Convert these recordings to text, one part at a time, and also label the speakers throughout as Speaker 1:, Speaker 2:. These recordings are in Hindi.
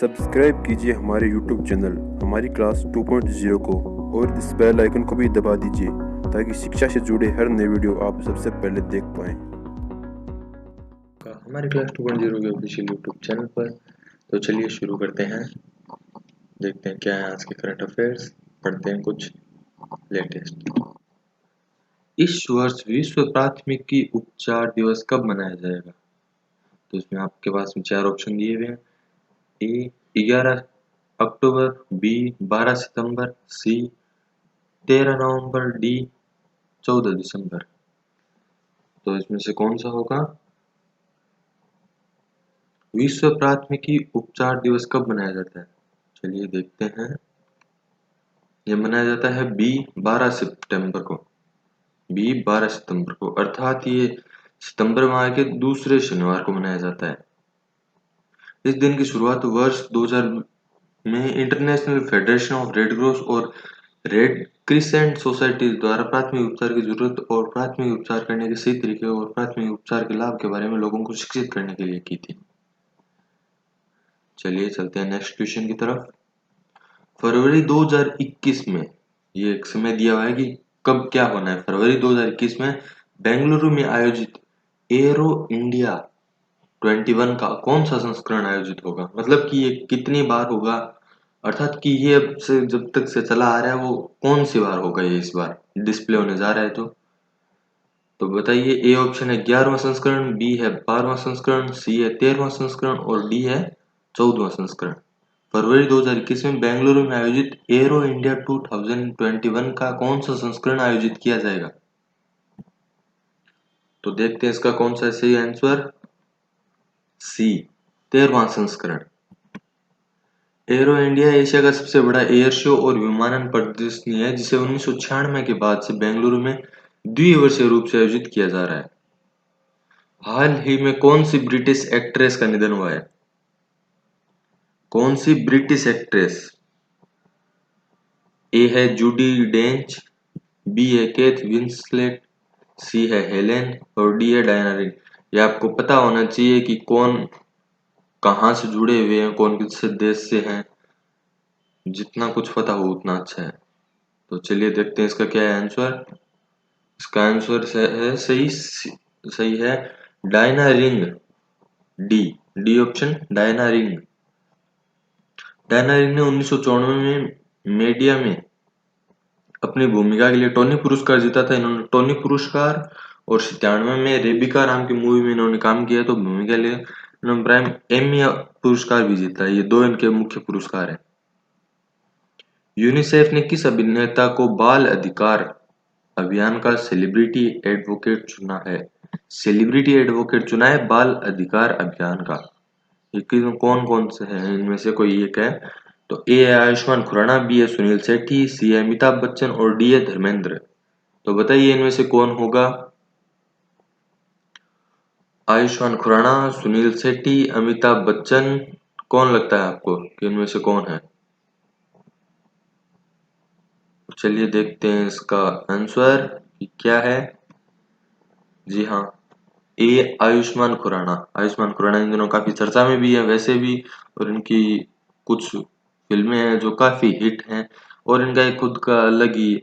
Speaker 1: सब्सक्राइब कीजिए हमारे YouTube चैनल हमारी क्लास 2.0 को और इस बेल आइकन को भी दबा दीजिए ताकि शिक्षा से जुड़े हर नए वीडियो आप सबसे पहले देख पाएं।
Speaker 2: हमारी क्लास 2.0 के ऑफिशियल यूट्यूब चैनल पर। तो चलिए शुरू करते हैं। देखते हैं क्या है आज के करंट अफेयर्स, पढ़ते हैं कुछ लेटेस्ट। इस वर्ष विश्व प्राथमिकी उपचार दिवस कब मनाया जाएगा? तो इसमें आपके पास में 4 ऑप्शन दिए हुए हैं। ए 11 अक्टूबर, बी 12 सितंबर, सी 13 नवंबर, डी 14 दिसंबर। तो इसमें से कौन सा होगा? विश्व प्राथमिकी उपचार दिवस कब मनाया जाता है? चलिए देखते हैं। ये मनाया जाता है बी 12 सितंबर को। बी 12 सितंबर को अर्थात ये सितंबर माह के दूसरे शनिवार को मनाया जाता है। इस दिन की शुरुआत वर्ष 2000 में international federation of red cross और रेड क्रिसेंट सोसाइटी द्वारा प्राथमिक उपचार की जरूरत और प्राथमिक उपचार करने के सही तरीके और प्राथमिक उपचार के लाभ के बारे में लोगों को शिक्षित करने के लिए की थी। चलिए चलते हैं नेक्स्ट क्वेश्चन की तरफ। फरवरी 2021 में ये एक समय दिया हुआ है कि कब क्या होना है। फरवरी 2021 में बेंगलुरु में आयोजित एरो इंडिया 21 का कौन सा संस्करण आयोजित होगा? मतलब कि ये कितनी बार होगा, अर्थात कि ये अब से जब तक से चला आ रहा है वो कौन सी बार होगा ये इस बार डिस्प्ले होने जा रहा है। तो बताइए। ए ऑप्शन है 11वां संस्करण, बी है 12वां संस्करण, सी है 13वां संस्करण और डी है 14वां संस्करण। फरवरी 2021 में बेंगलुरु में आयोजित एरो इंडिया 2021 का कौन सा संस्करण आयोजित किया जाएगा? तो देखते हैं इसका कौन सा सही आंसर। सी 13वां संस्करण। एरो इंडिया एशिया का सबसे बड़ा एयर शो और विमानन प्रदर्शनी है जिसे 1996 के बाद से बेंगलुरु में द्विवर्षीय रूप से आयोजित किया जा रहा है। हाल ही में कौन सी ब्रिटिश एक्ट्रेस का निधन हुआ है? कौन सी ब्रिटिश एक्ट्रेस? ए है जूडी डेंच, बी है केथ विंसलेट, सी है हेलेन और डी है डायना रिंग। ये आपको पता होना चाहिए कि कौन कहाँ से जुड़े हुए हैं, कौन किस देश से हैं। जितना कुछ पता हो उतना अच्छा है। तो चलिए देखते हैं इसका क्या है आंसर। इसका आंसर है सही है Diana ring. D D option Diana ring. Diana ring ने 1994 में मीडिया में अपनी भूमिका के लिए टोनी पुरस्कार जीता था। इन्होंने टोनी पुरस्कार और 97 में रेबिका नाम की मूवी में इन्होंने काम किया तो भूमिका के लिए इन्होंने प्राइम एमी पुरस्कार भी जीता। ये दो इनके मुख्य पुरस्कार हैं। यूनिसेफ ने किस अभिनेता को बाल अधिकार अभियान का सेलिब्रिटी एडवोकेट चुना है? सेलिब्रिटी एडवोकेट चुना है बाल अधिकार अभियान का। ये कौन कौन से हैं? इनमें से कोई एक है। तो ए है आयुष्मान खुराना, बी है सुनील शेट्टी, सी है अमिताभ बच्चन और डी है धर्मेंद्र। तो बताइए इनमें से कौन होगा? आयुष्मान खुराना, सुनील शेट्टी, अमिताभ बच्चन। कौन लगता है आपको कि इनमें से कौन है? चलिए देखते हैं इसका आंसर कि क्या है। जी हाँ, ए आयुष्मान खुराना। आयुष्मान खुराना इन दिनों काफी चर्चा में भी है वैसे भी, और इनकी कुछ फिल्में हैं जो काफी हिट हैं और इनका एक खुद का अलग ही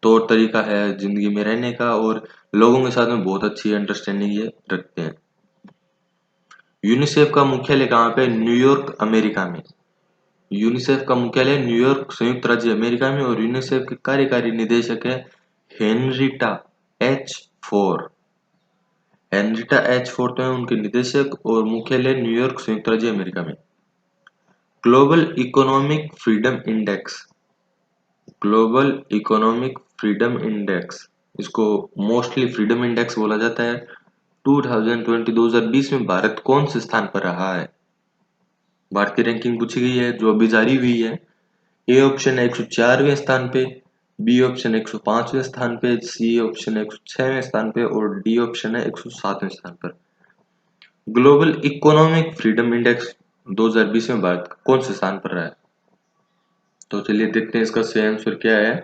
Speaker 2: तौर तरीका है जिंदगी में रहने का और लोगों के साथ में बहुत अच्छी अंडरस्टैंडिंग ये रखते हैं। यूनिसेफ का मुख्यालय कहाँ पे? न्यूयॉर्क अमेरिका में। यूनिसेफ का मुख्यालय न्यूयॉर्क संयुक्त राज्य अमेरिका में और यूनिसेफ के कार्यकारी निदेशक है Henrietta H four. Henrietta H four तो है उनके निदेशक और मुख्यालय न्यूयॉर्क संयुक्त राज्य अमेरिका में। Global economic freedom index. Global economic freedom index, इसको मोस्टली फ्रीडम इंडेक्स बोला जाता है। 2020 में भारत कौन से स्थान पर रहा है? भारत की रैंकिंग पूछी गई है जो अभी जारी हुई है। ए ऑप्शन है 104वें स्थान पे, बी ऑप्शन 105वें स्थान पे, सी ऑप्शन 106वें स्थान पे और डी ऑप्शन है 107वें स्थान पर। ग्लोबल इकोनॉमिक फ्रीडम इंडेक्स 2020 में भारत कौन से स्थान पर रहा है? तो चलिए देखते हैं इसका सही आंसर क्या है।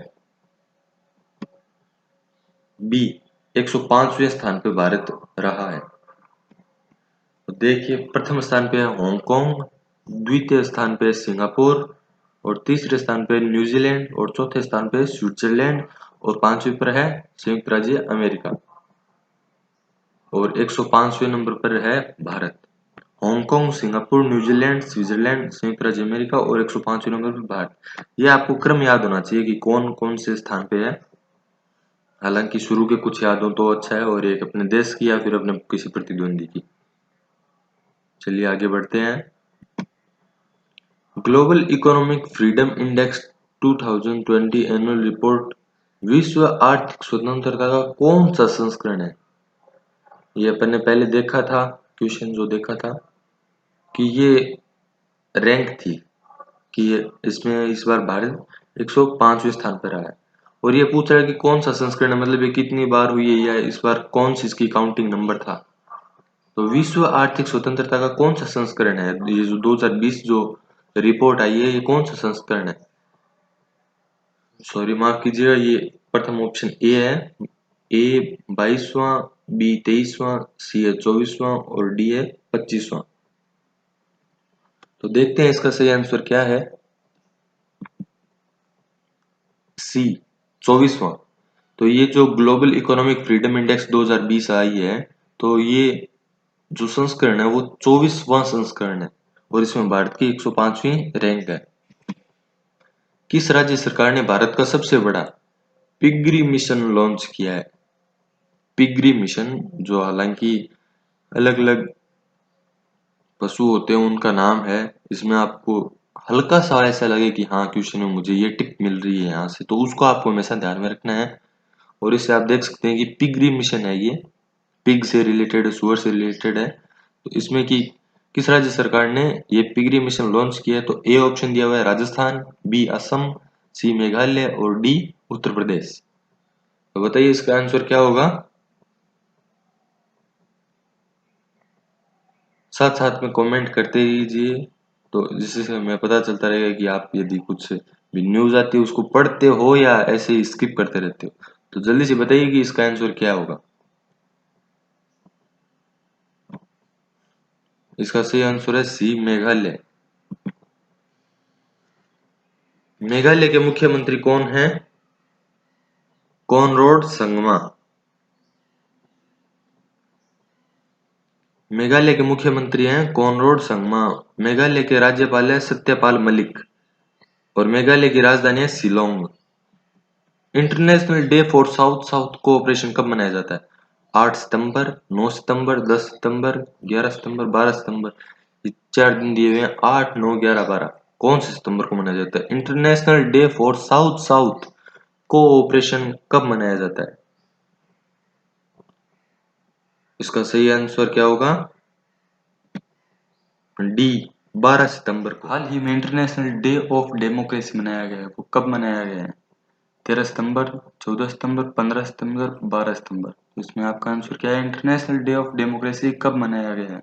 Speaker 2: बी 105वें स्थान पे भारत रहा है। तो देखिए प्रथम स्थान पे है हांगकांग, द्वितीय स्थान पे सिंगापुर, और तीसरे स्थान पे न्यूजीलैंड, और चौथे स्थान पे स्विट्जरलैंड, और पांचवें पर है संयुक्त राज्य अमेरिका, और 105वें नंबर पर है Bharat. Hong Kong, Singapore, New Zealand, Switzerland, संयुक्त राज्य अमेरिका और 105वें नंबर पर भारत। ये आपको क्रम याद होना चाहिए कि कौन कौन से स्थान पे है। हालांकि शुरू के कुछ याद हो तो अच्छा है, और एक अपने देश की या फिर अपने किसी प्रतिद्वंदी की। चलिए आगे बढ़ते हैं। Global economic freedom index 2020 annual report विश्व आर्थिक स्वतंत्रता का कौन सा संस्करण है? ये अपन ने पहले देखा था, क्वेश्चन जो देखा था कि ये रैंक थी कि इसमें इस बार भारत 105वें स्थान पर आया है, और ये पूछ रहा है कि कौन सा संस्करण है, मतलब ये कितनी बार हुई है या इस बार कौन सी इसकी काउंटिंग नंबर था। तो विश्व आर्थिक स्वतंत्रता का कौन सा संस्करण है? ये जो 2020 जो रिपोर्ट आई है, ये कौन सा संस्करण है? सॉरी माफ कीजिएगा, ये प्रथम ऑप्शन ए है। ए 22वां, बी 23वां, सी है 24वां और डी है 25वां। तो देखते हैं इसका सही आंसर क्या है। सी 24वां। तो ये जो ग्लोबल इकोनॉमिक फ्रीडम इंडेक्स 2020 आई है, तो ये जो संस्करण है वो 24वां संस्करण है, और इसमें भारत की 105वीं रैंक है। किस राज्य सरकार ने भारत का सबसे बड़ा पिगरी मिशन लॉन्च किया है? पिगरी मिशन, जो हालांकि अलग अलग पशु होते हैं उनका नाम है, इसमें आपको हल्का सा ऐसा लगे कि हाँ क्वेश्चन में मुझे ये टिप मिल रही है यहाँ से, तो उसको आपको हमेशा ध्यान में रखना है। और इससे आप देख सकते हैं कि पिगरी मिशन है, ये पिग से रिलेटेड है, सुअर से रिलेटेड है। तो इसमें कि किस राज्य सरकार ने ये पिगरी मिशन लॉन्च किया है? तो ए ऑप्शन दिया हुआ है राजस्थान, बी असम, सी मेघालय और डी उत्तर प्रदेश। तो बताइए इसका आंसर क्या होगा? साथ साथ में कमेंट करते रहिए, तो जिससे हमें पता चलता रहेगा कि आप यदि कुछ भी न्यूज आती है उसको पढ़ते हो या ऐसे ही स्किप करते रहते हो। तो जल्दी से बताइए कि इसका आंसर क्या होगा। इसका सही आंसर है सी मेघालय। मेघालय के मुख्यमंत्री कौन हैं? कॉनराड संगमा। मेघालय के मुख्यमंत्री हैं कॉनराड संगमा। मेघालय के राज्यपाल है सत्यपाल मलिक, और मेघालय की राजधानी है Shillong. International day for south south cooperation कब मनाया जाता है? 8 सितंबर, 9 सितंबर, 10 सितंबर, 11 सितंबर, 12 सितंबर। ये 4 दिन दिए हुए हैं, 8, 9, 11, 12। कौन से सितंबर को मनाया जाता है? International day for south south cooperation कब मनाया जाता है? इसका सही आंसर क्या होगा? डी 12 सितंबर को। हाल ही में इंटरनेशनल डे ऑफ डेमोक्रेसी मनाया गया है, वो कब मनाया गया है? 13 सितंबर, 14 सितंबर, 15 सितंबर, 12 सितंबर। तो इसमें आपका आंसर क्या है? इंटरनेशनल डे ऑफ डेमोक्रेसी कब मनाया गया है?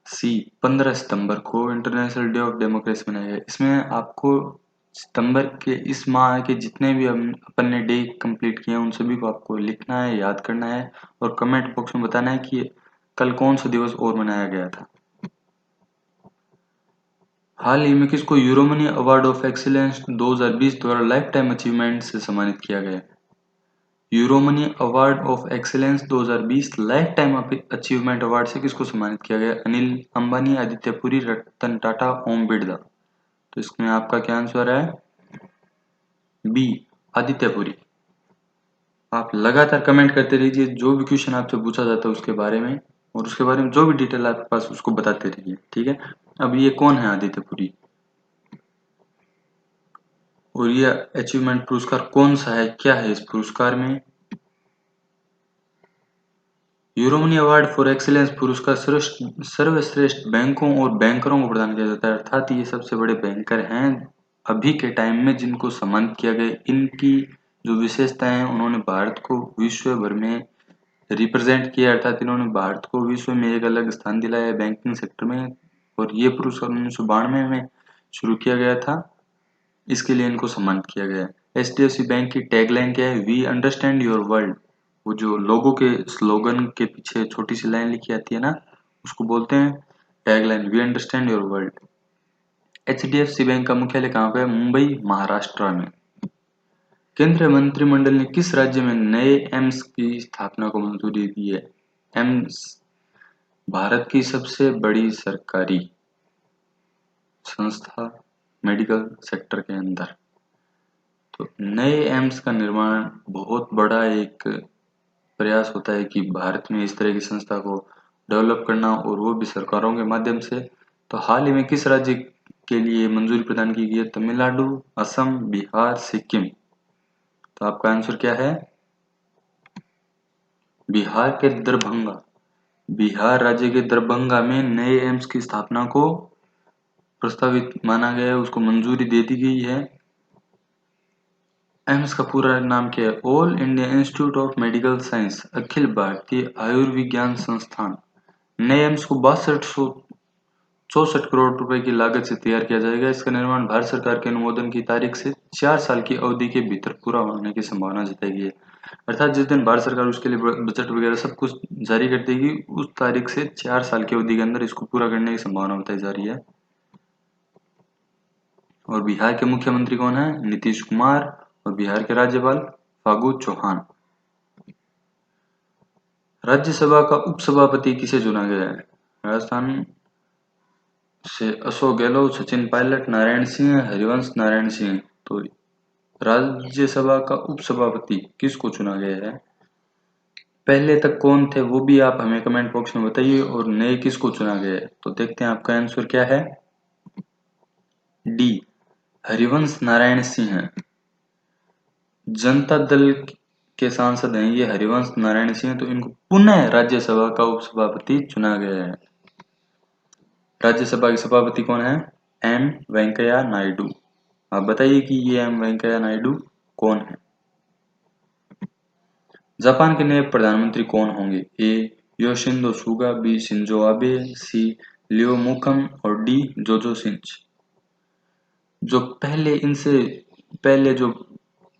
Speaker 2: सी 15 सितंबर को इंटरनेशनल डे ऑफ डेमोक्रेसी मनाया गया है। इसमें आपको सितंबर के इस माह के जितने भी हम अपन ने डे कंप्लीट किए हैं उन सभी को आपको लिखना है, याद करना है, और कमेंट बॉक्स में बताना है कि कल कौन सा दिवस और मनाया गया था। हाल ही में किसको यूरोमनी अवार्ड ऑफ एक्सीलेंस 2020 द्वारा लाइफ टाइम अचीवमेंट से सम्मानित किया गया? Euromoney award of excellence 2020 life time achievement award से किसको सम्मानित किया गया? अनिल अंबानी, आदित्य पुरी, रतन टाटा, ओम बिड़ला। तो इसमें आपका क्या आंसर है? बी आदित्य पुरी। आप लगातार कमेंट करते रहिए, जो भी क्वेश्चन आपसे पूछा जाता है उसके बारे में, और उसके बारे में जो भी डिटेल आपके पास उसको बताते रहिए, ठीक है। अब ये कौन है आदित्य पुरी, और ये अचीवमेंट पुरस्कार कौन सा है, क्या है इस पुरस्कार में? यूरोमनी अवार्ड फॉर एक्सीलेंस पुरस्कार सर्वश्रेष्ठ बैंकों और बैंकरों को प्रदान किया जाता है, अर्थात ये सबसे बड़े बैंकर हैं अभी के टाइम में जिनको सम्मानित किया गया। इनकी जो विशेषताएं हैं, उन्होंने भारत को विश्व भर में रिप्रेजेंट किया, अर्थात इन्होंने भारत को विश्व में एक अलग स्थान दिलाया है बैंकिंग सेक्टर में। और ये पुरस्कार 1992 में शुरू किया गया था, इसके लिए इनको सम्मानित किया गया है। HDFC बैंक की टैगलाइन क्या है? We understand your world. वो जो लोगों के स्लोगन के पीछे छोटी सी लाइन लिखी आती है ना, उसको बोलते हैं
Speaker 3: tagline we understand your world. HDFC bank का मुख्यालय कहाँ पे है? मुंबई, महाराष्ट्र में। केंद्रीय मंत्रिमंडल ने किस राज्य में नए एम्स की स्थापना को मंजूरी दी है? एम्स भारत की सबसे बड़ी सरकारी संस्था मेडिकल सेक्टर के अंदर। तो नए एम्स का निर्माण बहुत बड़ा एक प्रयास होता है कि भारत में इस तरह की संस्था को डेवलप करना, और वो भी सरकारों के माध्यम से। तो हाल ही में किस राज्य के लिए मंजूरी प्रदान की गई है? तमिलनाडु, असम, बिहार, सिक्किम। तो आपका आंसर क्या है? बिहार के दरभंगा। बिहार राज्य के दरभंगा में नए एम्स की स्थापना को प्रस्तावित माना गया है, उसको मंजूरी दे दी गई है। एम्स का पूरा नाम क्या है? All India Institute of Medical Science, Akhil Bharatiya Ayurvigyan संस्थान। नए एम्स को 6264 करोड़ रुपए की लागत से तैयार किया जाएगा। इसका निर्माण भारत सरकार के अनुमोदन की तारीख से 4 साल की अवधि के भीतर पूरा होने की संभावना जताई गई है। अर्थात जिस दिन भारत सरकार उसके लिए बजट वगैरह सब कुछ जारी कर देगी, उस तारीख से 4 साल की अवधि के अंदर इसको पूरा करने की संभावना बताई जा रही है। और बिहार के मुख्यमंत्री कौन है? नीतीश कुमार। और बिहार के राज्यपाल फागू चौहान। राज्यसभा का उपसभापति किसे चुना गया है? राजस्थान से अशोक गहलोत, सचिन पायलट, नारायण सिंह, हरिवंश नारायण सिंह। तो राज्यसभा का उपसभापति किसको चुना गया है? पहले तक कौन थे वो भी आप हमें कमेंट बॉक्स में बताइए, और नए किसको चुना गया है? तो देखते हैं आपका आंसर क्या है। डी, हरिवंश नारायण सिंह है। जनता दल के सांसद हैं ये हरिवंश नारायण सिंह, तो इनको पुनः राज्यसभा का उपसभापति चुना गया है। राज्यसभा के सभापति कौन है? एम वेंकैया नायडू। आप बताइए कि ये एम वेंकैया नायडू कौन है? जापान के नए प्रधानमंत्री कौन होंगे? A Yoshihide Suga, B Shinzo Abe, C लियो मुखम और डी जोजो शिंच। जो पहले जो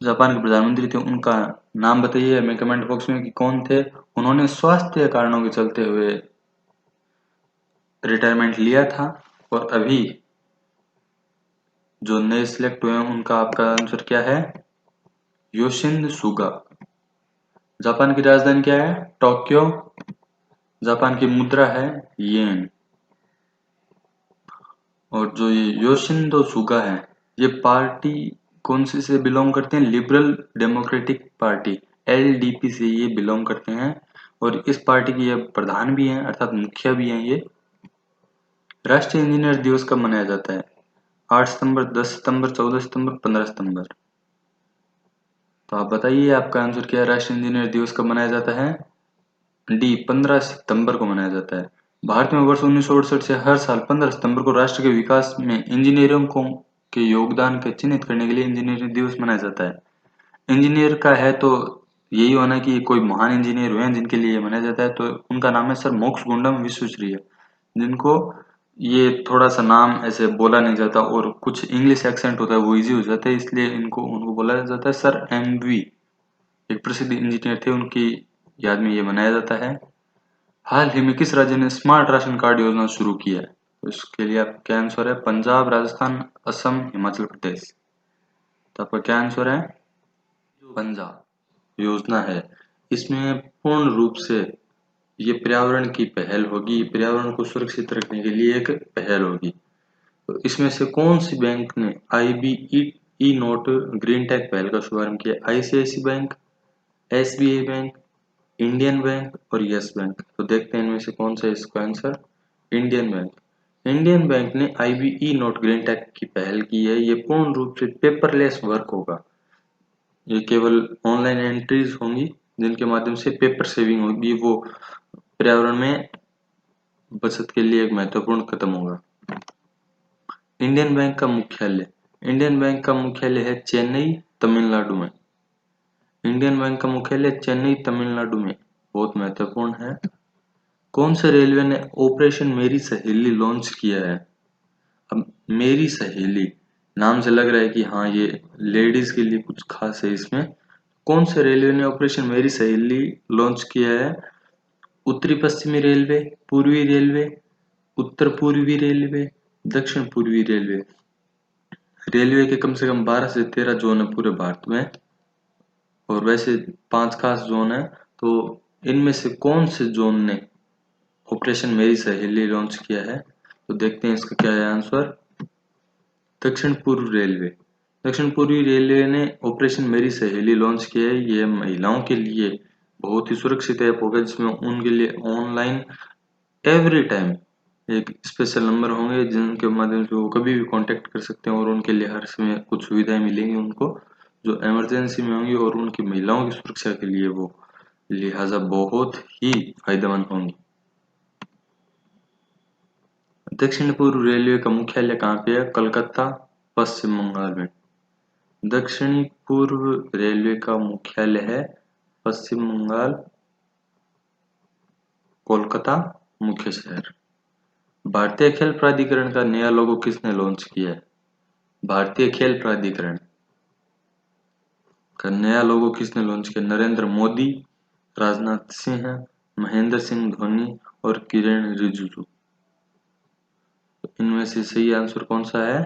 Speaker 3: जापान के प्रधानमंत्री थे उनका नाम बताइए हमें कमेंट बॉक्स में कि कौन थे। उन्होंने स्वास्थ्य कारणों के चलते हुए रिटायरमेंट लिया था, और अभी जो नए सिलेक्ट हुए हैं उनका आपका आंसर क्या है? Yoshihide Suga. जापान की राजधानी क्या है? टोक्यो। जापान की मुद्रा है येन। और जो ये योशिहिदे सुगा है, ये पार्टी कौन सी से बिलोंग करते हैं? लिबरल डेमोक्रेटिक पार्टी, LDP से ये बिलोंग करते हैं, और इस पार्टी के ये प्रधान भी हैं, अर्थात मुखिया भी हैं ये। राष्ट्रीय इंजीनियर दिवस कब मनाया जाता है? 8 सितंबर, 10 सितंबर, 14 सितंबर, 15 सितंबर। तो आप बताइए आपका आंसर क्या है? राष्ट्रीय इंजीनियर दिवस कब मनाया जाता है? डी, 15 सितंबर को मनाया जाता है। भारत में वर्ष 1968 से हर साल 15 सितंबर को राष्ट्र के विकास में इंजीनियरों के योगदान के चिन्हित करने के लिए इंजीनियरिंग दिवस मनाया जाता है। इंजीनियर का है तो यही होना कि कोई महान इंजीनियर हुए हैं जिनके लिए मनाया जाता है, तो उनका नाम है सर मोक्षगुंडम विश्वेश्वरैया, जिनको ये थोड़ा सा नाम ऐसे बोला नहीं जाता और कुछ इंग्लिश एक्सेंट होता है वो इजी हो जाता है, इसलिए उनको बोला जाता है सर MV। एक प्रसिद्ध इंजीनियर थे, उनकी याद में ये मनाया जाता है। हाल ही में किस राज्य ने स्मार्ट राशन कार्ड योजना शुरू की है? तो इसके लिए आपका क्या आंसर है? पंजाब, राजस्थान, असम, हिमाचल प्रदेश। तो आपका क्या आंसर है? पंजाब योजना है। इसमें पूर्ण रूप से ये पर्यावरण की पहल होगी, पर्यावरण को सुरक्षित रखने के लिए एक पहल होगी। तो इसमें से कौन सी बैंक ने IBE नोट ग्रीन टेक पहल का शुभारंभ किया? ICICI bank, SBI bank, Indian bank और यस बैंक। तो देखते हैं इनमें से कौन सा इसका answer? Indian bank. Indian bank ने IBE नोट ग्रीन टेक की पहल की है। ये पूर्ण रूप से पेपरलेस वर्क होगा, ये केवल ऑनलाइन एंट्रीज होंगी जिनके माध्यम से पेपर सेविंग होगी, वो पर्यावरण में बचत के लिए एक महत्वपूर्ण कदम होगा। इंडियन बैंक का मुख्यालय, इंडियन बैंक का मुख्यालय है चेन्नई, तमिलनाडु में। इंडियन बैंक का मुख्यालय चेन्नई, तमिलनाडु में, बहुत महत्वपूर्ण है। कौन से रेलवे ने ऑपरेशन मेरी सहेली लॉन्च किया है? अब मेरी सहेली नाम से लग रहा है कि हाँ ये लेडीज के लिए कुछ खास है। इसमें कौन से रेलवे ने ऑपरेशन मेरी सहेली लॉन्च किया है? उत्तरी पश्चिमी रेलवे, पूर्वी रेलवे, उत्तर पूर्वी रेलवे, दक्षिण पूर्वी रेलवे। रेलवे के कम से कम 12 से 13 जोन है पूरे भारत में, और वैसे 5 खास जोन है। तो इनमें से कौन से जोन ने ऑपरेशन मेरी सहेली लॉन्च किया है? तो देखते हैं इसका क्या है आंसर। दक्षिण पूर्व रेलवे। दक्षिण पूर्वी रेलवे ने ऑपरेशन मेरी सहेली लॉन्च किया है। ये महिलाओं के लिए बहुत ही सुरक्षित ऐप होगा, जिसमें उनके लिए ऑनलाइन एवरी टाइम एक स्पेशल नंबर होंगे जिनके माध्यम से वो कभी भी कांटेक्ट कर सकते हैं, और उनके लिए हर समय कुछ सुविधाएं मिलेंगी उनको जो इमरजेंसी में होंगी, और उनकी महिलाओं की सुरक्षा के लिए वो लिहाजा बहुत ही फायदेमंद होंगी। दक्षिण पूर्व रेलवे का मुख्यालय कहाँ पे है? कलकत्ता, पश्चिम बंगाल में। दक्षिणी पूर्व रेलवे का मुख्यालय है पश्चिम बंगाल, कोलकाता मुख्य शहर। भारतीय खेल प्राधिकरण का नया लोगो किसने लॉन्च किया है? भारतीय खेल प्राधिकरण का नया लोगो किसने लॉन्च किया? नरेंद्र मोदी, राजनाथ सिंह, महेंद्र सिंह धोनी और किरण रिजिजू। तो इनमें से सही आंसर कौन सा है?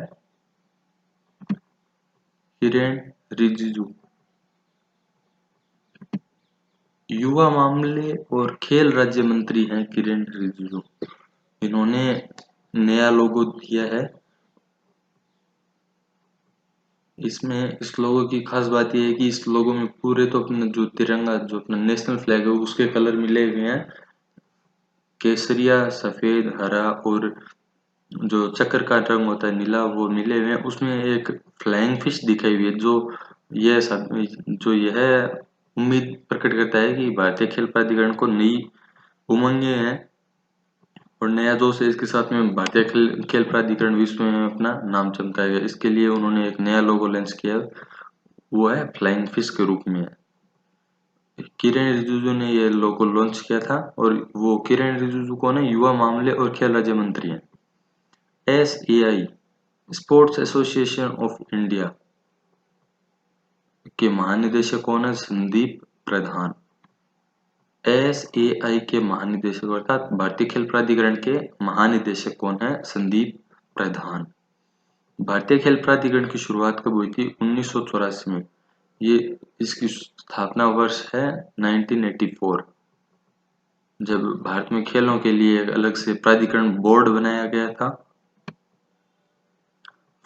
Speaker 3: किरण रिजिजू। युवा मामले और खेल राज्य मंत्री हैं किरण रिजिजू। इन्होंने नया लोगो दिया है। इसमें इस लोगो की खास बात यह है कि इस लोगो में पूरे तो अपना जो तिरंगा, जो अपना नेशनल फ्लैग है, उसके कलर मिले हुए हैं, केसरिया, सफेद, हरा, और जो चक्कर का रंग होता है नीला, वो मिले हुए हैं। उसमें एक फ्लाइंग फिश दिखाई हुई है, जो यह उम्मीद प्रकट करता है कि भारतीय खेल प्राधिकरण को नई उमंगे हैं और नया जोश है। इसके साथ में भारतीय खेल प्राधिकरण विश्व में अपना नाम चमकाएगा। इसके लिए उन्होंने एक नया लोगो लॉन्च किया, वो है फ्लाइंग फिश के रूप में। किरण रिजिजू ने यह लोगो लॉन्च किया था, और वो किरण रिजिजू कौन है? युवा मामले और खेल राज्य मंत्री हैं। SAI sports association of India के महानिदेशक कौन है? संदीप प्रधान। SAI के महानिदेशक अर्थात भारतीय खेल प्राधिकरण के महानिदेशक कौन है? संदीप प्रधान। भारतीय खेल प्राधिकरण की शुरुआत कब हुई थी? 1984 में। इसकी स्थापना वर्ष है 1984, जब भारत में खेलों के लिए एक अलग से प्राधिकरण बोर्ड बनाया गया था।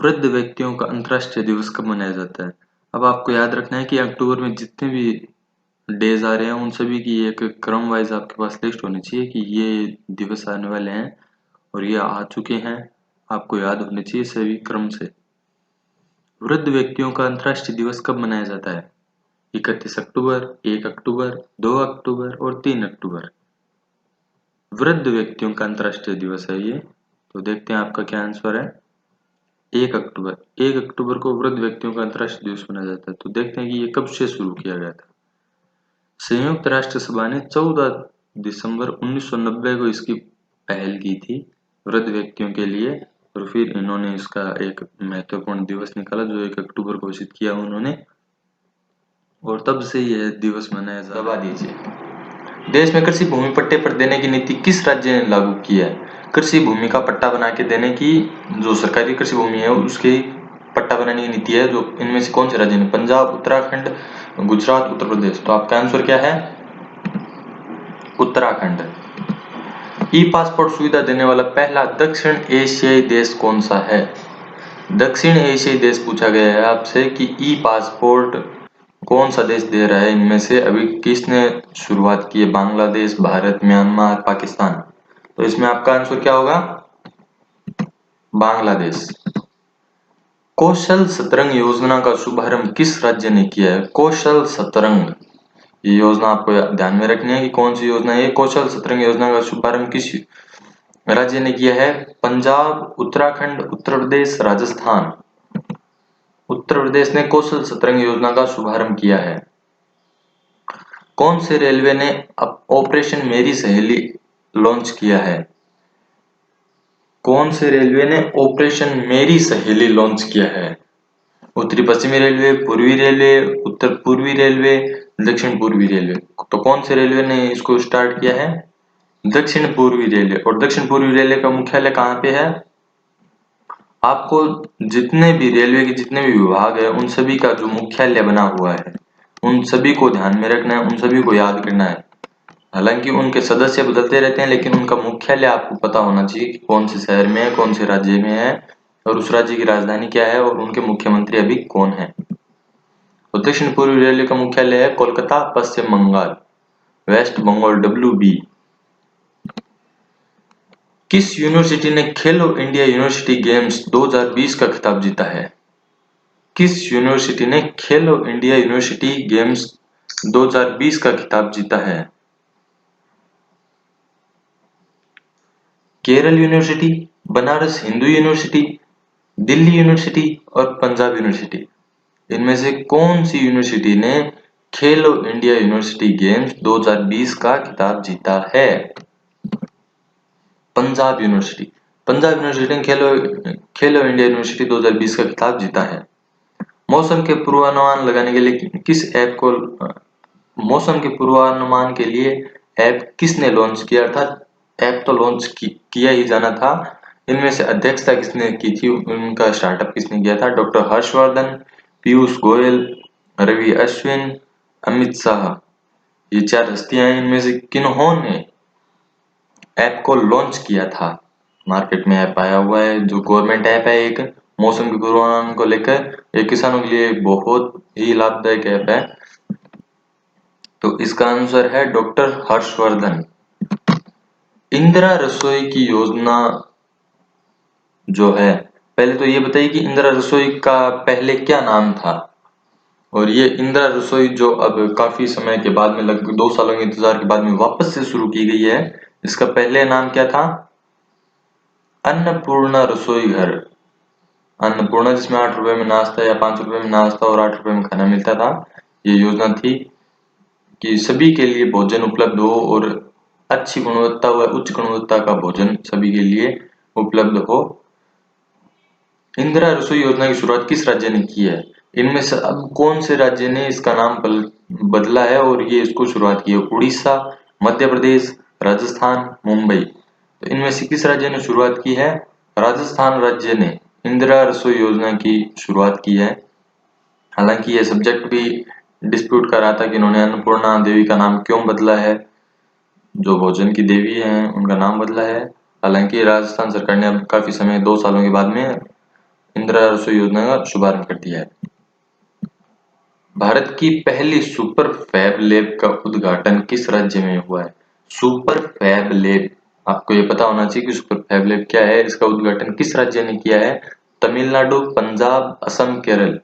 Speaker 3: वृद्ध व्यक्तियों का अंतर्राष्ट्रीय दिवस कब मनाया जाता है? अब आपको याद रखना है कि अक्टूबर में जितने भी डेज आ रहे हैं उन सभी की एक क्रम वाइज आपके पास लिस्ट होनी चाहिए कि ये दिवस आने वाले हैं और ये आ चुके हैं, आपको याद होने चाहिए सभी क्रम से। वृद्ध व्यक्तियों का अंतर्राष्ट्रीय दिवस कब मनाया जाता है? 31 अक्टूबर, 1 अक्टूबर, 2 अक्टूबर और 3 अक्टूबर। वृद्ध व्यक्तियों का अंतर्राष्ट्रीय दिवस है ये। तो देखते हैं आपका क्या आंसर है। 1 अक्टूबर। 1 अक्टूबर को वृद्ध व्यक्तियों का अंतर्राष्ट्रीय दिवस मनाया जाता है। तो देखते हैं कि ये कब से शुरू किया गया था। संयुक्त राष्ट्र सभा ने 14 दिसंबर 1990 को इसकी पहल की थी वृद्ध व्यक्तियों के लिए, और फिर इन्होंने इसका एक महत्वपूर्ण दिवस निकाला जो 1 अक्टूबर को घोषित किया उन्होंने, और तब से यह दिवस मनाया जाता है। दबा दीजिए। देश में कृषि भूमि पट्टे पर देने की नीति किस राज्य ने लागू की है? कृषि भूमि का पट्टा बना के देने की जो सरकारी कृषि भूमि है उसकी पट्टा बनाने की नीति है, जो इनमें से कौन से राज्य ने? पंजाब, उत्तराखंड, गुजरात, उत्तर प्रदेश। तो आपका आंसर क्या है? उत्तराखंड। ई पासपोर्ट सुविधा देने वाला पहला दक्षिण एशियाई देश कौन सा है? दक्षिण एशियाई देश पूछा गया है आपसे कि ई पासपोर्ट कौन सा देश दे रहा है इनमें से, अभी किसने शुरुआत की है? बांग्लादेश, भारत, म्यांमार, पाकिस्तान। तो इसमें आपका आंसर क्या होगा? बांग्लादेश। कौशल सतरंग योजना का शुभारंभ किस राज्य ने किया है? कौशल सतरंग, ये योजना आपको ध्यान में रखनी है कि कौन सी योजना है। कौशल सतरंग योजना का शुभारंभ किस राज्य ने किया है? पंजाब, उत्तराखंड, उत्तर प्रदेश, राजस्थान। उत्तर प्रदेश ने कौशल सतरंग योजना का शुभारंभ किया है। कौन से रेलवे ने ऑपरेशन मेरी सहेली लॉन्च किया है? कौन से रेलवे ने ऑपरेशन मेरी सहेली लॉन्च किया है? उत्तरी पश्चिमी रेलवे, पूर्वी रेलवे, उत्तर पूर्वी रेलवे, दक्षिण पूर्वी रेलवे। तो कौन से रेलवे ने इसको स्टार्ट किया है?
Speaker 2: दक्षिण पूर्वी रेलवे। और दक्षिण पूर्वी रेलवे का मुख्यालय कहाँ पे है? आपको जितने भी रेलवे के जितने भी विभाग है उन सभी का जो मुख्यालय बना हुआ है उन सभी को ध्यान में रखना है, उन सभी को याद करना है। हालांकि उनके सदस्य बदलते रहते हैं लेकिन उनका मुख्यालय आपको पता होना चाहिए कि कौन से शहर में है, कौन से राज्य में है और उस राज्य की राजधानी क्या है और उनके मुख्यमंत्री अभी कौन है। तो दक्षिण पूर्वी रेलवे का मुख्यालय है कोलकाता, पश्चिम बंगाल, वेस्ट बंगाल, WB। किस यूनिवर्सिटी ने खेलो इंडिया यूनिवर्सिटी गेम्स 2020 का खिताब जीता है? किस यूनिवर्सिटी ने खेलो इंडिया यूनिवर्सिटी गेम्स 2020 का खिताब जीता है? Kerala university, Banaras Hindu university, Delhi university और पंजाब यूनिवर्सिटी। इनमें से कौन सी यूनिवर्सिटी ने खेलो इंडिया यूनिवर्सिटी गेम्स 2020 का खिताब जीता है? पंजाब यूनिवर्सिटी। पंजाब यूनिवर्सिटी ने खेलो इंडिया यूनिवर्सिटी 2020 का खिताब जीता है। मौसम के पूर्वानुमान लगाने के लिए किस ऐप को मौसम के पूर्वानुमान के लिए ऐप किसने लॉन्च किया था? ऐप तो लॉन्च किया ही जाना था। इनमें से अध्यक्षता किसने की थी, उनका स्टार्टअप किसने किया था? डॉक्टर हर्षवर्धन, पीयूष गोयल, रवि अश्विन, अमित शाह। ये 4 हस्तियां हैं। इनमें से किन्होंने ऐप को लॉन्च किया था? मार्केट में ऐप आया हुआ है जो गवर्नमेंट ऐप है, एक मौसम के पूर्वानुमान को लेकर। ये किसानों के लिए बहुत ही लाभदायक ऐप है। तो इसका आंसर है डॉक्टर हर्षवर्धन। इंदिरा रसोई की योजना जो है, पहले तो ये बताइए कि इंदिरा रसोई का पहले क्या नाम था। और ये इंदिरा रसोई जो अब काफी समय के बाद में, लगभग 2 सालों के इंतजार के बाद में वापस से शुरू की गई है, इसका पहले नाम क्या था? अन्नपूर्णा रसोई घर। अन्नपूर्णा जिसमें 8 रुपए में नाश्ता या 5 रुपए में नाश्ता और 8 रुपए में खाना मिलता था। ये योजना थी कि सभी के लिए भोजन उपलब्ध हो और अच्छी गुणवत्ता व उच्च गुणवत्ता का भोजन सभी के लिए उपलब्ध हो। इंदिरा रसोई योजना की शुरुआत किस राज्य ने की है? इनमें से अब कौन से राज्य ने इसका नाम बदला है और ये इसको शुरुआत की है? उड़ीसा, मध्य प्रदेश, राजस्थान, मुंबई। तो इनमें से किस राज्य ने शुरुआत की है? राजस्थान राज्य ने इंदिरा रसोई योजना की शुरुआत की है। हालांकि यह सब्जेक्ट भी डिस्प्यूट कर रहा था कि इन्होंने अन्नपूर्णा देवी का नाम क्यों बदला है, जो भोजन की देवी हैं उनका नाम बदला है। हालांकि राजस्थान सरकार ने अब काफी समय 2 सालों के बाद में इंदिरा रसोई योजना का शुभारंभ कर दिया है। भारत की पहली सुपर फैब लैब का उद्घाटन किस राज्य में हुआ है? सुपर फैब लैब, आपको ये पता होना चाहिए कि सुपर फैब लैब क्या है। इसका उद्घाटन किस राज्य ने किया है? Tamil Nadu, Punjab, Assam, Kerala.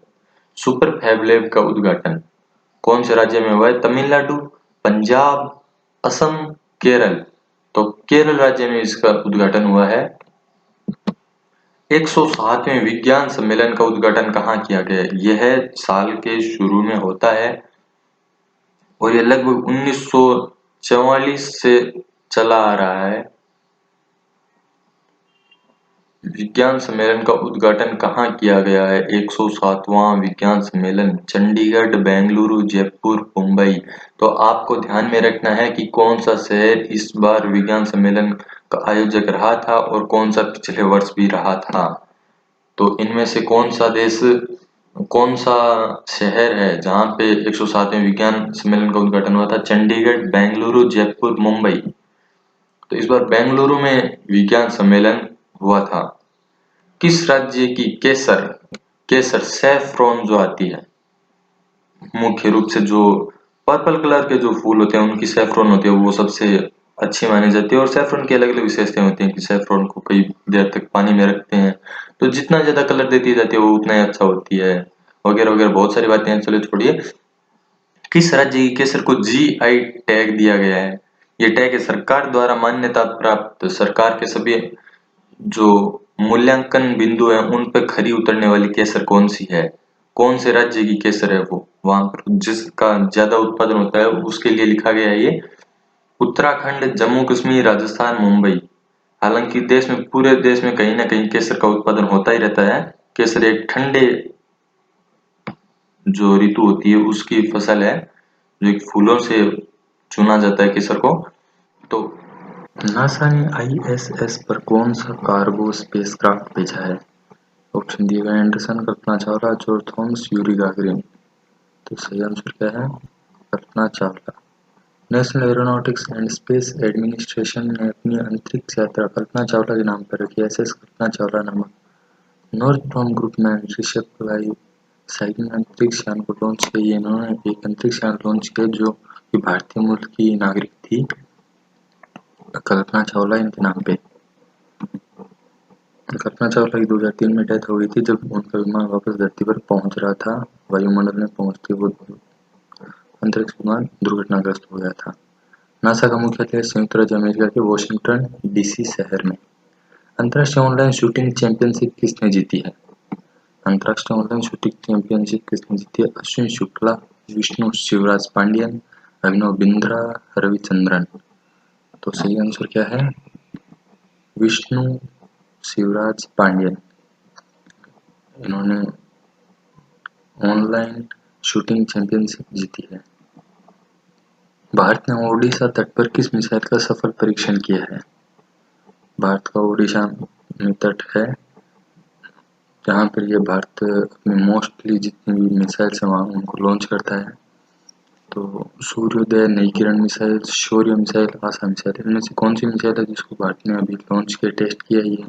Speaker 2: Super fab lab का उद्घाटन कौन से राज्य में हुआ है? तमिलनाडु, पंजाब, असम, केरल। तो केरल राज्य में इसका उद्घाटन हुआ है। 107वें विज्ञान सम्मेलन का उद्घाटन कहाँ किया गया है? यह साल के शुरू में होता है और यह लगभग 1944 से चला आ रहा है। विज्ञान सम्मेलन का उद्घाटन कहाँ किया गया है? 107वां विज्ञान सम्मेलन चंडीगढ़, बेंगलुरु, जयपुर, मुंबई। तो आपको ध्यान में रखना है कि कौन सा शहर इस बार विज्ञान सम्मेलन का आयोजक रहा था और कौन सा पिछले वर्ष भी रहा था। तो इनमें से कौन सा शहर है जहां पे 107वें विज्ञान सम्मेलन का उद्घाटन हुआ था? चंडीगढ़, बेंगलुरु, जयपुर, मुंबई। तो इस बार बेंगलुरु में विज्ञान सम्मेलन हुआ था। किस राज्य की केसर सैफरॉन जो आती है, मुख्य रूप से जो पर्पल कलर के जो फूल होते हैं उनकी सैफरॉन होती है, वो सबसे अच्छी मानी जाती है। और सैफरॉन की अलग अलग विशेषताएं होती हैं कि सैफरॉन को कई देर तक पानी में रखते हैं तो जितना ज्यादा कलर देती जाती है वो उतना ही अच्छा होती है, वगैरह वगैरह बहुत सारी बातें हैं। चलिए छोड़िए। किस राज्य की केसर को GI टैग दिया गया है? ये टैग है सरकार द्वारा मान्यता प्राप्त, सरकार के सभी जो मूल्यांकन बिंदु हैं उन पर खरी उतरने वाली केसर कौन सी है? कौन से राज्य की केसर है वो? वहां पर जिसका ज्यादा उत्पादन होता है उसके लिए लिखा गया है ये। उत्तराखंड, जम्मू कश्मीर, राजस्थान, मुंबई। हालांकि पूरे देश में कहीं ना कहीं केसर का उत्पादन होता ही रहता है। केसर एक ठंडे जो ऋतु होती है उसकी फसल है, जो एक फूलों से चुना जाता है केसर को। तो
Speaker 3: नासा ने ISS पर कौन सा कार्गो स्पेसक्राफ्ट भेजा है? ऑप्शन दिए गए Anderson, Kalpana Chawla, George Thomas, Yuri Gagarin. तो सही आंसर क्या है? Kalpana Chawla. National Aeronautics and Space Administration ने अपनी अंतरिक्ष यात्रा कल्पना चावला के नाम पर रखी। SS कल्पना चावला नामक नॉर्थर्न ग्रुपमैन रिसेप्लाई साइट ने अंतरिक्ष यान को लॉन्च किया। इन्होंने एक अंतरिक्ष यान लॉन्च किया जो कि भारतीय मूल की नागरिक थी, कल्पना चावला इनके नाम पे। कल्पना चावला की 2003 में डेथ हो गई थी जब उनका विमान वापस धरती पर पहुंच रहा था। वायुमंडल में पहुंचते वो अंतरिक्ष विमान दुर्घटनाग्रस्त हो गया था। नासा का मुख्यालय संयुक्त राज्य अमेरिका के वॉशिंगटन DC शहर में। अंतर्राष्ट्रीय ऑनलाइन शूटिंग चैंपियनशिप किसने जीती है? अंतर्राष्ट्रीय ऑनलाइन शूटिंग चैंपियनशिप किसने जीती है? अश्विन शुक्ला, विष्णु शिवराज पांडियन, अभिनव बिंद्रा, रविचंद्रन। तो सही आंसर क्या है? विष्णु शिवराज पांडियन। इन्होंने ऑनलाइन शूटिंग चैंपियनशिप जीती है। भारत ने ओडिशा तट पर किस मिसाइल का सफल परीक्षण किया है? भारत का ओडिशा में तट है जहाँ पर यह भारत अपनी मोस्टली जितनी भी मिसाइल्स हैं वहाँ उनको लॉन्च करता है। तो सूर्योदय, नई किरण मिसाइल, शौर्य मिसाइल, आशा मिसाइल, इनमें से कौन सी मिसाइल है जिसको भारत ने अभी लॉन्च किया, टेस्ट किया? ये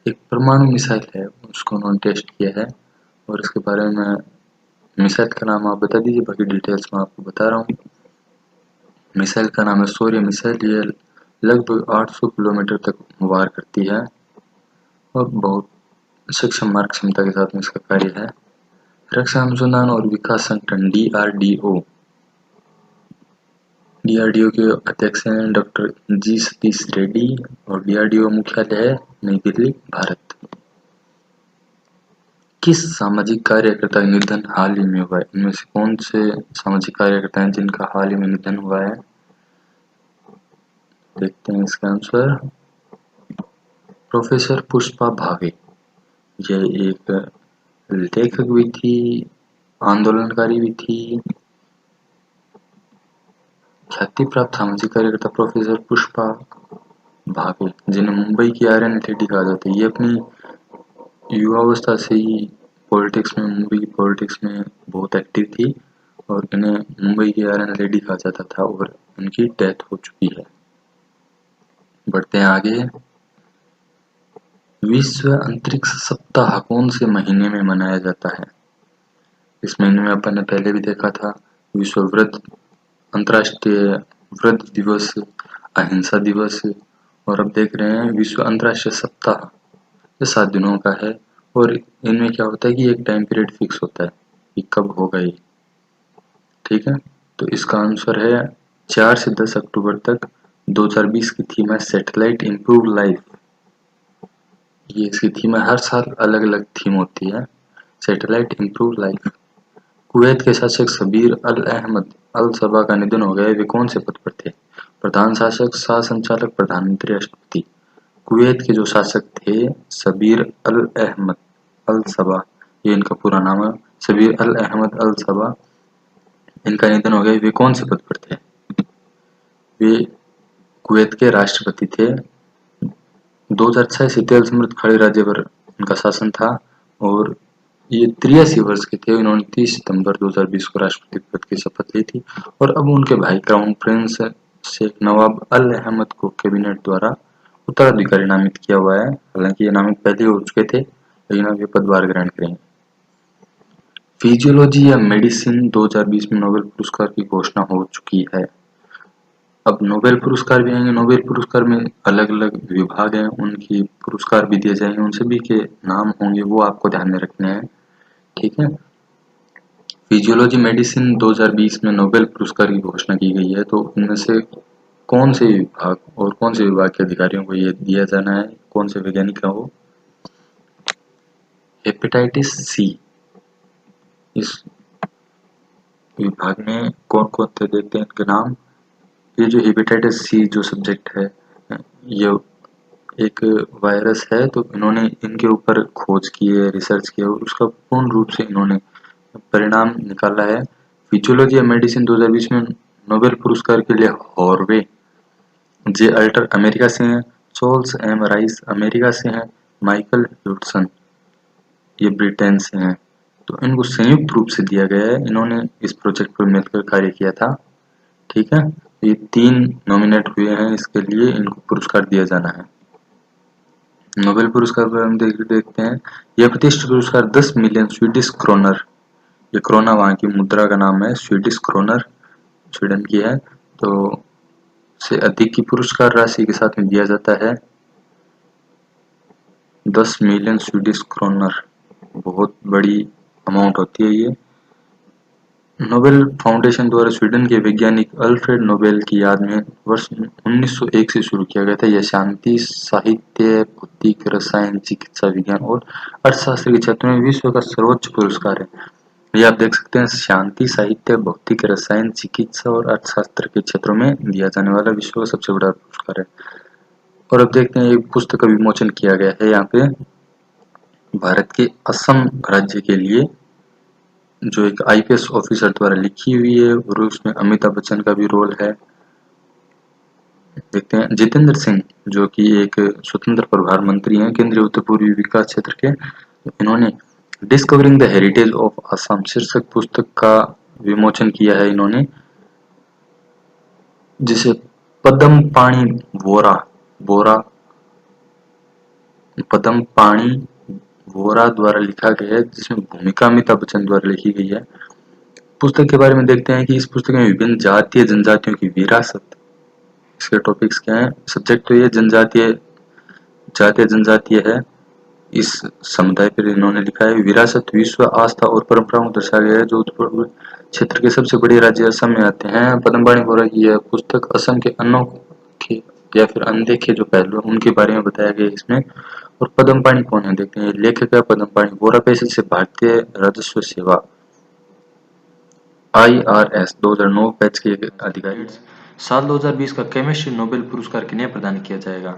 Speaker 3: एक परमाणु मिसाइल है, उसको उन्होंने टेस्ट किया है। और इसके बारे में मिसाइल का नाम आप बता दीजिए, बाकी डिटेल्स मैं आपको बता रहा हूँ। मिसाइल का नाम है शौर्य मिसाइल। ये लगभग 800 किलोमीटर तक वार करती है और बहुत सक्षम मारक क्षमता के साथ में इसका कार्य है। रक्षा अनुसंधान और विकास संगठन DRDO के अध्यक्ष हैं डॉक्टर G सतीश रेड्डी और DRDO मुख्यालय है नई दिल्ली, भारत। किस सामाजिक कार्यकर्ता का निधन हाल ही में हुआ है? इनमें से कौन से सामाजिक कार्यकर्ता हैं जिनका हाल ही में निधन हुआ है? देखते हैं इसका आंसर। प्रोफेसर पुष्पा भावे। यह एक लेखक भी थी, आंदोलनकारी भी थी। ख्याति प्राप्त सामाजिक कार्यकर्ता प्रोफेसर पुष्पा भावे, जिन्हें मुंबई की आयरन लेडी कहा जाता है। ये अपनी युवावस्था से ही पॉलिटिक्स में, मुंबई की पॉलिटिक्स में बहुत एक्टिव थी और इन्हें मुंबई की आयरन लेडी कहा जाता था और उनकी डेथ हो चुकी है। बढ़ते हैं आगे। विश्व अंतरिक्ष सप्ताह कौन से महीने में मनाया जाता है? इस महीने में अपन ने पहले भी देखा था, विश्व वृद्ध, अंतर्राष्ट्रीय वृद्ध दिवस, अहिंसा दिवस, और अब देख रहे हैं विश्व अंतर्राष्ट्रीय सप्ताह। ये 7 दिनों का है और इनमें क्या होता है कि एक टाइम पीरियड फिक्स होता है कि कब होगा ये। ठीक है, तो इसका आंसर है 4 से 10 अक्टूबर तक। 2020 की थीम है सैटेलाइट इम्प्रूव लाइफ। ये इसकी थीम है, हर साल अलग अलग थीम होती है। Satellite improve life. कुवैत के शासक सबीर अल अहमद अल सबा का निधन हो गया। वे कौन से पद पर थे? प्रधान शासक, शाह-संचालक, प्रधानमंत्री, राष्ट्रपति। कुवैत के जो शासक थे सबीर अल अहमद अल सबा, ये इनका पूरा नाम है, सबीर अल अहमद अल सबा। इनका निधन हो गया। वे कौन से पद पर थे? वे कुवैत के राष्ट्रपति थे। 2006 से तेल समृद्ध खाड़ी राज्य पर उनका शासन था और ये 83 वर्ष के थे। इन्होंने 30 सितंबर 2020 को राष्ट्रपति पद की शपथ ली थी और अब उनके भाई क्राउन प्रिंस शेख नवाब अल अहमद को कैबिनेट द्वारा उत्तराधिकारी नामित किया हुआ है। हालांकि ये नामित पहले हो चुके थे लेकिन अब ये पदभार ग्रहण करेंगे। फिजियोलॉजी या मेडिसिन 2020 में नोबेल पुरस्कार की घोषणा हो चुकी है। अब नोबेल पुरस्कार भी आएंगे। नोबेल पुरस्कार में अलग अलग विभाग हैं, उनकी पुरस्कार भी दिए जाएंगे, उन सभी के नाम होंगे, वो आपको ध्यान में रखने हैं। ठीक है, फिजियोलॉजी मेडिसिन 2020 में नोबेल पुरस्कार की घोषणा की गई है। तो इनमें से कौन से विभाग और कौन से विभाग के अधिकारियों को ये दिया जाना है, कौन से वैज्ञानिक है वो? हेपेटाइटिस सी, इस विभाग में कौन कौन थे देखते हैं इनके नाम। ये जो हेपेटाइटिस सी जो सब्जेक्ट है, ये एक वायरस है, तो इन्होंने इनके ऊपर खोज की है, रिसर्च किया और उसका पूर्ण रूप से इन्होंने परिणाम निकाला है। फिजियोलॉजी या मेडिसिन 2020 में नोबेल पुरस्कार के लिए हॉर्वे जे अल्टर अमेरिका से हैं, चार्ल्स एम राइस अमेरिका से हैं, माइकल ह्यूडसन ये ब्रिटेन से हैं। तो इनको संयुक्त रूप से दिया गया है, इन्होंने इस प्रोजेक्ट पर मिलकर कार्य किया था। ठीक है, ये 3 नॉमिनेट हुए हैं, इसके लिए इनको पुरस्कार दिया जाना है। नोबेल पुरस्कार पर हम देखते हैं, यह प्रतिष्ठित पुरस्कार 10 मिलियन स्वीडिश क्रोनर, ये क्रोना वहाँ की मुद्रा का नाम है, स्वीडिश क्रोनर स्वीडन की है, तो से अधिक की पुरस्कार राशि के साथ में दिया जाता है। 10 मिलियन स्वीडिश क्रोनर बहुत बड़ी अमाउंट होती है ये। नोबेल फाउंडेशन द्वारा स्वीडन के वैज्ञानिक अल्फ्रेड नोबेल की याद में वर्ष 1901 से शुरू किया गया था। यह शांति, साहित्य, भौतिक, रसायन, चिकित्सा विज्ञान और अर्थशास्त्र के क्षेत्र में विश्व का सर्वोच्च पुरस्कार है। ये आप देख सकते हैं, शांति, साहित्य, भौतिक, रसायन, चिकित्सा और अर्थशास्त्र के क्षेत्रों में दिया जाने वाला विश्व का सबसे बड़ा पुरस्कार है। और अब देखते हैं, एक पुस्तक का विमोचन किया गया है यहाँ पे भारत के असम राज्य के लिए, जो एक आईपीएस ऑफिसर द्वारा लिखी हुई है और उसमें अमिताभ बच्चन का भी रोल है। देखते हैं, जितेंद्र सिंह जो कि एक स्वतंत्र प्रभार मंत्री हैं केंद्रीय उत्तर पूर्वी विकास क्षेत्र के, इन्होंने discovering the heritage of Assam शीर्षक पुस्तक का विमोचन किया है इन्होंने, जिसे पद्मपाणि वोरा द्वारा लिखा गया है, जिसमें भूमिका अमिताभ बच्चन द्वारा लिखी गई है। पुस्तक के बारे में देखते हैं कि इस पुस्तक में विभिन्न जातीय जनजातियों की विरासत, इसके टॉपिक्स क्या हैं। सब्जेक्ट तो ये जातीय जनजातीय है, इस समुदाय पर इन्होंने लिखा है। विरासत, विश्व, आस्था और परंपराओं को दर्शाया गया है जो उत्तर पूर्व क्षेत्र के सबसे बड़े राज्य असम में आते हैं। पद्मपाणि वोरा की यह पुस्तक असम के अनोखे या फिर अनदेखे जो पहलू हैं उनके बारे में बताया गया है इसमें। और पद्मपाणि कौन है देखते हैं, लेखक है पद्मपाणि वोरा, पेशे से भारतीय राजस्व सेवा IRS 2009 बैच के अधिकारी।
Speaker 2: साल 2020 का केमिस्ट्री नोबेल पुरस्कार किन्हें प्रदान किया जाएगा।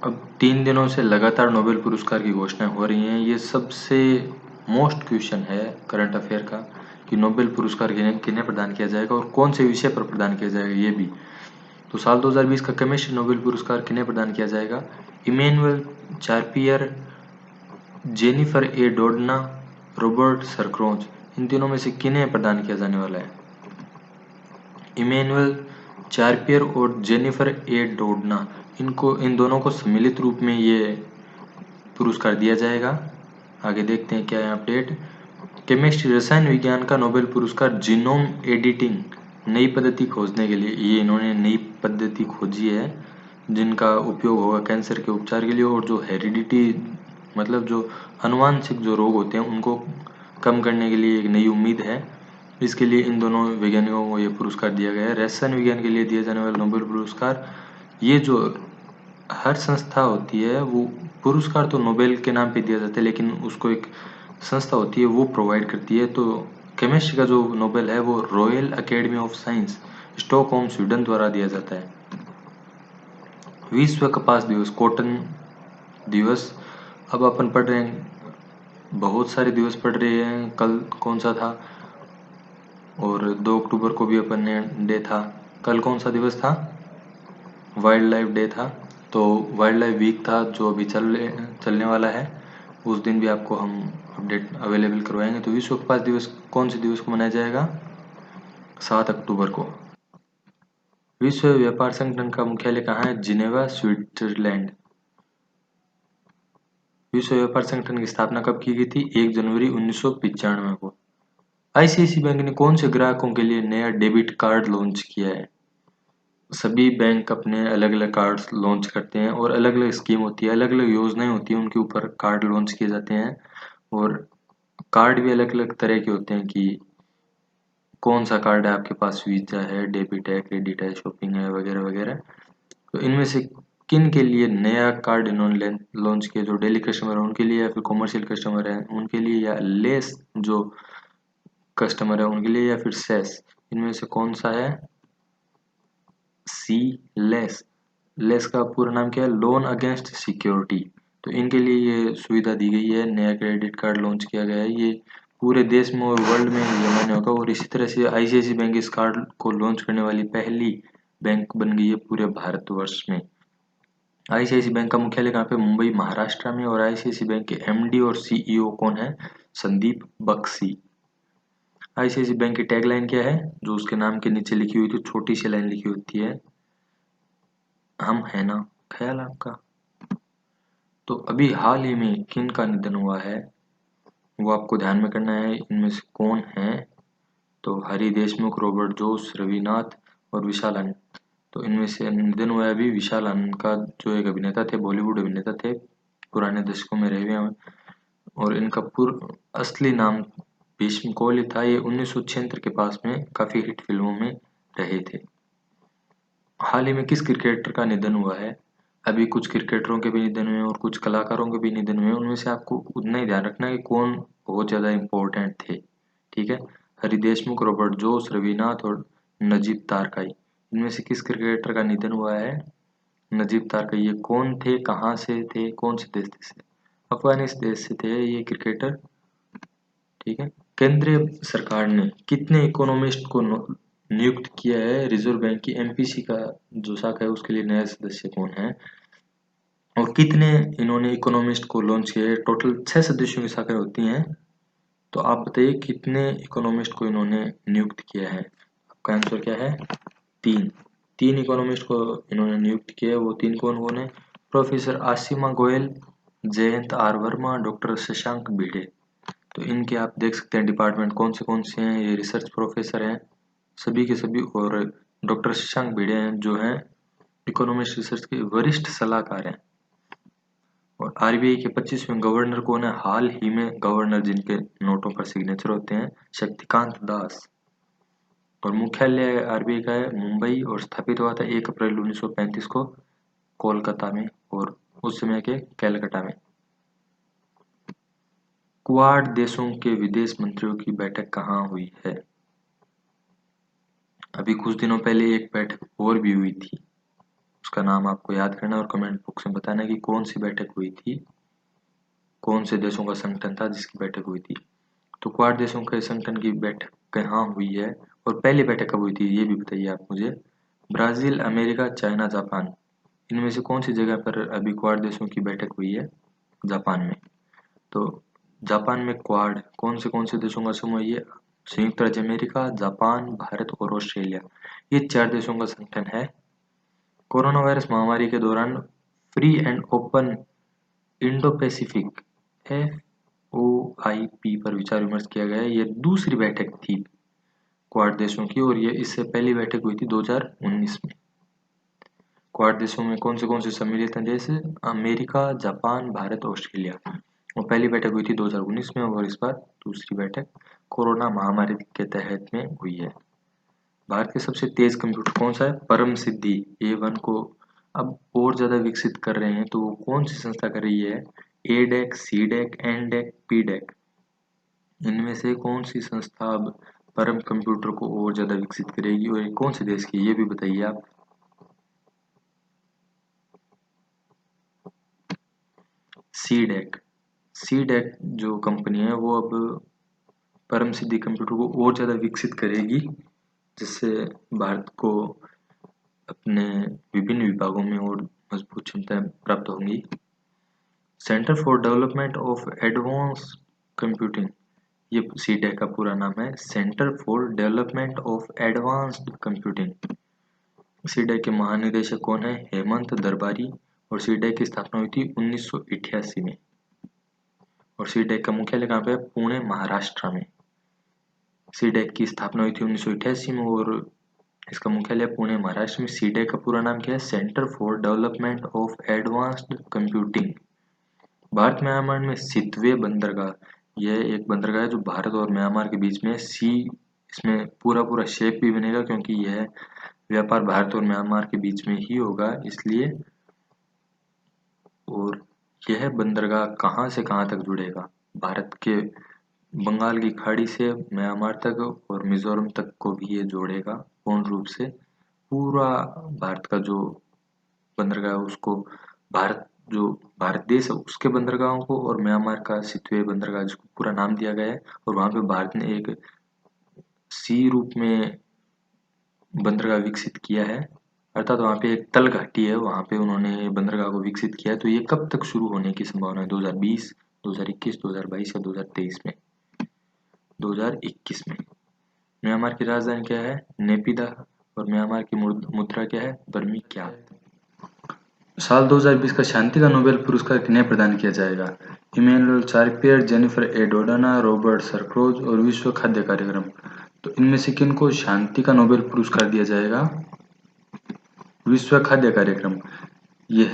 Speaker 2: अब 3 दिनों से लगातार नोबेल पुरस्कार की घोषणा हो रही है। ये सबसे मोस्ट क्वेश्चन है करंट अफेयर का कि नोबेल पुरस्कार किन्हें प्रदान किया जाएगा और कौन से विषय पर प्रदान किया जाएगा ये भी। तो साल 2020 का केमिस्ट्री नोबेल पुरस्कार किन्हें प्रदान किया जाएगा। इमैनुअल चार्पियर, जेनिफर ए डोडना, रॉबर्ट सरक्रोज, इन तीनों में से किन्हें प्रदान किया जाने वाला है। इमैनुअल चार्पियर और जेनिफर ए डोडना, इन दोनों को सम्मिलित रूप में ये पुरस्कार दिया जाएगा। आगे देखते हैं क्या है अपडेट। केमिस्ट्री रसायन विज्ञान का नोबेल पुरस्कार जीनोम एडिटिंग, नई पद्धति खोजने के लिए, ये इन्होंने नई पद्धति खोजी है जिनका उपयोग होगा कैंसर के उपचार के लिए और जो हेरिडिटी मतलब जो अनुवांशिक जो रोग होते हैं उनको कम करने के लिए एक नई उम्मीद है। इसके लिए इन दोनों वैज्ञानिकों को ये पुरस्कार दिया गया है। रसायन विज्ञान के लिए दिया जाने वाला नोबेल पुरस्कार, ये जो हर संस्था होती है वो पुरस्कार तो नोबेल के नाम पे दिया जाता है लेकिन उसको एक संस्था होती है वो प्रोवाइड करती है। तो केमिस्ट्री का जो नोबेल है वो royal academy of science Stockholm Sweden द्वारा दिया जाता है। विश्व कपास दिवस, कॉटन दिवस, अब अपन पढ़ रहे हैं, बहुत सारे दिवस पढ़ रहे हैं। कल कौन सा था और 2 अक्टूबर को भी अपन ने डे था। कल कौन सा दिवस था, वाइल्ड लाइफ डे था। तो वाइल्ड लाइफ वीक था जो अभी चलने वाला है, उस दिन भी आपको हम अपडेट अवेलेबल करवाएंगे। तो विश्व कपास दिवस कौन से दिवस को मनाया जाएगा, 7 अक्टूबर को। विश्व व्यापार संगठन का मुख्यालय कहाँ है, जिनेवा स्विट्जरलैंड। विश्व व्यापार संगठन की स्थापना कब की गई थी, 1 जनवरी 1995 को। ICICI बैंक ने कौन से ग्राहकों के लिए नया डेबिट कार्ड लॉन्च किया है। सभी बैंक अपने अलग अलग कार्ड लॉन्च करते हैं और अलग अलग स्कीम होती है, अलग अलग योजनाएं होती हैं, उनके ऊपर कार्ड लॉन्च किए जाते हैं। और कार्ड भी अलग अलग तरह के होते हैं कि कौन सा कार्ड है आपके पास, वीजा है, डेबिट है, क्रेडिट है, शॉपिंग है, वगैरह वगैरह। तो इनमें से किन के लिए नया कार्ड इन्होंने लॉन्च किया, जो डेली कस्टमर है उनके लिए या फिर कॉमर्शियल कस्टमर है उनके लिए या लेस जो कस्टमर है उनके लिए या फिर सेस, इनमें से कौन सा है, सी लेस। लेस का पूरा नाम क्या है, लोन अगेंस्ट सिक्योरिटी। तो इनके लिए ये सुविधा दी गई है, नया क्रेडिट कार्ड लॉन्च किया गया है। ये पूरे देश में और वर्ल्ड में ये मान्य होगा। और इसी तरह से ICICI बैंक इस कार्ड को लॉन्च करने वाली पहली
Speaker 3: बैंक बन गई है पूरे भारतवर्ष में। आईसीआईसी बैंक का मुख्यालय कहाँ पे? मुंबई महाराष्ट्र में। और आईसीआईसी बैंक के एमडी और सीईओ कौन है? संदीप बख्शी। आईसीआईसी बैंक की टैगलाइन क्या है जो उसके नाम के नीचे लिखी हुई थी? छोटी सी लाइन लिखी होती है, हम है ना, ख्याल आपका। तो अभी हाल ही में किन का निधन हुआ है वो आपको ध्यान में करना है। इनमें से कौन है? तो हरि देशमुख, रॉबर्ट जोस, रविनाथ और विशाल आनंद। तो इनमें से निधन हुआ है अभी विशाल आनंद का, जो एक अभिनेता थे, बॉलीवुड अभिनेता थे, पुराने दशकों में रहे हुए हैं। और इनका पूर्व असली नाम भीष्म कोहली था। ये 1976 के पास में काफी हिट फिल्मों में रहे थे। हाल ही में किस क्रिकेटर का निधन हुआ है? अभी कुछ क्रिकेटरों के भी निधन हुए और कुछ कलाकारों के भी निधन हुए। उनमें से आपको उतना ही ध्यान रखना है कि कौन बहुत ज्यादा इंपॉर्टेंट थे। ठीक है, हरि देशमुख, रॉबर्ट जोस, रविनाथ और नजीब तारकाई। इनमें से किस क्रिकेटर का निधन हुआ है? नजीब तारकाई। ये कौन थे, कहाँ से थे, कौन से देश से? अफगानिस्तान देश से थे ये क्रिकेटर। ठीक है, केंद्रीय सरकार ने कितने इकोनॉमिस्ट को नियुक्त किया है? रिजर्व बैंक की एमपीसी का जो शाखा है उसके लिए नया सदस्य कौन है? और कितने इन्होंने इकोनॉमिस्ट को लॉन्च किया है? टोटल 6 सदस्यों की शाखाएं होती हैं। तो आप बताइए कितने इकोनॉमिस्ट को इन्होंने नियुक्त किया है? आपका आंसर क्या है? 3 इकोनॉमिस्ट को इन्होंने नियुक्त किया है। वो 3 कौन कौन है? Professor Ashima Goyal, Jayanth R Varma, doctor Shashank Bhide. तो इनके आप देख सकते हैं डिपार्टमेंट कौन से हैं। ये रिसर्च प्रोफेसर हैं सभी के सभी। और डॉक्टर शशांक भिड़े हैं जो हैं इकोनॉमिक्स रिसर्च के वरिष्ठ सलाहकार हैं। और आरबीआई के 25वें गवर्नर कौन है? हाल ही में गवर्नर जिनके नोटों पर सिग्नेचर होते हैं, शक्तिकांत दास। और मुख्यालय आरबीआई का है मुंबई और स्थापित हुआ था 1 अप्रैल 1935 को कोलकाता में और उस समय के कैलकाटा में। क्वाड देशों के विदेश मंत्रियों की बैठक कहाँ हुई है? अभी कुछ दिनों पहले एक बैठक और भी हुई थी, उसका नाम आपको याद करना और कमेंट बॉक्स में बताना कि कौन सी बैठक हुई थी, कौन से देशों का संगठन था जिसकी बैठक हुई थी। तो क्वाड देशों के संगठन की बैठक कहाँ हुई है और पहली बैठक कब हुई थी ये भी बताइए आप मुझे। Brazil, America, China, Japan. इनमें से कौन सी जगह पर अभी क्वाड देशों की बैठक हुई है? जापान में। तो जापान में क्वाड कौन से देशों का समूह है? ये संयुक्त राज्य अमेरिका, जापान, भारत और ऑस्ट्रेलिया, ये 4 देशों का संगठन है। कोरोना वायरस महामारी के दौरान free and open Indo Pacific FOIP पर विचार विमर्श किया गया है। ये दूसरी बैठक थी क्वाड देशों की और ये इससे पहली बैठक हुई थी 2019 में। क्वाड देशों में कौन से सम्मिलित हैं? जैसे अमेरिका, जापान, भारत, ऑस्ट्रेलिया। और पहली बैठक हुई थी 2019 में और इस बार दूसरी बैठक कोरोना महामारी के तहत में हुई है। भारत के सबसे तेज कंप्यूटर कौन सा है? परम सिद्धि A1 को अब और ज्यादा विकसित कर रहे हैं, तो वो कौन सी संस्था कर रही है? ADEC, CDEC, NDEC, PDEC। इनमें से कौन सी संस्था अब परम कंप्यूटर को और ज्यादा विकसित करेगी और ये कौन से देश की, ये भी बताइए आप। सीडेक जो कंपनी है वो अब परम सिद्धि कंप्यूटर को और ज़्यादा विकसित करेगी, जिससे भारत को अपने विभिन्न विभागों में और मजबूत क्षमताएं प्राप्त होंगी। Centre for development of advance computing, ये सीडेक का पूरा नाम है, centre for development of advanced computing. CDAC के महानिदेशक कौन है? हेमंत दरबारी। और सीडेक की स्थापना हुई थी 1988 में। और सीडेक का मुख्यालय कहाँ पे है? पुणे, महाराष्ट्र में। सीडेक की स्थापना हुई थी 1988 में और इसका मुख्यालय पुणे, महाराष्ट्र में। सीडेक का पूरा नाम क्या है? Centre for development of advanced computing. Bharat Myanmar में सितवे बंदरगाह, यह एक बंदरगाह है जो भारत और म्यांमार के बीच में सी, इसमें पूरा शेप भी बनेगा क्योंकि यह व्यापार भारत और म्यांमार के बीच में ही होगा इसलिए। और यह बंदरगाह कहाँ से कहाँ तक जुड़ेगा? भारत के बंगाल की खाड़ी से म्यांमार तक और मिजोरम तक को भी ये जोड़ेगा पूर्ण रूप से। पूरा भारत का जो बंदरगाह है उसको भारत देश है उसके बंदरगाहों को और म्यांमार का सितवे बंदरगाह जिसको पूरा नाम दिया गया है और वहां पे भारत ने एक सी रूप में बंदरगाह विकसित किया है अर्थात वहाँ पे एक तल घाटी है, वहाँ पे उन्होंने बंदरगाह को विकसित किया है। तो ये कब तक शुरू होने की संभावना है? 2020, 2021, 2022 या 2023 में? 2021 में। म्यांमार की राजधानी क्या है? नेपिदा। और म्यांमार की मुद्रा क्या है? बर्मी क्यात। साल 2020 का शांति का नोबेल पुरस्कार किन्हें प्रदान किया जाएगा? इमैनुअल चार्पियर, जेनिफर ए डोडाना, रॉबर्ट सरक्रोज और विश्व खाद्य कार्यक्रम। तो इनमें से किनको शांति का नोबेल पुरस्कार दिया जाएगा? विश्व खाद्य कार्यक्रम। यह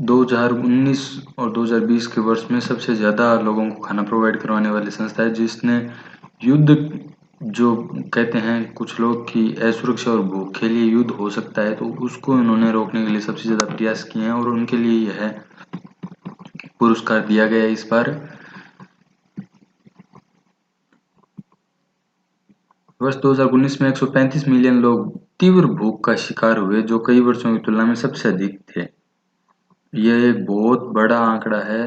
Speaker 3: 2019 और 2020 के वर्ष में सबसे ज़्यादा लोगों को खाना प्रोवाइड करवाने वाली संस्था है, जिसने युद्ध, जो कहते हैं कुछ लोग कि असुरक्षा और भूख के लिए युद्ध हो सकता है, तो उसको इन्होंने रोकने के लिए सबसे ज़्यादा प्रयास किए हैं और उनके लिए यह पुरस्कार दिया गया इस बार। वर्ष 2019 में 135 मिलियन लोग तीव्र भूख का शिकार हुए, जो कई वर्षों की तुलना में सबसे अधिक थे। यह एक बहुत बड़ा आंकड़ा है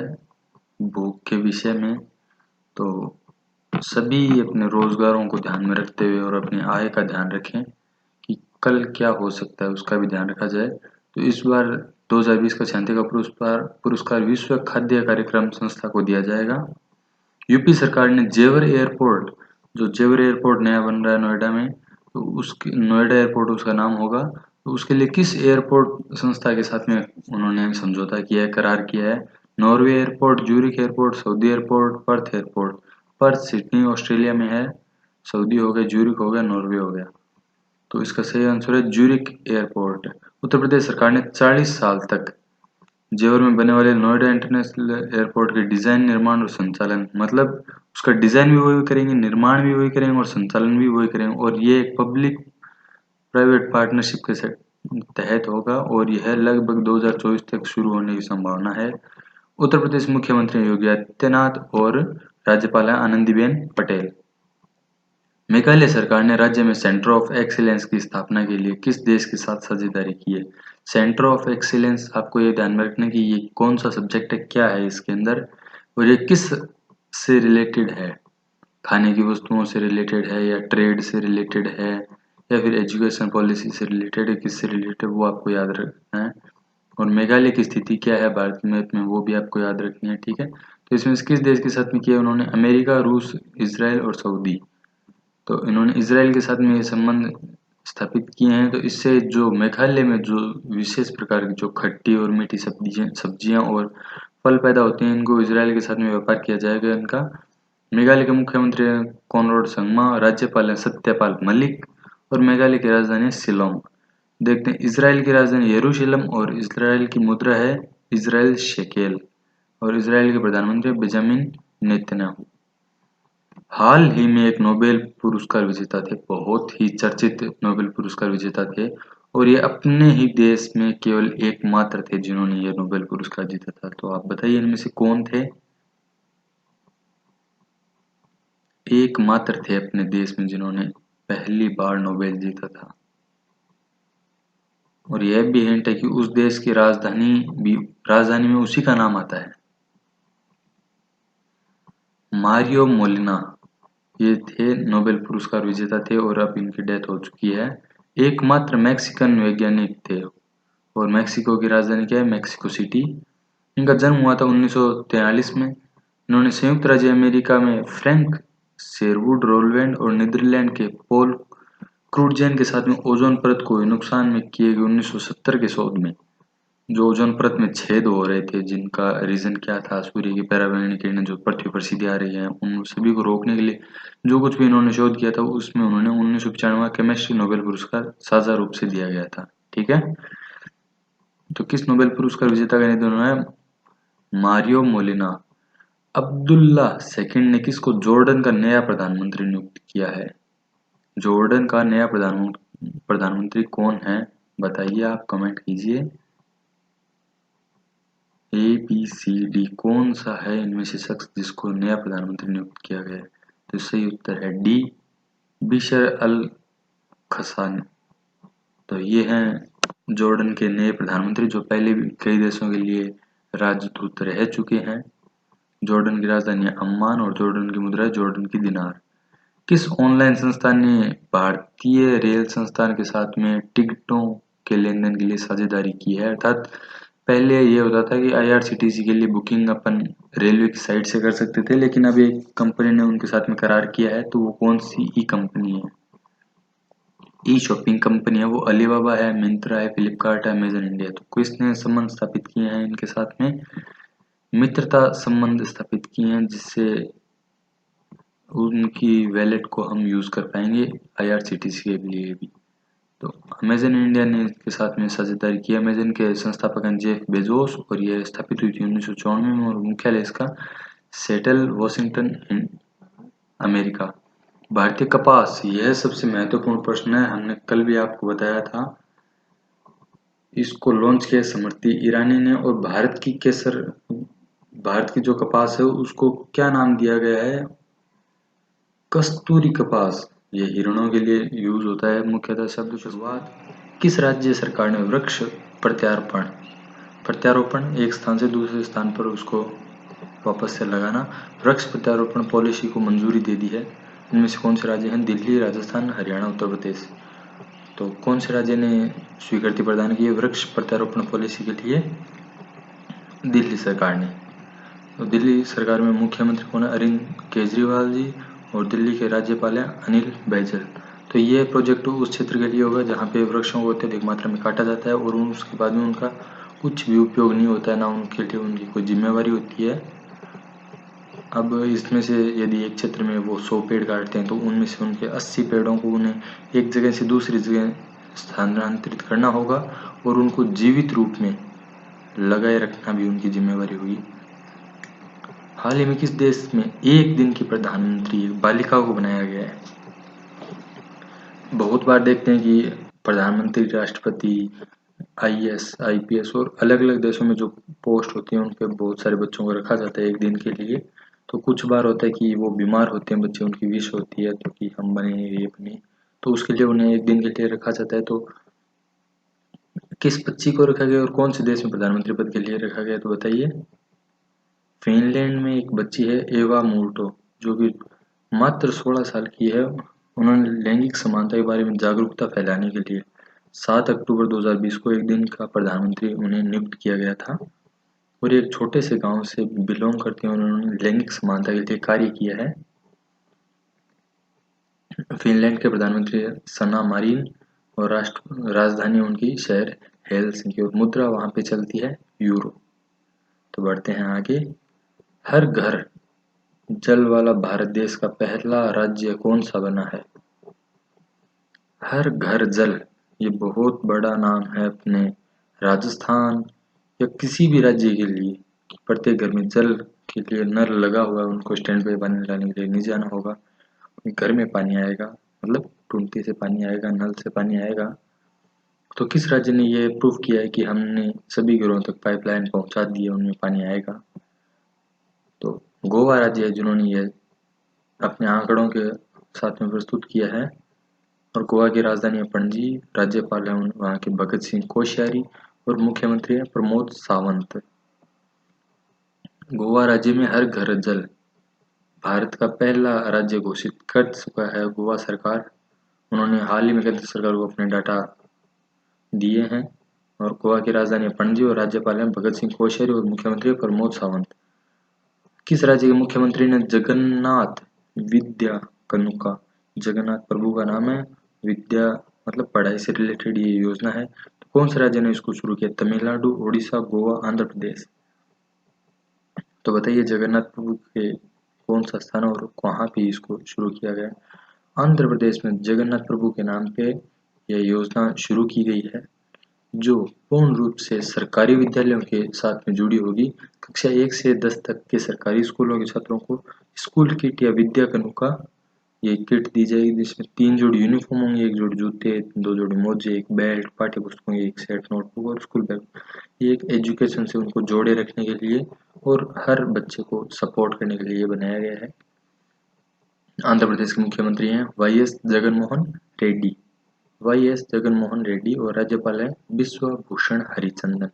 Speaker 3: भूख के विषय में। तो सभी अपने रोजगारों को ध्यान में रखते हुए और अपनी आय का ध्यान रखें कि कल क्या हो सकता है, उसका भी ध्यान रखा जाए। तो इस बार 2020 का शांति का पुरस्कार विश्व खाद्य कार्यक्रम संस्था को दिया जाएगा। यूपी सरकार ने जेवर एयरपोर्ट, जो जेवर एयरपोर्ट नया बन रहा है नोएडा में, तो उसके नोएडा एयरपोर्ट उसका नाम होगा, तो उसके लिए किस एयरपोर्ट संस्था के साथ में उन्होंने समझौता किया है, करार किया है? Norway airport, Zurich airport, Saudi airport, Perth airport. Perth Sydney Australia में है, सऊदी हो गया, ज्यूरिख हो गया, नॉर्वे हो गया। तो इसका सही आंसर है ज्यूरिख एयरपोर्ट। उत्तर प्रदेश सरकार ने 40 साल तक जेवर में बनने वाले नोएडा इंटरनेशनल एयरपोर्ट के डिजाइन, निर्माण और संचालन, मतलब उसका डिजाइन भी वही करेंगे, निर्माण भी वही करेंगे और संचालन भी वही करेंगे। और ये एक पब्लिक प्राइवेट पार्टनरशिप के तहत होगा और यह लगभग 2024 तक शुरू होने की संभावना है। उत्तर प्रदेश मुख्यमंत्री योगी आदित्यनाथ और राज्यपाल आनंदीबेन पटेल। मेघालय सरकार ने राज्य में सेंटर ऑफ एक्सीलेंस की स्थापना के लिए किस देश के साथ साझेदारी की है? सेंटर ऑफ एक्सीलेंस, आपको ये ध्यान में रखना कि ये कौन सा सब्जेक्ट है, क्या है इसके अंदर, और ये किस से रिलेटेड है? खाने की वस्तुओं से रिलेटेड है या ट्रेड से रिलेटेड है या फिर एजुकेशन पॉलिसी से रिलेटेड है, किससे रिलेटेड, वो आपको याद रखना है। और मेघालय की स्थिति क्या है भारत मैप में, वो भी आपको याद रखनी है, ठीक है। तो इसमें किस देश के साथ में किया उन्होंने? अमेरिका, रूस, इसराइल और सऊदी। तो इन्होंने इसराइल के साथ में ये संबंध स्थापित किए हैं। तो इससे जो मेघालय में जो विशेष प्रकार की जो खट्टी और मीठी सब्जियां और फल पैदा होते हैं, इनको इसराइल के साथ में व्यापार किया जाएगा इनका। मेघालय के मुख्यमंत्री हैं कॉनराड संगमा, राज्यपाल हैं सत्यपाल मलिक और मेघालय की राजधानी है शिलोंग। देखते हैं, इसराइल की राजधानी यरूशलेम और इसराइल की मुद्रा है इजराइल शेकेल और इसराइल के प्रधानमंत्री बेंजामिन नेतन्याहू। हाल ही में एक नोबेल पुरस्कार विजेता थे, बहुत ही चर्चित नोबेल पुरस्कार विजेता थे, और ये अपने ही देश में केवल एकमात्र थे जिन्होंने ये नोबेल पुरस्कार जीता था। तो आप बताइए इनमें से कौन थे? एकमात्र थे अपने देश में जिन्होंने पहली बार नोबेल जीता था। और यह भी हिंट है कि उस देश की राजधानी में उसी का नाम आता है। मारियो मोलिना, ये थे नोबेल पुरस्कार विजेता थे और अब इनकी डेथ हो चुकी है। एकमात्र मैक्सिकन वैज्ञानिक थे और मैक्सिको की राजधानी क्या है? Mexico city. इनका जन्म हुआ था 1943 में। इन्होंने संयुक्त राज्य अमेरिका में फ्रैंक शेरवुड रोलवेंड और नीदरलैंड के पॉल क्रूटजेन के साथ में ओजोन परत को नुकसान में किए गए 1970 के शोध में, जो ओजोन परत में छेद हो रहे थे, जिनका रीजन क्या था? सूर्य की पराबैंगनी किरणें जो पृथ्वी पर सीधे आ रही हैं, उन सभी को रोकने के लिए जो कुछ भी इन्होंने शोध किया था, उसमें उन्होंने 1995 केमिस्ट्री नोबेल पुरस्कार साझा रूप से दिया गया था, ठीक है। तो किस नोबेल पुरस्कार विजेता का निधन हुआ है? Mario Molina. अब्दुल्ला सेकंड ने किसको जॉर्डन का नया प्रधानमंत्री नियुक्त किया है? जॉर्डन का नया प्रधानमंत्री कौन है? बताइए, आप कमेंट कीजिए। ABCD कौन सा है इनमें से शख्स जिसको नया प्रधानमंत्री नियुक्त किया गया है? तो सही उत्तर है डी, बिशर अल खसानी। तो ये हैं जॉर्डन के नए प्रधानमंत्री, जो पहले भी कई देशों के लिए राजदूत रह चुके हैं। जॉर्डन की राजधानी है अम्मान और जॉर्डन की मुद्रा है जॉर्डन की दिनार। किस ऑनलाइन संस्थान ने भारतीय रेल संस्थान के साथ में टिकटों के लेन देन के लिए साझेदारी की है। अर्थात पहले ये होता था कि IRCTC के लिए बुकिंग अपन रेलवे की साइट से कर सकते थे, लेकिन अब एक कंपनी ने उनके साथ में करार किया है। तो वो कौन सी ई कंपनी है, ई शॉपिंग कंपनी है, वो अलीबाबा है, मिंत्रा है, फ्लिपकार्ट है, अमेजन इंडिया। तो किसने संबंध स्थापित किए हैं इनके साथ में, मित्रता संबंध स्थापित किए हैं, जिससे उनकी वैलेट को हम यूज कर पाएंगे IRCTC के लिए भी। तो अमेजन इंडिया ने इसके साथ में साझेदारी की। अमेजन के संस्थापक हैं जेफ बेजोस और ये स्थापित हुई थी 1994 में और मुख्यालय इसका सेटल वॉशिंगटन अमेरिका। भारतीय कपास, यह सबसे महत्वपूर्ण प्रश्न है। हमने कल भी आपको बताया था, इसको लॉन्च किया स्मृति ईरानी ने। और भारत की केसर, भारत की जो कपास है उसको क्या नाम दिया गया है, कस्तूरी कपास। ये हिरणों के लिए यूज होता है मुख्यतः। शब्द शुरुआत, किस राज्य सरकार ने वृक्ष प्रत्यारोपण एक स्थान से दूसरे स्थान पर उसको वापस से लगाना, वृक्ष प्रत्यारोपण पॉलिसी को मंजूरी दे दी है? इनमें से कौन से राज्य हैं, दिल्ली, राजस्थान, हरियाणा, उत्तर प्रदेश। तो कौन से राज्य ने स्वीकृति प्रदान की है वृक्ष प्रत्यारोपण पॉलिसी के लिए, दिल्ली सरकार ने। तो दिल्ली सरकार में मुख्यमंत्री कौन है, अरविंद केजरीवाल जी, और दिल्ली के राज्यपाल हैं अनिल बैजल। तो ये प्रोजेक्ट उस क्षेत्र के लिए होगा जहाँ पे वृक्षों को अत्यधिक मात्रा में काटा जाता है और उसके बाद में उनका कुछ भी उपयोग नहीं होता है, ना उनके लिए उनकी कोई जिम्मेवारी होती है। अब इसमें से यदि एक क्षेत्र में वो 100 पेड़ काटते हैं तो उनमें से उनके 80 पेड़ों को उन्हें एक जगह से दूसरी जगह स्थानांतरित करना होगा और उनको जीवित रूप में लगाए रखना भी उनकी जिम्मेवारी होगी। हाल ही में किस देश में एक दिन की प्रधानमंत्री बालिका को बनाया गया है? बहुत बार देखते हैं कि प्रधानमंत्री, राष्ट्रपति, IAS, IPS और अलग अलग देशों में जो पोस्ट होती हैं उन पे बहुत सारे बच्चों को रखा जाता है एक दिन के लिए। तो कुछ बार होता है कि वो बीमार होते हैं बच्चे, उनकी विश होती है तो कि हम बने, ये बने, तो उसके लिए उन्हें एक दिन के लिए रखा जाता है। तो किस बच्ची को रखा गया और कौन से देश में प्रधानमंत्री पद के लिए रखा गया, तो बताइए। फिनलैंड में एक बच्ची है एवा मूर्टो, जो कि मात्र 16 साल की है। उन्होंने लैंगिक समानता के बारे में जागरूकता फैलाने के लिए 7 अक्टूबर 2020 को एक दिन का प्रधानमंत्री उन्हें नियुक्त किया गया था और एक छोटे से गांव से बिलोंग करते हैं। उन्होंने लैंगिक समानता के लिए कार्य किया है। फिनलैंड के प्रधानमंत्री सना मारिन और राजधानी उनकी शहर हेलसिंकी और मुद्रा वहां पे चलती है यूरो। तो बढ़ते हैं आगे। हर घर जल वाला भारत देश का पहला राज्य कौन सा बना है? हर घर जल, ये बहुत बड़ा नाम है अपने राजस्थान या किसी भी राज्य के लिए। प्रत्येक घर में जल के लिए नल लगा हुआ है, उनको स्टैंड पे पानी लाने के लिए नहीं जाना होगा, घर में पानी आएगा, मतलब टूंटी से पानी आएगा, नल से पानी आएगा। तो किस राज्य ने ये प्रूव किया है कि हमने सभी घरों तक पाइपलाइन पहुंचा दी है, उनमें पानी आएगा? तो गोवा राज्य है जिन्होंने ये अपने आंकड़ों के साथ में प्रस्तुत किया है। और गोवा की राजधानी है पणजी, राज्यपाल है वहाँ के भगत सिंह कोश्यारी और मुख्यमंत्री है प्रमोद सावंत। गोवा राज्य में हर घर जल भारत का पहला राज्य घोषित कर चुका है गोवा सरकार। उन्होंने हाल ही में केंद्र सरकार को अपने डाटा दिए हैं। और गोवा की राजधानी है पणजी और राज्यपाल है भगत सिंह कोश्यारी और मुख्यमंत्री प्रमोद सावंत। किस राज्य के मुख्यमंत्री ने जगन्नाथ विद्या कनुका, जगन्नाथ प्रभु का नाम है, विद्या मतलब पढ़ाई से रिलेटेड ये योजना है, तो कौन से राज्य ने इसको शुरू किया? तमिलनाडु, उड़ीसा, गोवा, आंध्र प्रदेश। तो बताइए जगन्नाथ प्रभु के कौन सा स्थान और कहाँ पे इसको शुरू किया गया? आंध्र प्रदेश में जगन्नाथ प्रभु के नाम पे यह योजना शुरू की गई है, जो पूर्ण रूप से सरकारी विद्यालयों के साथ में जुड़ी होगी। कक्षा 1 से 10 तक के सरकारी स्कूलों के छात्रों को स्कूल किट या विद्या कनुका ये किट दी जाएगी, जिसमें 3 जोड़ी यूनिफॉर्म होंगे, 1 जोड़ी जूते, 2 जोड़ी मोजे, 1 बेल्ट, पाठ्य पुस्तकों, 1 सेट नोटबुक और स्कूल बैग। ये एक एजुकेशन से उनको जोड़े रखने के लिए और हर बच्चे को सपोर्ट करने के लिए बनाया गया है। आंध्र प्रदेश के मुख्यमंत्री हैं YS जगनमोहन रेड्डी, YS जगनमोहन रेड्डी और राज्यपाल है विश्वभूषण हरिचंदन।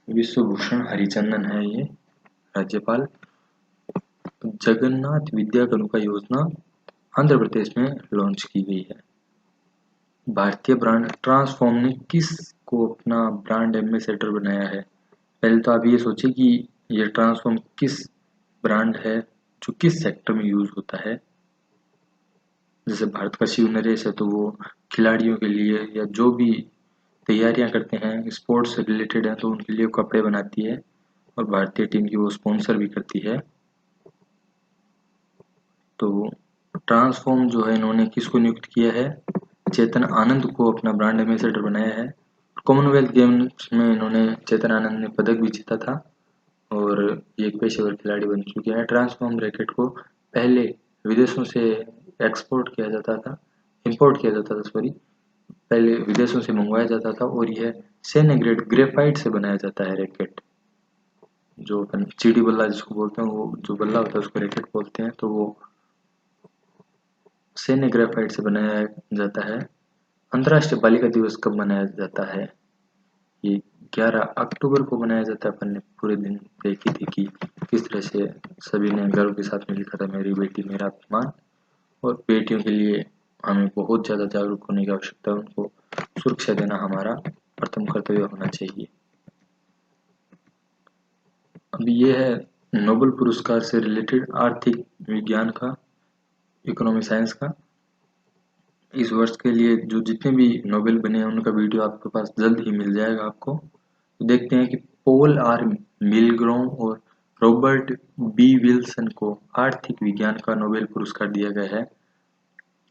Speaker 3: विश्वभूषण हरिचंदन है ये राज्यपाल। जगन्नाथ विद्या कनुका योजना आंध्र प्रदेश में लॉन्च की गई है। भारतीय ब्रांड ट्रांसफॉर्म ने किस को अपना ब्रांड एम्बेसडर बनाया है? पहले तो आप ये सोचिए कि ये ट्रांसफॉर्म किस ब्रांड है जो किस सेक्टर में यूज होता है। जैसे भारत का शिव नरेश है तो वो खिलाड़ियों के लिए या जो भी तैयारियां करते हैं स्पोर्ट्स से रिलेटेड है तो उनके लिए कपड़े बनाती है और भारतीय टीम की वो स्पॉन्सर भी करती है। तो ट्रांसफॉर्म जो है इन्होंने किसको नियुक्त किया है? चेतन आनंद को अपना ब्रांड एम्बेसडर बनाया है। कॉमनवेल्थ गेम्स में इन्होंने चेतन आनंद ने पदक भी जीता था और ये एक पेशेवर खिलाड़ी बन चुके हैं। ट्रांसफॉर्म रैकेट को पहले विदेशों से इंपोर्ट किया जाता था सॉरी, पहले विदेशों से मंगवाया जाता था और यह सैन्य ग्रेड ग्रेफाइट से बनाया जाता है रैकेट। जो अपन चीड़ी बल्ला जिसको बोलते हैं, वो जो बल्ला होता है उसको रैकेट बोलते हैं, तो वो सैन्य ग्रेफाइट से बनाया जाता है। अंतर्राष्ट्रीय बालिका दिवस कब मनाया जाता है? ये 11 अक्टूबर को मनाया जाता है। अपन ने पूरे दिन देखी थी कि किस तरह से सभी ने गर्व के साथ में लिखा था मेरी बेटी मेरा अभिमान। और बेटियों के लिए हमें बहुत ज़्यादा जागरूक होने की आवश्यकता है, उनको सुरक्षा देना हमारा प्रथम कर्तव्य होना चाहिए। अब ये है नोबेल पुरस्कार से रिलेटेड आर्थिक विज्ञान का, इकोनॉमी साइंस का। इस वर्ष के लिए जो जितने भी नोबेल बने हैं उनका वीडियो आपके पास जल्द ही मिल जाएगा आपको। तो देखते हैं कि पॉल आर मिलग्रोम और रॉबर्ट बी विल्सन को आर्थिक विज्ञान का नोबेल पुरस्कार दिया गया है।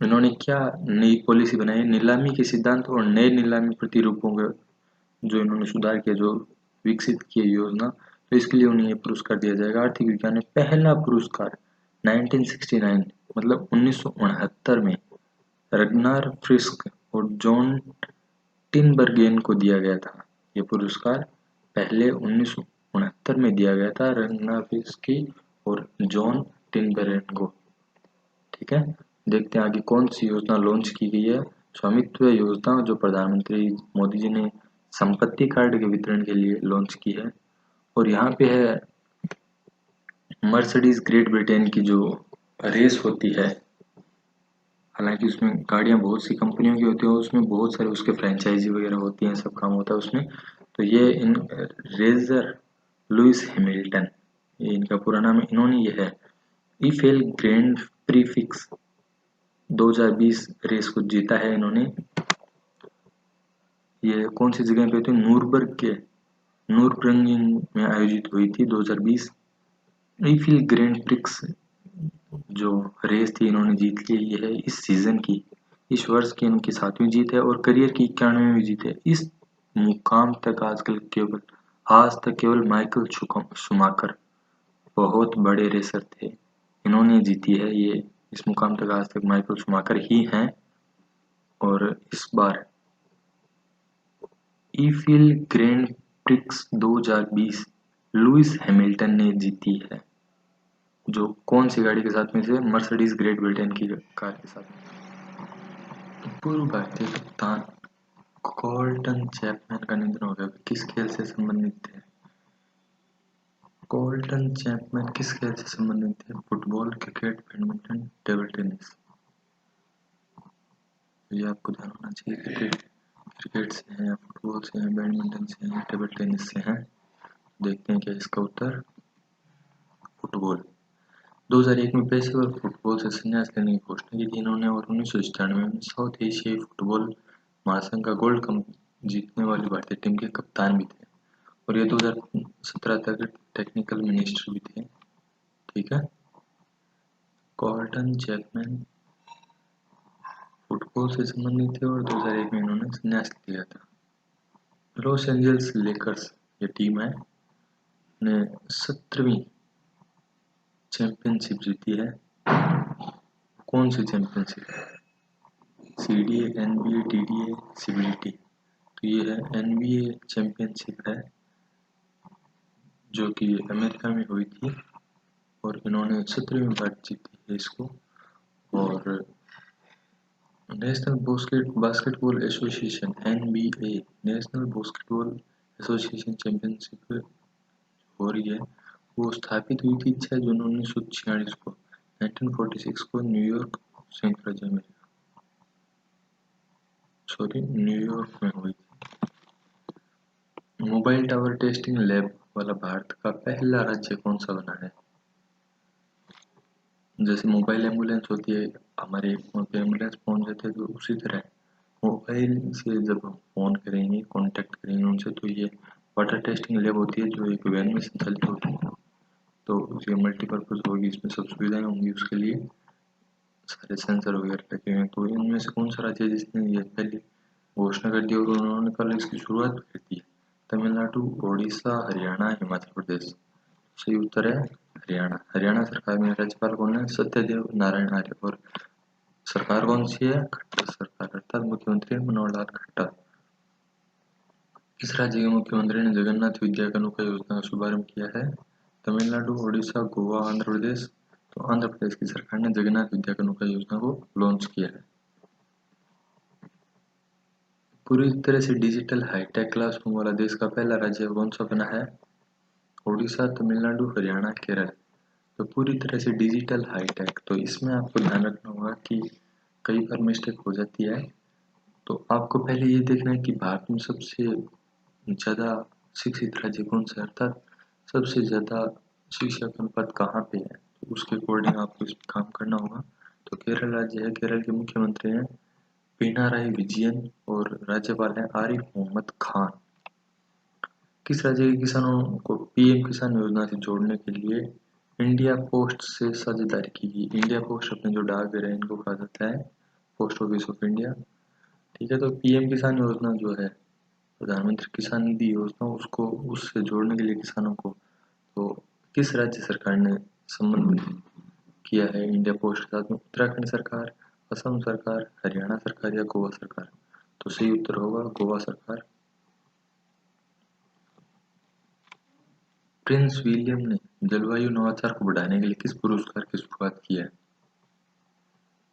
Speaker 3: इन्होंने क्या नई पॉलिसी बनाई है? नीलामी के सिद्धांत और नए नीलामी प्रतिरूपों का जो इन्होंने सुधार किया, जो विकसित किए योजना, तो इसके लिए उन्हें ये पुरस्कार दिया जाएगा। आर्थिक विज्ञान में पहला पुरस्कार 1969 मतलब 1969 में रग्नार फ्रिस्क और जॉन टिनबर्गेन को दिया गया था। ये पुरस्कार पहले 1969 में दिया गया था रग्नार फ्रिस्की और जॉन टिनबर्गेन को। ठीक है, देखते हैं आगे कौन सी योजना लॉन्च की गई है। स्वामित्व योजना जो प्रधानमंत्री मोदी जी ने संपत्ति कार्ड के वितरण के लिए लॉन्च की है। और यहाँ पे है मर्सिडीज ग्रेट ब्रिटेन की जो रेस होती है, हालांकि उसमें गाड़ियां बहुत सी कंपनियों की होती है, उसमें बहुत सारे उसके फ्रेंचाइजी वगैरह होती हैं, सब काम होता है उसमें। तो ये इन रेजर लुइस हैमिल्टन, ये इनका पूरा नाम है, इन्होंने ये है ईफेल ग्रैंड प्रीफिक्स 2020 रेस को जीता है इन्होंने। ये कौन सी जगह पे होती है? नूरबर्ग के नूरबर्गिंग में आयोजित हुई थी 2020। ईफिल ग्रैंड प्रिक्स जो रेस थी इन्होंने जीत ली। ये है इस सीजन की, इस वर्ष की इनकी 7वीं जीत है और करियर की 91वीं जीत है। इस मुकाम तक आज तक केवल माइकल शूमाकर बहुत बड़े रेसर थे, इन्होंने जीती है ये। इस मुकाम तक आज तक माइकल शूमाकर ही हैं। और इस बार Eifel Grand Prix 2020 Lewis Hamilton ने जीती है। जो कौन सी गाड़ी के साथ में से? मर्सिडीज ग्रेट ब्रिटेन की कार के साथ। पूर्व भारतीय कप्तान कोल्टन चैपमैन का निधन हो गया। किस खेल से संबंधित थे कोल्टन चैपमैन? किस खेल से संबंधित थे? Football, cricket, badminton, table tennis. ये आपको ध्यान होना चाहिए। क्रिकेट से है या फुटबॉल से है, बैडमिंटन से है, टेबल टेनिस से है। देखते हैं क्या इसका उत्तर फुटबॉल। 2001 में पेशेवर फुटबॉल से संन्यास लेने की घोषणा की थी इन्होंने और 1996 में साउथ एशियाई फुटबॉल महासंघ का गोल्ड कप जीतने वाली भारतीय टीम के कप्तान भी थे। और ये 2017 तक टेक्निकल मिनिस्टर भी थे। ठीक है, कोल्टन चैपमैन फुटबॉल से संबंधित थे और 2001 में इन्होंने संन्यास लिया था। लॉस एंजल्स लेकर्स ये टीम है ने 17वीं चैंपियनशिप जीती है। कौन सी चैंपियनशिप है? CDA, NBA, TDA, CBDT। तो ये है NBA चैंपियनशिप है जो कि अमेरिका में हुई थी और इन्होंने 17वीं बार जीती है इसको। और national basketball association NBA, national basketball association championship हो रही है, वो स्थापित हुई थी 6 जून 1946 को 1946 को न्यूयॉर्क संयुक्त राज्य अमेरिका। न्यूयॉर्क में हुई। मोबाइल टावर टेस्टिंग लैब वाला भारत का पहला राज्य कौन सा बना है? जैसे मोबाइल एम्बुलेंस होती है, हमारे एम्बुलेंस पहुंच जाते हैं, तो उसी तरह मोबाइल से जब हम फ़ोन करेंगे, कांटेक्ट करेंगे उनसे, तो ये वाटर टेस्टिंग लैब होती है जो एक वैन में संचालित होती है। तो ये मल्टीपर्पज़ होगी, इसमें सब सुविधाएं होंगी, उसके लिए सारे सेंसर वगैरह लगे हुए हैं। तो इनमें से कौन सा राज्य है जिसने ये पहले घोषणा कर दी और उन्होंने कल इसकी शुरुआत कर दी? तमिलनाडु, उड़ीसा, हरियाणा, हिमाचल प्रदेश। सही उत्तर है हरियाणा। हरियाणा सरकार में राज्यपाल कौन है? सत्यदेव नारायण आर्य। और सरकार कौन सी है? खट्टर सरकार, अर्थात मुख्यमंत्री मनोहर लाल खट्टर। किस राज्य के मुख्यमंत्री ने जगन्नाथ विद्या कानूका योजना का शुभारंभ किया है? तमिलनाडु, उड़ीसा, गोवा, आंध्र प्रदेश। तो आंध्र प्रदेश की सरकार ने जगन्नाथ विद्या कानूका योजना को लॉन्च किया है। पूरी तरह से डिजिटल हाईटेक क्लासरूम वाला देश का पहला राज्य कौन सा बना है? उड़ीसा, तमिलनाडु, हरियाणा, केरल। तो पूरी तरह से डिजिटल हाईटेक, तो इसमें आपको ध्यान रखना होगा कि कई बार मिस्टेक हो जाती है। तो आपको पहले ये देखना है कि भारत में सबसे ज़्यादा शिक्षित राज्य कौन सा है, अर्थात सबसे ज़्यादा शिक्षक अनुपात कहाँ पे है, तो उसके अकॉर्डिंग आपको इस पर काम करना होगा। तो केरल राज्य है, केरल के मुख्यमंत्री हैं पिनाराई विजयन और राज्यपाल हैं आरिफ मोहम्मद खान। किस राज्य के किसानों को पीएम किसान योजना से जोड़ने के लिए इंडिया पोस्ट से साझेदारी की गई? इंडिया पोस्ट अपने जो डाकघर है इनको कहा जाता है पोस्ट ऑफिस ऑफ इंडिया। ठीक है, तो पीएम किसान योजना जो है प्रधानमंत्री किसान निधि योजना, उसको उससे जोड़ने के लिए किसानों को, तो किस राज्य सरकार ने संबंध किया है इंडिया पोस्ट के साथ में? उत्तराखंड सरकार, असम सरकार, हरियाणा सरकार या गोवा सरकार? तो सही उत्तर होगा गोवा सरकार। प्रिंस विलियम ने जलवायु नवाचार को बढ़ाने के लिए किस पुरस्कार की शुरुआत की है?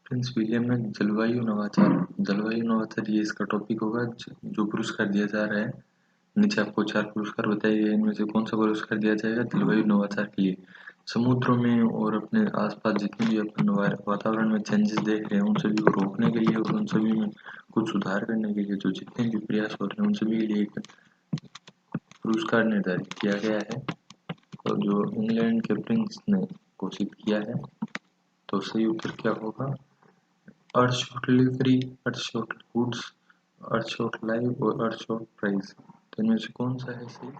Speaker 3: प्रिंस विलियम ने जलवायु नवाचार ये इसका टॉपिक होगा। जो पुरस्कार दिया जा रहा है, नीचे आपको 4 पुरस्कार बताए गए, इनमें से कौन सा पुरस्कार दिया जाएगा जलवायु नवाचार के लिए? समुद्रों में और अपने आसपास जितने भी अपन वातावरण में चेंजेस देख रहे हैं उन सभी को रोकने के लिए और उन सभी में कुछ सुधार करने के लिए जो जितने भी प्रयास हो रहे हैं उन सभी के लिए एक पुरस्कार निर्धारित किया गया है, और जो इंग्लैंड के प्रिंस ने घोषित किया है। तो सही उत्तर क्या होगा? Earthshot delivery, Earthshot goods, Earthshot live और अर्थशॉट प्राइस। तो इनमें से कौन सा है सही?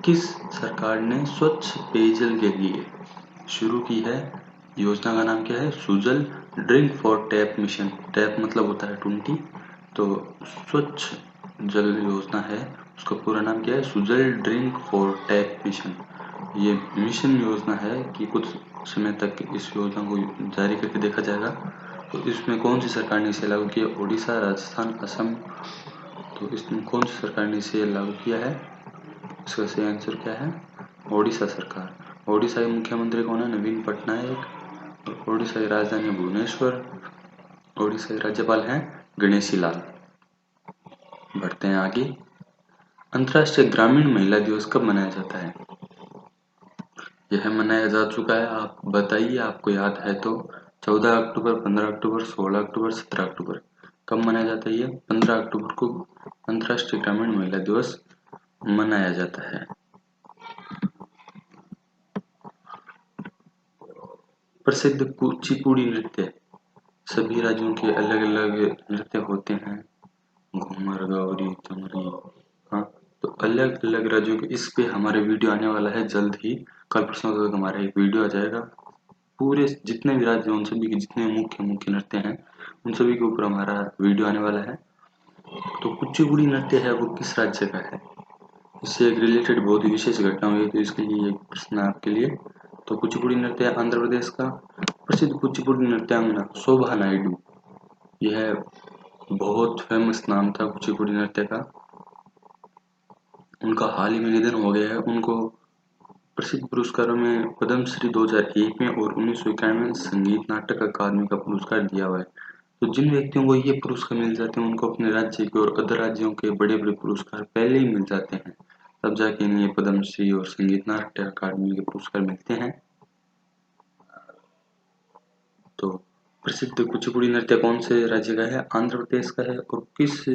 Speaker 3: किस सरकार ने स्वच्छ पेयजल के लिए शुरू की है योजना? का नाम क्या है? Sujal drink for tap mission. Tap मतलब होता है 20, तो स्वच्छ जल योजना है, उसका पूरा नाम क्या है? Sujal drink for tap mission. ये मिशन योजना है कि कुछ समय तक इस योजना को जारी करके देखा जाएगा। तो इसमें कौन सी सरकार ने इसे लागू किया? उड़ीसा, राजस्थान, असम। तो इसमें कौन सी सरकार ने इसे लागू किया है? इसका सही आंसर क्या है? ओडिशा सरकार। ओडिशा के मुख्यमंत्री कौन है? नवीन पटनायक। ओडिशा की राजधानी भुवनेश्वर। ओडिशा के राज्यपाल हैं गणेशी लाल। बढ़ते हैं आगे। अंतर्राष्ट्रीय ग्रामीण महिला दिवस कब मनाया जाता है? यह मनाया जा चुका है, आप बताइए, आपको याद है तो। 14 अक्टूबर, 15 अक्टूबर, 16 अक्टूबर, 17 अक्टूबर। कब मनाया जाता है? ये 15 अक्टूबर को अंतर्राष्ट्रीय ग्रामीण महिला दिवस मनाया जाता है। प्रसिद्ध कुचिपुड़ी नृत्य, सभी राज्यों के अलग अलग नृत्य होते हैं, घूमर, गौरी, चमरी। हाँ, तो अलग अलग राज्यों के, इस पे हमारे वीडियो आने वाला है जल्द ही, कल परसों तक हमारा एक वीडियो आ जाएगा। पूरे जितने भी राज्य हैं उन सभी के जितने मुख्य मुख्य नृत्य हैं उन सभी के ऊपर हमारा वीडियो आने वाला है। तो कुचिपुड़ी नृत्य है वो किस राज्य का है? इससे एक रिलेटेड बहुत ही विशेष घटना हुई है, तो इसके लिए एक प्रश्न है आपके लिए। तो कुचिपुड़ी नृत्य आंध्र प्रदेश का। प्रसिद्ध कुचिपुड़ी नृत्यांगना शोभा नायडू, यह बहुत फेमस नाम था कुचिपुड़ी नृत्य का। उनका हाल ही में निधन हो गया है। उनको प्रसिद्ध पुरस्कारों में पद्मश्री 2001 में और 1991 में संगीत नाटक अकादमी का पुरस्कार दिया हुआ है। तो जिन व्यक्तियों को ये पुरस्कार मिल जाते हैं उनको अपने राज्य के और अदर राज्यों के बड़े बड़े पुरस्कार पहले ही मिल जाते हैं, तब जाके इन्हें पद्मश्री और संगीत नाट्य अकादमी के पुरस्कार मिलते हैं। तो प्रसिद्ध कुचिपुड़ी नृत्य कौन से राज्य का है? आंध्र प्रदेश का है। और किस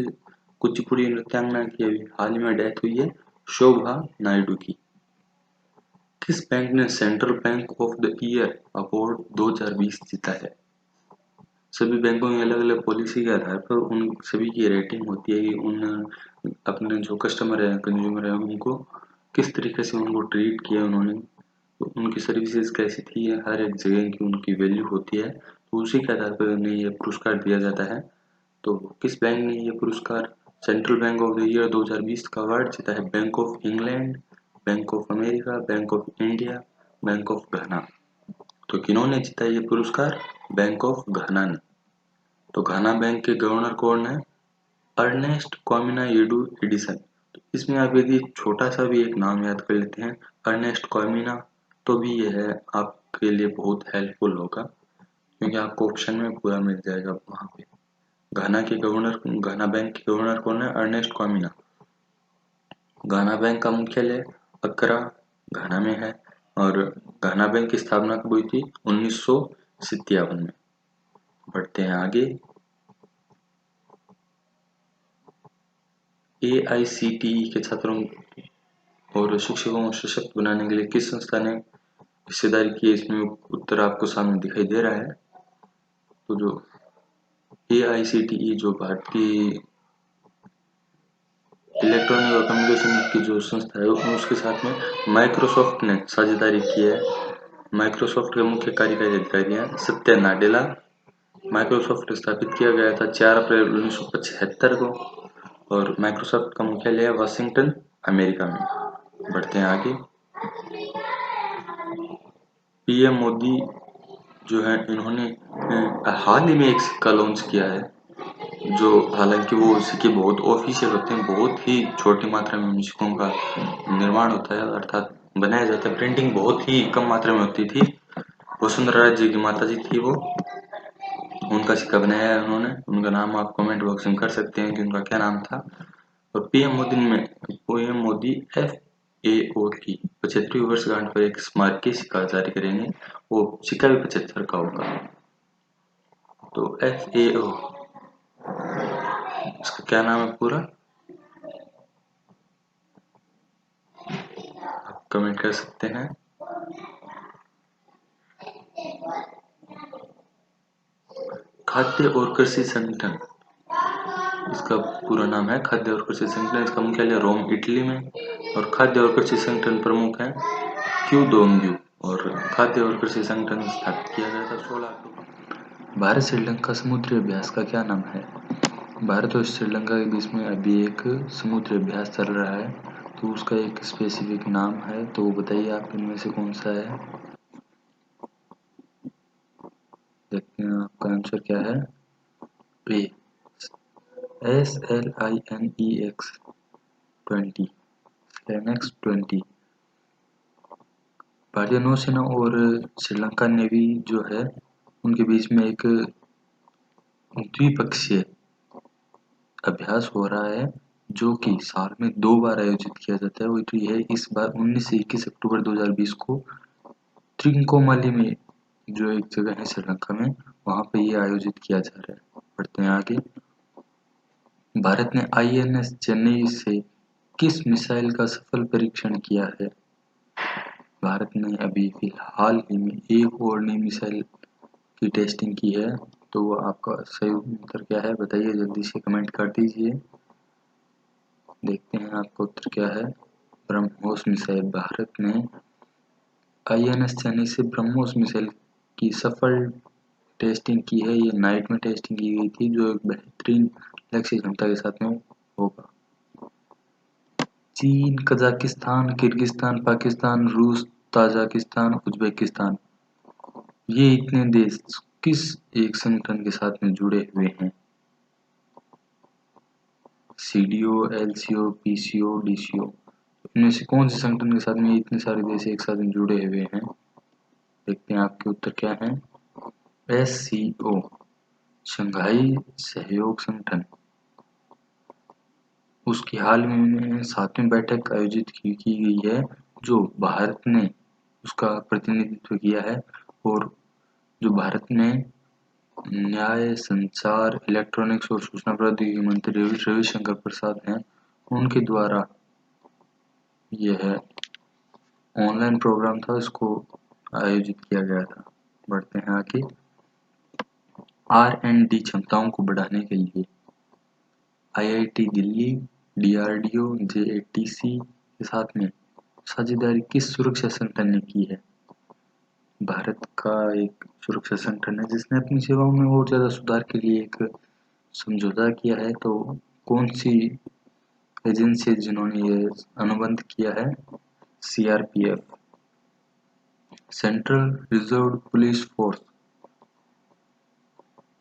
Speaker 3: कुचिपुड़ी नृत्यांगना की अभी हाल ही में डेथ हुई है? शोभा नायडू की। किस बैंक ने central bank of the year award 2020 जीता है? सभी बैंकों की अलग अलग पॉलिसी के आधार पर उन सभी की रेटिंग होती है कि उन अपने जो कस्टमर है, कंज्यूमर है, उनको किस तरीके से उनको ट्रीट किया उन्होंने, तो उनकी सर्विसेज कैसी थी, हर एक जगह की उनकी वैल्यू होती है, तो उसी के आधार पर उन्हें ये पुरस्कार दिया जाता है। तो किस बैंक ने ये पुरस्कार central bank of the year 2020 का अवार्ड जीता है? Bank of England, bank of America, bank of India, bank of घाना। तो किन्होंने जीता ये पुरस्कार? बैंक ऑफ घाना ने। तो घाना बैंक के गवर्नर कौन है? Ernest Kwamina Yedu Addison. तो इसमें आप यदि छोटा सा भी एक नाम याद कर लेते हैं, अर्नेस्ट क्वामिना, तो भी यह है आपके लिए बहुत हेल्पफुल होगा, क्योंकि आपको ऑप्शन में पूरा मिल जाएगा वहाँ पे। घाना बैंक के गवर्नर कौन है? अर्नेस्ट क्वामिना। घाना बैंक का मुख्यालय अक्रा घाना में है। और घाना बैंक की स्थापना कब हुई थी? 1957 में। बढ़ते हैं आगे। AICTE के छात्रों और शिक्षकों को सशक्त बनाने के लिए किस संस्था ने हिस्सेदारी की है? इसमें उत्तर आपको सामने दिखाई दे रहा है। तो जो AICTE जो भारत की इलेक्ट्रॉनिक और कम्युनिकेशन की जो संस्था है, उसके साथ में माइक्रोसॉफ्ट ने साझेदारी की है। माइक्रोसॉफ्ट के मुख्य कार्यकारी अधिकारी हैं सत्या नाडेला। माइक्रोसॉफ्ट स्थापित किया गया था 4 अप्रैल 1975 को और माइक्रोसॉफ्ट का मुख्यालय है वाशिंगटन, अमेरिका में। बढ़ते हैं आगे। PM मोदी जो है, इन्होंने हाल ही में एक सिक्का लॉन्च किया है, जो हालांकि वो सिक्के बहुत ऑफिशियल होते हैं, बहुत ही छोटी मात्रा में उन सिक्कों का निर्माण होता है, अर्थात बनाया जाता है। प्रिंटिंग बहुत ही कम मात्रा में होती थी। वसुंधरा राजे की माता जी थी वो, उनका सिक्का बनाया है उन्होंने। उनका नाम आप कमेंट बॉक्स में कर सकते हैं कि उनका क्या नाम था। और PM मोदी FAO की 75वीं वर्षगांठ पर एक स्मारकीय सिक्का जारी करेंगे। वो सिक्का भी 75 का होगा। तो FAO, इसका क्या नाम है पूरा? आप कमेंट कर सकते हैं। खाद्य और कृषि संगठन, इसका पूरा नाम है खाद्य और कृषि संगठन। इसका मुख्यालय रोम, इटली में। और खाद्य और कृषि संगठन प्रमुख है क्यू दोंग्यू। और खाद्य और कृषि संगठन स्थापित किया गया था 16 अक्टूबर। भारत श्रीलंका समुद्री अभ्यास का क्या नाम है? भारत और श्रीलंका के बीच में अभी एक समुद्री अभ्यास चल रहा है, तो उसका एक स्पेसिफिक नाम है, तो वो बताइए आप इनमें से कौन सा है। देखते हैं आपका आंसर क्या है। ए, SLINEX 20 भारतीय नौसेना और श्रीलंका नेवी जो है, उनके बीच में एक द्विपक्षीय अभ्यास हो रहा है, जो कि साल में 2 बार आयोजित किया जाता है। वो तो यह इस बार 19 से 21 अक्टूबर 2020 को त्रिंकोमाली में, जो एक जगह है श्रीलंका में, वहां पे ये आयोजित किया जा रहा है। बढ़ते हैं आगे। भारत ने INS चेन्नई से किस मिसाइल का सफल परीक्षण किया है? भारत ने अभी फिलहाल ही में एक और नई मिसाइल की टेस्टिंग की है, तो वो आपका सही उत्तर क्या है बताइए, जल्दी से कमेंट कर दीजिए। देखते हैं आपका उत्तर क्या है। ब्रह्मोस मिसाइल। भारत ने INS चेन्नई से ब्रह्मोस मिसाइल की सफल टेस्टिंग की है। ये नाइट में टेस्टिंग की गई थी, जो एक बेहतरीन लक्ष्य क्षमता के साथ में होगा। चीन, कजाकिस्तान, किर्गिस्तान, पाकिस्तान, रूस, ताजिकिस्तान, उज्बेकिस्तान, ये इतने देश किस एक संगठन के साथ में जुड़े हुए हैं? CDO, LCO, PCO, DCO, इनमें से कौन से संगठन के साथ में इतने सारे देश एक साथ में जुड़े हुए हैं? देखते हैं आपके उत्तर क्या है। SCO, शंघाई सहयोग संगठन। उसकी हाल में 7वीं बैठक आयोजित की गई है, जो भारत ने उसका प्रतिनिधित्व किया है। और जो भारत ने न्याय, संचार, इलेक्ट्रॉनिक्स और सूचना प्रौद्योगिकी मंत्री रविशंकर प्रसाद हैं, उनके द्वारा यह ऑनलाइन प्रोग्राम था, इसको आयोजित किया गया था। बढ़ते हैं आगे। R&D क्षमताओं को बढ़ाने के लिए IIT दिल्ली, DRDO, JATC के साथ में साझेदारी किस सुरक्षा संगठन ने की है? भारत का एक सुरक्षा संगठन है जिसने अपनी सेवाओं में और ज़्यादा सुधार के लिए एक समझौता किया है। तो कौन सी एजेंसी जिन्होंने ये अनुबंध किया है? CRPF, central reserve police force.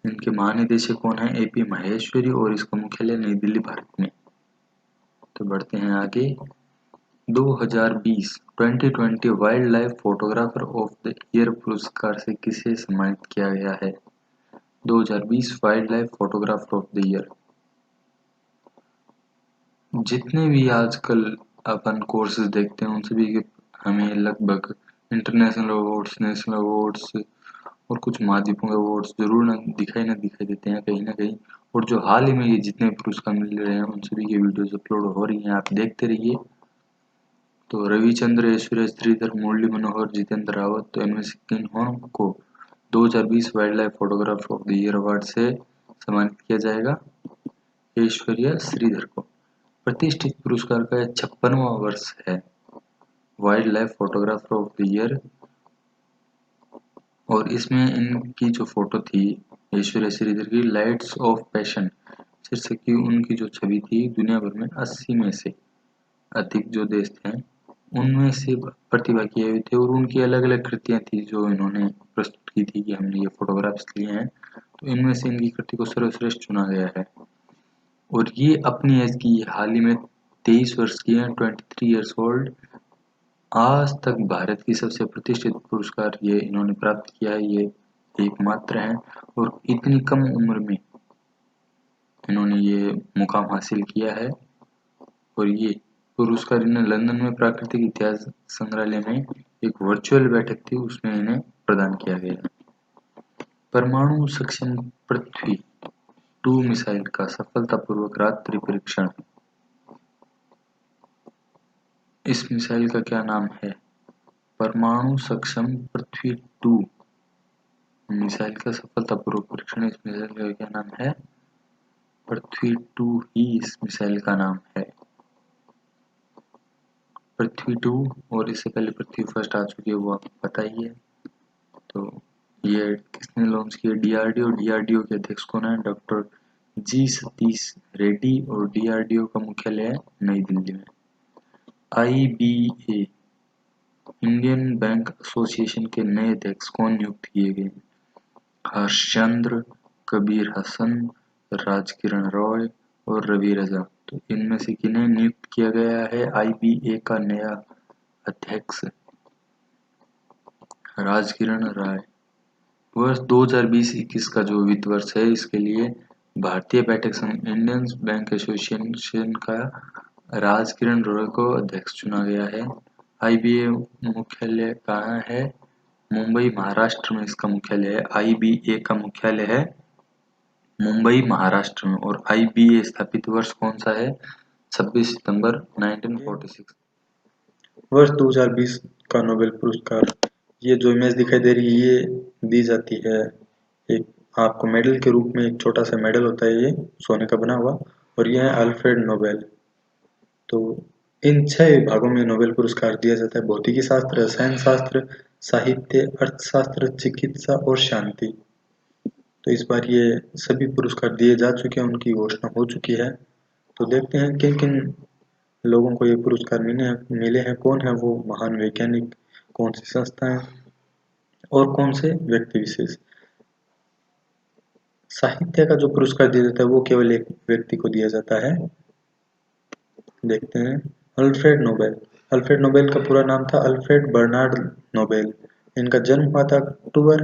Speaker 3: इनके महानिदेशक कौन है? AP माहेश्वरी और इसका मुख्यालय नई दिल्ली, भारत में। तो बढ़ते हैं आगे। 2020 wild life photographer of the year पुरस्कार से किसे सम्मानित किया गया है? 2020 wild life photographer of the year. जितने भी आजकल अपन कोर्सेज देखते हैं उन सभी के हमें लगभग इंटरनेशनल अवार्ड्स, नेशनल अवार्ड्स और कुछ महाद्वीपों के अवार्ड्स जरूर ना दिखाई देते हैं कहीं ना कहीं। और जो हाल ही में ये जितने पुरस्कार मिल रहे हैं उन सभी की वीडियोस अपलोड हो रही हैं, आप देखते रहिए। तो रविचंद्र, ऐश्वर्या श्रीधर, मुरली मनोहर, जितेंद्र रावत, तो इनमें से किन को 2020 wild life photographer of the year award से सम्मानित किया जाएगा? ऐश्वर्या श्रीधर को। प्रतिष्ठित पुरस्कार का 56वां वर्ष है wild life photographer of the year, और इसमें इनकी जो फोटो थी ऐश्वर्या श्रीधर की, लाइट्स ऑफ पैशन शीर्षक की उनकी जो छवि थी, दुनिया भर में 80 में से अधिक जो देश थे उनमें से प्रतिभा किए हुए थे, और उनकी अलग अलग कृतियां थी जो इन्होंने प्रस्तुत की थी कि हमने ये फोटोग्राफ्स लिए हैं। तो इनमें से इनकी कृति को सर्वश्रेष्ठ चुना गया है। और ये अपनी एज की हाल ही में 23 वर्ष की हैं, 23 ईयर्स ओल्ड। आज तक भारत की सबसे प्रतिष्ठित पुरस्कार ये इन्होंने प्राप्त किया है, ये एकमात्र हैं। और इतनी कम उम्र में इन्होंने ये मुकाम हासिल किया है। और ये पुरस्कार इन्हें लंदन में प्राकृतिक इतिहास संग्रहालय में एक वर्चुअल बैठक थी, उसमें इन्हें प्रदान किया गया है। परमाणु सक्षम पृथ्वी 2 मिसाइल का सफलतापूर्वक रात्रि परीक्षण। इस मिसाइल का क्या नाम है? परमाणु सक्षम पृथ्वी 2 मिसाइल का सफलतापूर्वक परीक्षण। इस मिसाइल का क्या नाम है? पृथ्वी 2 ही इस मिसाइल का नाम है। पृथ्वी 2, और इससे पहले पृथ्वी फर्स्ट आ चुकी है, वो आपको पता ही है। तो ये किसने लॉन्च किया? DRDO के अध्यक्ष कौन है? डॉक्टर G सतीश रेड्डी, और DRDO का मुख्यालय है नई दिल्ली में। IBA इंडियन बैंक एसोसिएशन के नए अध्यक्ष कौन नियुक्त किए गए? हर्षचंद्र, कबीर हसन, राजकिरण रॉय और रवि रजा। तो इनमें से किन्हें नियुक्त किया गया है IBA का नया अध्यक्ष? राजकिरण राय। वर्ष 2020-21 का जो वित्त वर्ष है, इसके लिए भारतीय बैठक संघ इंडियन बैंक एसोसिएशन का राजकिरण रॉय को अध्यक्ष चुना गया है। IBA मुख्यालय कहाँ है? मुंबई, महाराष्ट्र में इसका मुख्यालय है। IBA का मुख्यालय है मुंबई, महाराष्ट्र में। और IBA स्थापित वर्ष कौन सा है? 26 सितंबर 1946।
Speaker 4: वर्ष 2020 का नोबेल पुरस्कार, ये जो इमेज दिखाई दे रही है ये दी जाती है एक आपको मेडल के रूप में। एक छोटा सा मेडल होता है, ये सोने का बना हुआ, और ये है अल्फ्रेड नोबेल। तो इन 6 विभागों में नोबेल पुरस्कार दिया जाता है: भौतिकी शास्त्र, रसायन शास्त्र, साहित्य, अर्थशास्त्र, चिकित्सा और शांति। तो इस बार ये सभी पुरस्कार दिए जा चुके हैं, उनकी घोषणा हो चुकी है। तो देखते हैं किन किन लोगों को ये पुरस्कार मिले हैं, कौन है वो महान वैज्ञानिक, कौन सी संस्थाएं और कौन से व्यक्ति विशेष। साहित्य का जो पुरस्कार दिया जाता है वो केवल एक व्यक्ति को दिया जाता है। देखते हैं अल्फ्रेड नोबेल। अल्फ्रेड नोबेल का पूरा नाम था अल्फ्रेड बर्नार्ड नोबेल। इनका जन्म हुआ था अक्टूबर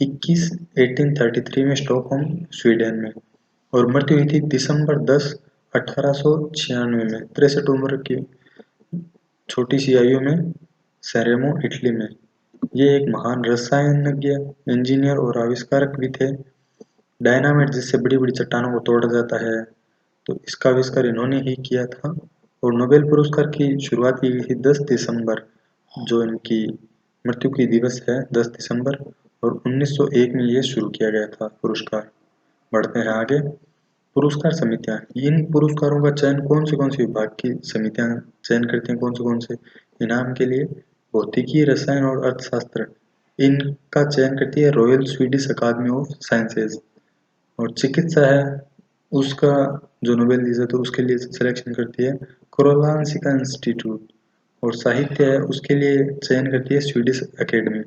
Speaker 4: 21, 1833 में स्टॉकहोम, स्वीडन में, और मृत्यु हुई थी दिसंबर 10, 1896 में 63 उम्र की छोटी सी आयु में सैरेमो, इटली में। ये एक महान रसायनज्ञ, इंजीनियर और आविष्कारक भी थे। डायनामाइट जिससे बड़ी बड़ी चट्टानों को तोड़ा जाता है, तो इसका आविष्कार इन्होंने ही किया था। और नोबेल पुरस्कार की शुरुआत की गई थी 10 दिसंबर, जो इनकी मृत्यु की दिवस है 10 दिसंबर, और 1901 में ये शुरू किया गया था पुरस्कार। बढ़ते हैं आगे। पुरस्कार समितियां, इन पुरस्कारों का चयन कौन सी विभाग की समितियां चयन करती हैं कौन से इनाम के लिए? भौतिकी, रसायन और अर्थशास्त्र, इनका चयन करती है Royal Swedish Academy of Sciences. और चिकित्सा है, उसका जो नोबेल दिया तो उसके लिए सिलेक्शन करती है कारोलिंस्का इंस्टीट्यूट। और साहित्य है, उसके लिए चयन करती है स्वीडिश एकेडमी।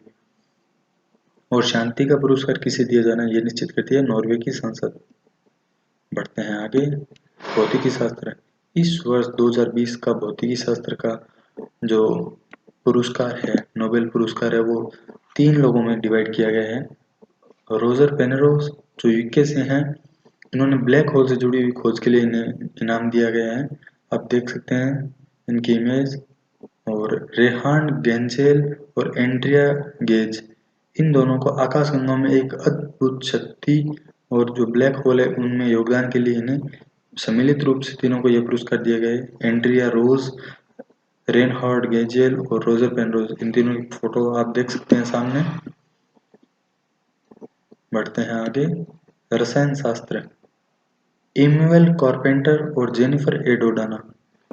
Speaker 4: और शांति का पुरस्कार किसे दिया जाना ये निश्चित करती है नॉर्वे की संसद। बढ़ते हैं आगे। भौतिकी शास्त्र, इस वर्ष 2020 का भौतिकी शास्त्र का जो पुरस्कार है, नोबेल पुरस्कार है, वो 3 लोगों में डिवाइड किया गया है। रोजर पेनरोज जो यूके से हैं, इन्होंने ब्लैक होल से जुड़ी हुई खोज के लिए इन्हें इनाम दिया गया है। आप देख सकते हैं इनकी इमेज। और रेहान गेंजेल और एंड्रिया गेज, इन दोनों को आकाशगंगा में एक अद्भुत शक्ति और जो ब्लैक होल है उनमें योगदान के लिए इन्हें सम्मिलित रूप से तीनों को यह पुरस्कार दिया गया है। एंड्रिया रोज, रेनहार्ड गेजेल और रोजर पेनरोज, इन तीनों की फोटो आप देख सकते हैं सामने। बढ़ते हैं आगे। रसायन शास्त्र, इमैनुएल कारपेंटर और जेनिफर ए डोडाना,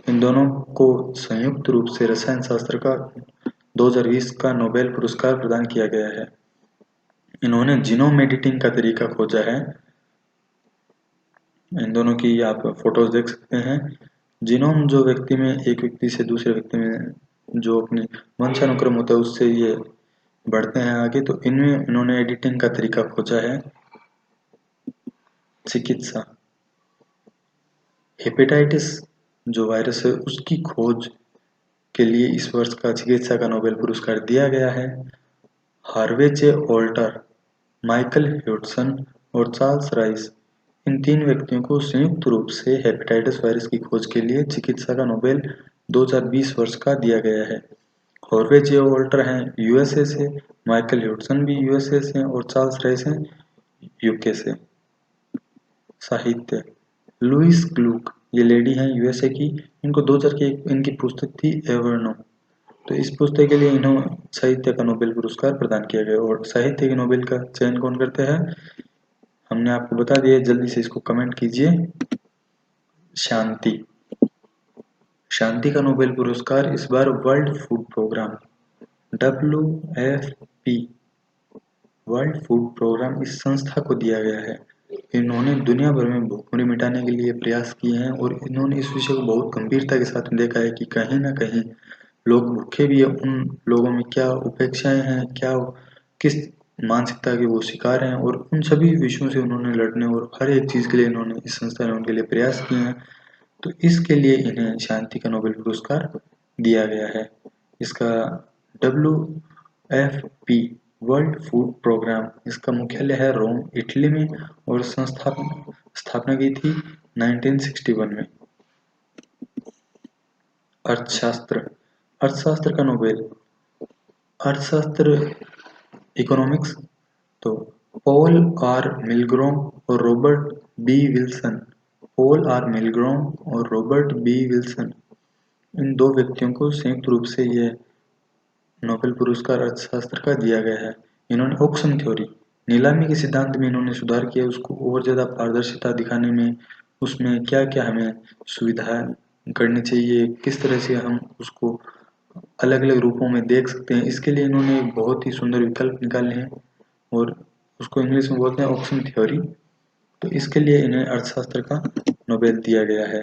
Speaker 4: इन दोनों को संयुक्त रूप से रसायन शास्त्र का 2020 का नोबेल पुरस्कार प्रदान किया गया है। इन्होंने जीनोम एडिटिंग का तरीका खोजा है। इन दोनों की आप फोटोज देख सकते हैं। जीनोम जो व्यक्ति में, एक व्यक्ति से दूसरे व्यक्ति में जो अपनी वंशानुक्रम होता है उससे ये बढ़ते हैं आगे, तो इनमें इन्होंने एडिटिंग का तरीका खोजा है। चिकित्सा, हेपेटाइटिस जो वायरस है उसकी खोज के लिए इस वर्ष का चिकित्सा का नोबेल पुरस्कार दिया गया है। हार्वे जे ऑल्टर, माइकल ह्यूडसन और चार्ल्स राइस, इन 3 व्यक्तियों को संयुक्त रूप से हेपेटाइटिस वायरस की खोज के लिए चिकित्सा का नोबेल 2020 वर्ष का दिया गया है। हार्वे जे ऑल्टर हैं यूएसए से, माइकल ह्यूडसन भी यूएसए से हैं और चार्ल्स राइस हैं यूके से। साहित्य, लुइस ग्लूक, ये लेडी हैं यूएसए की, इनको 2000 की इनकी पुस्तक थी एवर्नो, तो इस पुस्तक के लिए इन्हों साहित्य का नोबेल पुरस्कार प्रदान किया गया। और साहित्य के नोबेल का चयन कौन करते हैं हमने आपको बता दिया, जल्दी से इसको कमेंट कीजिए। शांति, शांति का नोबेल पुरस्कार इस बार World Food Programme WFP, World Food Programme, इस संस्था को दिया गया है। इन्होंने दुनिया भर में भूखमरी मिटाने के लिए प्रयास किए हैं और इन्होंने इस विषय को बहुत गंभीरता के साथ देखा है कि कहीं ना कहीं लोग भूखे भी है, उन लोगों में क्या उपेक्षाएं हैं, क्या किस मानसिकता के वो शिकार हैं, और उन सभी विषयों से उन्होंने लड़ने और हर एक चीज़ के लिए इन्होंने इस संस्था ने उनके लिए प्रयास किए हैं। तो इसके लिए इन्हें शांति का नोबेल पुरस्कार दिया गया है। इसका WFP वर्ल्ड फूड प्रोग्राम, इसका मुख्यालय है रोम इटली में और स्थापना की थी 1961 में। अर्थशास्त्र, अर्थशास्त्र का नोबेल, अर्थशास्त्र इकोनॉमिक्स, तो पॉल आर मिलग्रोम और Robert B Wilson, Paul R Milgrom और रॉबर्ट बी विल्सन, इन 2 व्यक्तियों को संयुक्त रूप से यह नोबेल पुरस्कार अर्थशास्त्र का दिया गया है। इन्होंने ऑक्शन थ्योरी, नीलामी के सिद्धांत में इन्होंने सुधार किया, उसको और ज़्यादा पारदर्शिता दिखाने में, उसमें क्या क्या हमें सुविधाएं करनी चाहिए, किस तरह से हम उसको अलग अलग रूपों में देख सकते हैं, इसके लिए इन्होंने एक बहुत ही सुंदर विकल्प निकाले हैं और उसको इंग्लिश में बोलते हैं ऑक्शन थ्योरी। तो इसके लिए इन्हें अर्थशास्त्र का नोबेल दिया गया है।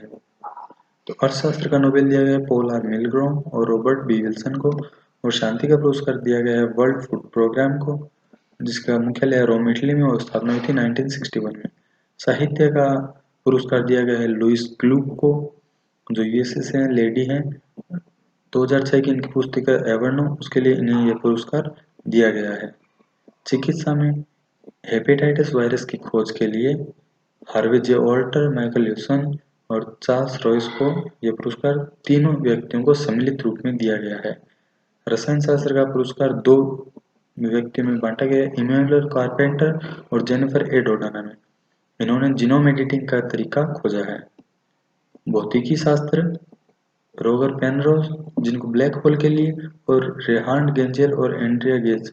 Speaker 4: तो अर्थशास्त्र का नोबेल दिया गया है पॉल आर मिलग्रोम और रॉबर्ट बी विल्सन को, और शांति का पुरस्कार दिया गया है वर्ल्ड फूड प्रोग्राम को, जिसका मुख्यालय रोम इटली में और स्थापना हुई थी 1961 में। साहित्य का पुरस्कार दिया गया है लुइस ग्लूक को, जो यूएसए से लेडी हैं। 2006 की इनकी पुस्तक एवर्नो, उसके लिए इन्हें यह पुरस्कार दिया गया है। चिकित्सा में हेपेटाइटिस वायरस की खोज के लिए हार्वे जे ऑल्टर, माइकल ह्यूडसन और चार्ल्स रॉयस को यह पुरस्कार तीनों व्यक्तियों को सम्मिलित रूप में दिया गया है। रसायन शास्त्र का पुरस्कार 2 व्यक्तियों में बांटा गया, इमैनुएल कारपेंटर और जेनिफर ए डोडाना में। इन्होंने जीनोम एडिटिंग का तरीका खोजा है। भौतिकी शास्त्र रोगर पेनरोज, जिनको ब्लैक होल के लिए, और रेहान गेंजेल और एंड्रिया गेज,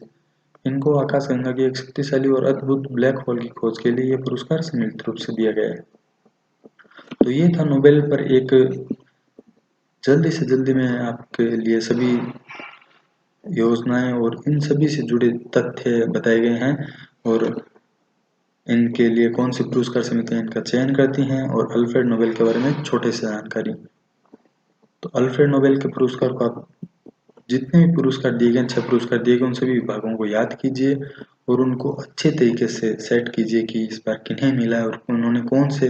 Speaker 4: इनको आकाशगंगा की एक शक्तिशाली और अद्भुत ब्लैक होल की खोज के लिए यह पुरस्कार संयुक्त रूप से दिया गया है। तो ये था नोबेल पर एक जल्दी से जल्दी में आपके लिए सभी योजनाएं और इन सभी से जुड़े तथ्य बताए गए हैं और इनके लिए कौन सी पुरस्कार समितियां इनका चयन करती हैं और अल्फ्रेड नोबेल के बारे में एक छोटे से जानकारी। तो अल्फ्रेड नोबेल के पुरस्कार को आप जितने भी पुरस्कार दिए गए 6 पुरस्कार दिए गए उन सभी विभागों को याद कीजिए और उनको अच्छे तरीके से सेट कीजिए कि इस बार किन्हें मिला है और उन्होंने कौन से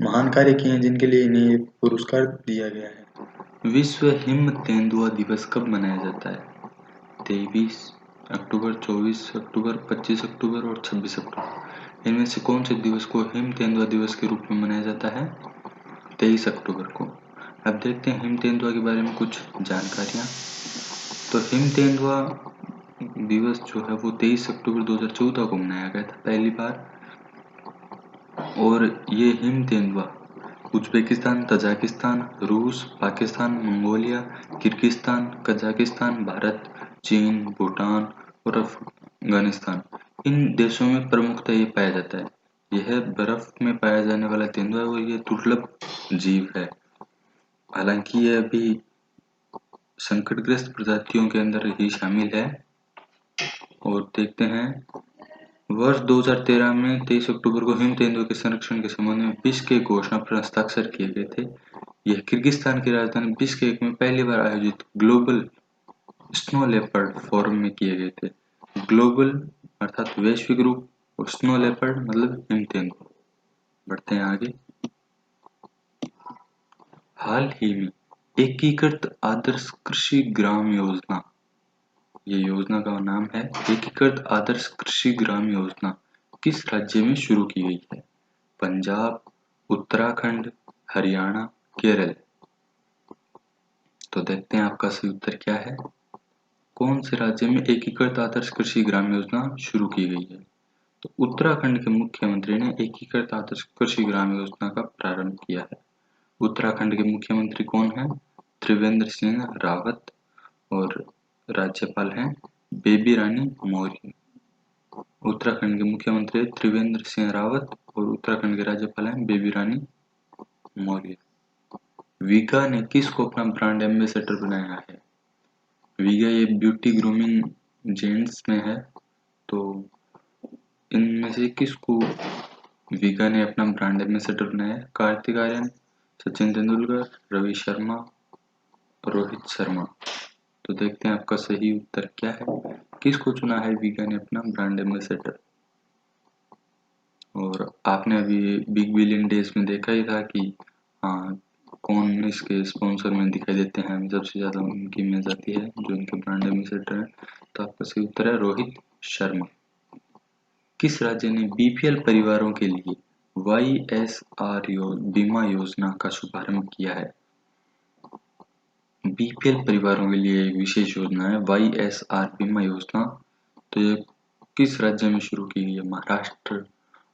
Speaker 4: महान कार्य किए हैं जिनके लिए इन्हें ये पुरस्कार दिया गया है।
Speaker 3: विश्व हिम तेंदुआ दिवस कब मनाया जाता है? 23 अक्टूबर, 24 अक्टूबर, 25 अक्टूबर और 26 अक्टूबर। इनमें से कौन से दिवस को हिम तेंदुआ दिवस के रूप में मनाया जाता है? 23 अक्टूबर को। अब देखते हैं हिम तेंदुआ के बारे में कुछ जानकारियाँ। तो हिम तेंदुआ दिवस जो है वो 23 अक्टूबर 2014 को मनाया गया था पहली बार। और ये हिम तेंदुआ उज्बेकिस्तान, तजाकिस्तान, रूस, Pakistan, Mongolia, Kyrgyzstan, Kazakhstan, Bharat, चीन, भूटान और अफगानिस्तान, इन देशों में प्रमुखतः ये पाया जाता है। यह बर्फ में पाया जाने वाला तेंदुआ है और ये दुर्लभ जीव है। हालांकि यह अभी संकटग्रस्त प्रजातियों के अंदर ही शामिल है। और देखते हैं, वर्ष 2013 में 23 अक्टूबर को हिम तेंदुए के संरक्षण के संबंध में बिश्केक घोषणा पर हस्ताक्षर किए गए थे। यह किर्गिस्तान की राजधानी बिश्केक में पहली बार आयोजित ग्लोबल स्नो लेपर्ड फोरम में किए गए थे। ग्लोबल अर्थात वैश्विक रूप और स्नो लेपर्ड मतलब हिम तेंदुआ। बढ़ते हैं आगे। हाल ही में एकीकृत आदर्श कृषि ग्राम योजना, ये योजना का नाम है एकीकृत आदर्श कृषि ग्राम योजना, किस राज्य में शुरू की गई है? पंजाब, उत्तराखंड, हरियाणा, केरल। तो देखते हैं आपका सही उत्तर क्या है। कौन से राज्य में एकीकृत आदर्श कृषि ग्राम योजना शुरू की गई है? तो उत्तराखंड के मुख्यमंत्री ने एकीकृत आदर्श कृषि ग्राम योजना का प्रारंभ किया है। उत्तराखंड के मुख्यमंत्री कौन है? त्रिवेंद्र सिंह रावत और राज्यपाल हैं बेबी रानी मौर्य। उत्तराखंड के मुख्यमंत्री त्रिवेंद्र सिंह रावत और उत्तराखंड के राज्यपाल हैं बेबी रानी मौर्य। वीगा ने किसको अपना ब्रांड एम्बेसडर बनाया है? वीगा ये ब्यूटी ग्रूमिंग जेंट्स में है। तो इनमें से किसको वीगा ने अपना ब्रांड एम्बेसडर बनाया है? कार्तिक आर्यन, सचिन तेंदुलकर, रवि शर्मा, रोहित शर्मा। तो देखते हैं आपका सही उत्तर क्या है। किसको चुना है वीगा ने अपना ब्रांड एम्बेसडर? और आपने अभी बिग बिलियन डेज में देखा ही था कि हाँ कौन इसके स्पॉन्सर में दिखाई देते हैं, सबसे ज्यादा उनकी इमेज आती है जो इनके ब्रांड एम्बेसडर है। तो आपका सही उत्तर है रोहित शर्मा। किस राज्य ने बीपीएल परिवारों के लिए YSR बीमा योजना का शुभारंभ किया है? बीपीएल परिवारों के लिए एक विशेष योजना है YSR बीमा योजना। तो ये किस राज्य में शुरू की गई है? महाराष्ट्र,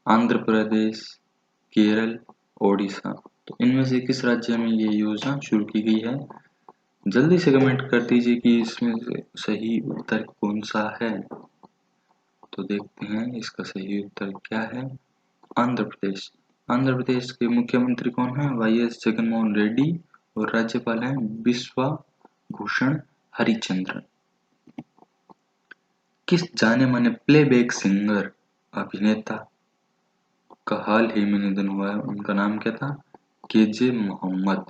Speaker 3: आंध्र प्रदेश, केरल, ओडिशा। तो इनमें से किस राज्य में ये योजना शुरू की गई है? जल्दी से कमेंट कर दीजिए कि इसमें से सही उत्तर कौन सा है। तो देखते हैं इसका सही उत्तर क्या है। आंध्र प्रदेश। आंध्र प्रदेश के मुख्यमंत्री कौन है? YS जगनमोहन रेड्डी और राज्यपाल हैं बिश्वा भूषण हरिचंद्रन। किस जाने माने प्लेबैक सिंगर अभिनेता का हाल ही में निधन हुआ है? उनका नाम क्या था? KJ मोहम्मद।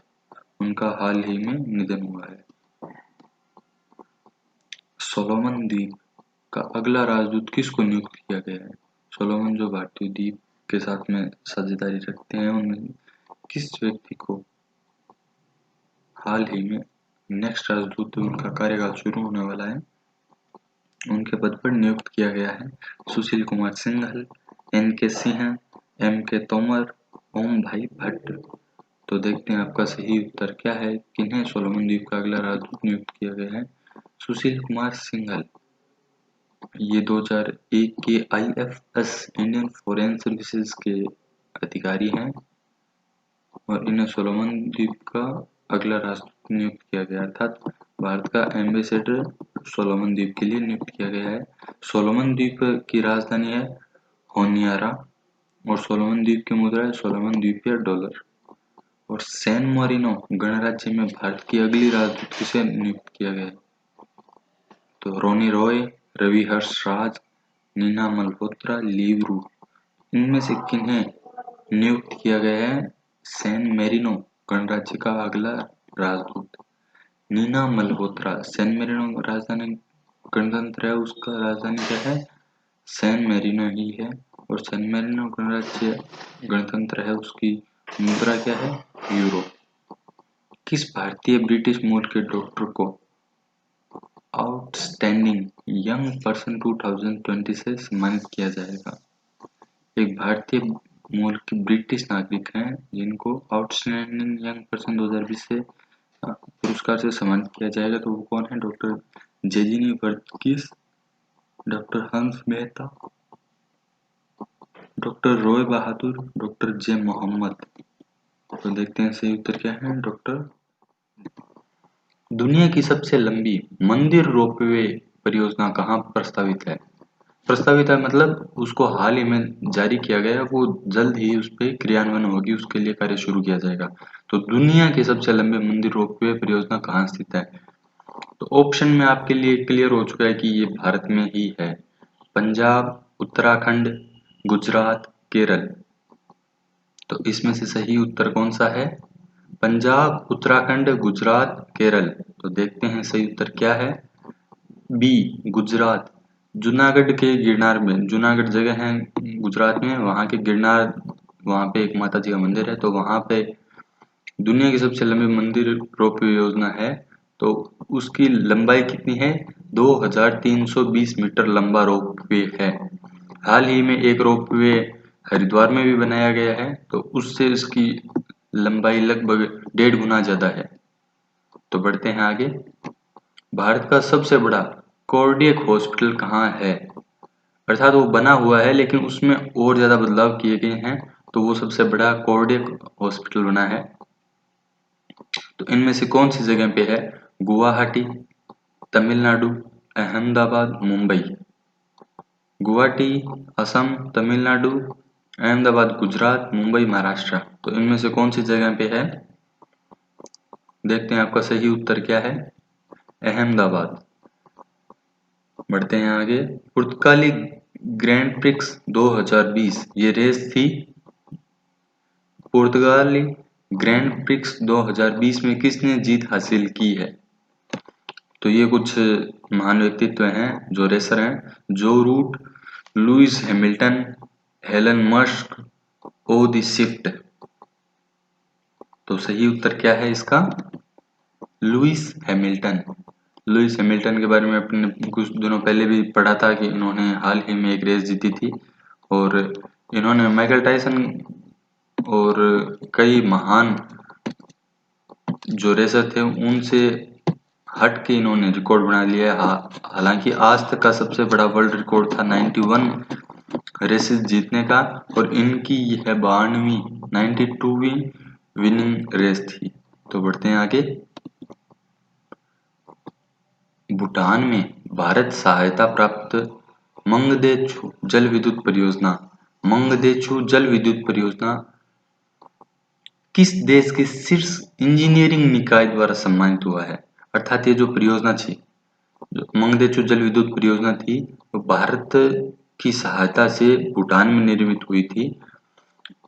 Speaker 3: उनका हाल ही में निधन हुआ है। सोलोमन द्वीप का अगला राजदूत किसको नियुक्त किया गया है? सोलोमन जो भारतीय द्वीप के साथ में साझेदारी रखते हैं उनमें किस व्यक्ति को हाल ही में नेक्स्ट राजदूत उनका कार्यकाल शुरू होने वाला है उनके पद पर नियुक्त किया गया है? सुशील कुमार सिंघल, NK सिंह, MK तोमर, ओम भाई भट्ट। तो देखते हैं आपका सही उत्तर क्या है। किन्हें सोलोमन द्वीप का अगला राजदूत नियुक्त किया गया है? सुशील कुमार सिंघल। ये 2001 के IFS इंडियन फॉरेन सर्विसेज के अधिकारी हैं और इन्हें सोलोमन द्वीप का अगला राष्ट्रदूत नियुक्त किया गया, अर्थात भारत का एम्बेसडर सोलोमन द्वीप के लिए नियुक्त किया गया है। सोलोमन द्वीप की राजधानी है होनियारा और सोलोमन द्वीप की मुद्रा है सोलोमन द्वीपीय डॉलर। और सैन मारिनो गणराज्य में भारत की अगली राजदूत किसे नियुक्त किया गया है? तो रोनी रॉय, रवि हर्ष राज, नीना मल्होत्रा, लीव रू, इनमें से किन्हें नियुक्त किया गया है सैन मैरिनो गणराज्य का अगला राजदूत? नीना मल्होत्रा। सैन मैरिनो राजधानी गणतंत्र है, उसका राजधानी क्या है? सैन मैरिनो ही है। और सैन मैरिनो गणराज्य गणतंत्र है, उसकी मुद्रा क्या है? यूरो। किस भारतीय ब्रिटिश मूल के डॉक्टर को आउटस्टैंडिंग यंग पर्सन 2020 से सम्मानित किया जाएगा? एक भारतीय मूल के ब्रिटिश नागरिक हैं जिनको आउटस्टैंडिंग यंग पर्सन 2020 से पुरस्कार से सम्मानित किया जाएगा। तो वो कौन है? डॉक्टर जेजिनी वर्गीस, डॉक्टर हंस मेहता, डॉक्टर रॉय बहादुर, डॉक्टर जे मोहम्मद। तो देखते हैं सही उत्तर क्या है। डॉक्टर। दुनिया की सबसे लंबी मंदिर रोपवे परियोजना कहाँ प्रस्तावित है? प्रस्तावित है मतलब उसको हाल ही में जारी किया गया है, वो जल्द ही उस पर क्रियान्वयन होगी, उसके लिए कार्य शुरू किया जाएगा। तो दुनिया की सबसे लंबी मंदिर रोपवे परियोजना कहाँ स्थित है? तो ऑप्शन में आपके लिए क्लियर हो चुका है कि ये भारत में ही है। पंजाब, उत्तराखंड, गुजरात, केरल। तो इसमें से सही उत्तर कौन सा है? पंजाब, उत्तराखंड, गुजरात, केरल। तो देखते हैं सही उत्तर क्या है। बी, गुजरात। जूनागढ़ के गिरनार में, जूनागढ़ जगह है गुजरात में, वहां के गिरनार, वहां पे एक माता जी का मंदिर है, तो वहां पे दुनिया की सबसे लंबी मंदिर रोपवे योजना है। तो उसकी लंबाई कितनी है? 2320 मीटर लंबा रोपवे है। हाल ही में एक रोपवे हरिद्वार में भी बनाया गया है, तो उससे इसकी लंबाई लगभग 1.5 गुना ज्यादा है। तो बढ़ते हैं आगे। भारत का सबसे बड़ा कार्डियक हॉस्पिटल कहाँ है? अर्थात वो बना हुआ है लेकिन उसमें और ज्यादा बदलाव किए गए हैं, तो वो सबसे बड़ा कार्डियक हॉस्पिटल बना है। तो इनमें से कौन सी जगह पे है? गुवाहाटी, तमिलनाडु, अहमदाबाद, मुंबई। गुवाहाटी असम, तमिलनाडु, अहमदाबाद गुजरात, मुंबई महाराष्ट्र। तो इनमें से कौन सी जगह पे है? देखते हैं आपका सही उत्तर क्या है। अहमदाबाद। बढ़ते हैं आगे। पुर्तगाली ग्रैंड प्रिक्स 2020 ये रेस थी। पुर्तगाली ग्रैंड प्रिक्स 2020 में किसने जीत हासिल की है? तो ये कुछ महान व्यक्तित्व हैं जो रेसर हैं। Joe Root, Lewis Hamilton, Elon Musk, ओ द स्विफ्ट। तो सही उत्तर क्या है इसका? Lewis Hamilton. लुइस हैमिल्टन के बारे में अपने कुछ दिनों पहले भी पढ़ा था कि इन्होंने हाल ही में एक रेस जीती थी, और इन्होंने माइकल टायसन और कई महान जो रेसर थे उनसे हट के इन्होंने रिकॉर्ड बना लिया है। हालांकि आज तक का सबसे बड़ा वर्ल्ड रिकॉर्ड था 91 रेसेस जीतने का, और इनकी यह 92वीं 92वीं विनिंग रेस थी। तो बढ़ते हैं आगे। भूटान में भारत सहायता प्राप्त मंगदेचु जल विद्युत परियोजना, मंगदेचु जल विद्युत परियोजना किस देश के शीर्ष इंजीनियरिंग निकाय द्वारा सम्मानित हुआ है? अर्थात ये जो परियोजना थी, जो मंगदेचु जल विद्युत परियोजना थी, वो भारत की सहायता से भूटान में निर्मित हुई थी।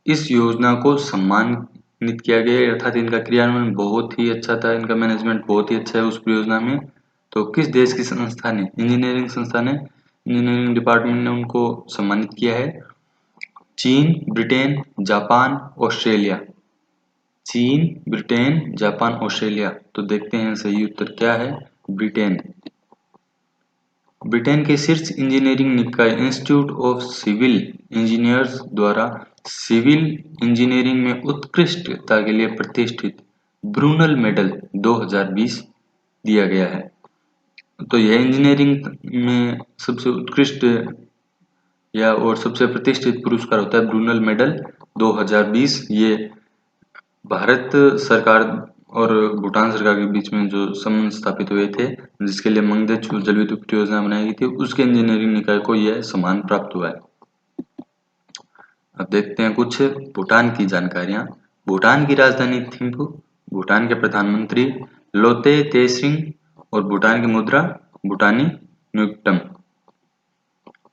Speaker 3: इस योजना को सम्मानित किया गया, अर्थात इनका क्रियान्वयन बहुत ही अच्छा था, इनका मैनेजमेंट बहुत ही अच्छा है उस परियोजना में। तो किस देश की संस्था ने, इंजीनियरिंग संस्था ने, इंजीनियरिंग डिपार्टमेंट ने उनको सम्मानित किया है? चीन, ब्रिटेन, जापान, ऑस्ट्रेलिया। चीन, ब्रिटेन, जापान, ऑस्ट्रेलिया। तो देखते हैं सही उत्तर क्या है। ब्रिटेन। ब्रिटेन के शीर्ष इंजीनियरिंग निकाय इंस्टीट्यूट ऑफ सिविल इंजीनियर्स द्वारा सिविल इंजीनियरिंग में उत्कृष्टता के लिए प्रतिष्ठित ब्रूनल मेडल 2020 दिया गया है। तो यह इंजीनियरिंग में सबसे उत्कृष्ट या और सबसे प्रतिष्ठित पुरस्कार होता है ब्रूनल मेडल, 2020 ये भारत सरकार और भूटान सरकार के बीच में जो संबंध स्थापित हुए थे, जिसके लिए मंगदेचु जलविद्युत परियोजना बनाई गई थी, उसके इंजीनियरिंग निकाय को यह सम्मान प्राप्त हुआ है। अब देखते हैं कुछ भूटान की जानकारियां। भूटान की राजधानी थिम्पू, भूटान के प्रधानमंत्री लोते तेसिंग और भूटान की मुद्रा भूटानी न्यूटम।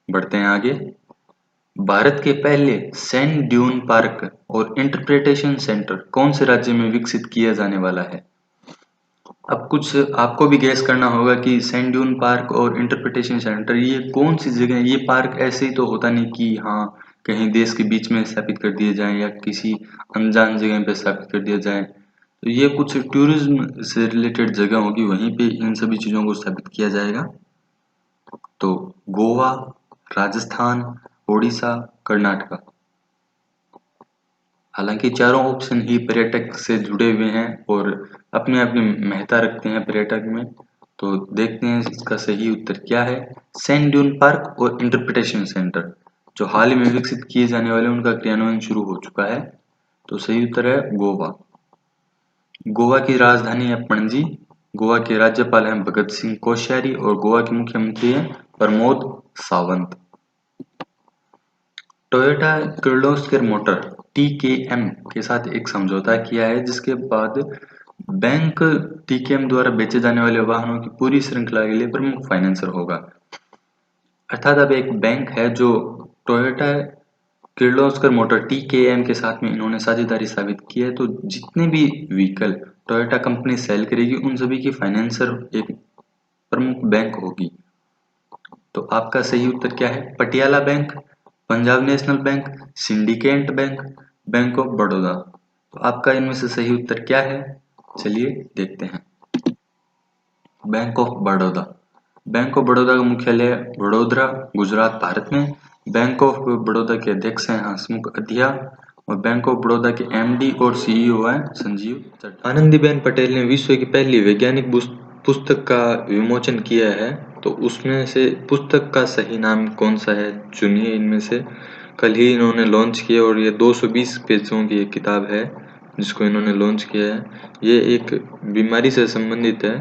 Speaker 3: बढ़ते हैं आगे। भारत के पहले सैंड ड्यून पार्क और इंटरप्रिटेशन सेंटर कौन से राज्य में विकसित किया जाने वाला है? अब कुछ आपको भी गैस करना होगा कि सैंड ड्यून पार्क और इंटरप्रिटेशन सेंटर ये कौन सी जगह है। ये पार्क ऐसे ही तो होता नहीं कि हाँ कहीं देश के बीच में स्थापित कर दिए जाएं या किसी अनजान जगह पे स्थापित कर दिया जाए। तो ये कुछ टूरिज्म से रिलेटेड जगह होगी, वहीं पे इन सभी चीजों को स्थापित किया जाएगा। तो गोवा, राजस्थान, ओडिशा, कर्नाटका। हालांकि चारों ऑप्शन ही पर्यटक से जुड़े हुए हैं और अपनी अपनी महत्ता रखते हैं पर्यटक में। तो देखते हैं इसका सही उत्तर क्या है। सैंड ड्यून पार्क और इंटरप्रिटेशन सेंटर जो हाल ही में विकसित किए जाने वाले उनका क्रियान्वयन शुरू हो चुका है। तो सही उत्तर है गोवा। गोवा की राजधानी है पणजी। गोवा के राज्यपाल हैं भगत सिंह कोश्यारी और गोवा के मुख्यमंत्री हैं Pramod Sawant. Toyota Kirloskar motor TKM के साथ एक समझौता किया है, जिसके बाद बैंक टीकेएम द्वारा बेचे जाने वाले वाहनों की पूरी श्रृंखला के लिए प्रमुख फाइनेंसर होगा। अर्थात अब एक बैंक है जो टोयोटा किर्लोस्कर मोटर टीकेएम के साथ में इन्होंने साझेदारी साबित की है। तो जितने भी व्हीकल टोयोटा कंपनी सेल करेगी उन सभी की फाइनेंसर एक प्रमुख बैंक होगी। तो आपका सही उत्तर क्या है? Patiala bank, Punjab national bank, syndicate bank, bank of Baroda. तो आपका इनमें से सही उत्तर क्या है? चलिए देखते हैं। Bank of Baroda. Bank of Baroda का मुख्यालय वडोदरा, गुजरात, भारत में। बैंक ऑफ बड़ौदा के अध्यक्ष हैं हसमुख अढ़िया और बैंक ऑफ बड़ौदा के एमडी और सीईओ हैं संजीव चड्ढा। आनंदीबेन पटेल ने विश्व की पहली वैज्ञानिक पुस्तक का विमोचन किया है। तो उसमें से पुस्तक का सही नाम कौन सा है, चुनिए इनमें से। कल ही इन्होंने लॉन्च किया और ये 220 पेजों की एक किताब है जिसको इन्होंने लॉन्च किया है। ये एक बीमारी से संबंधित है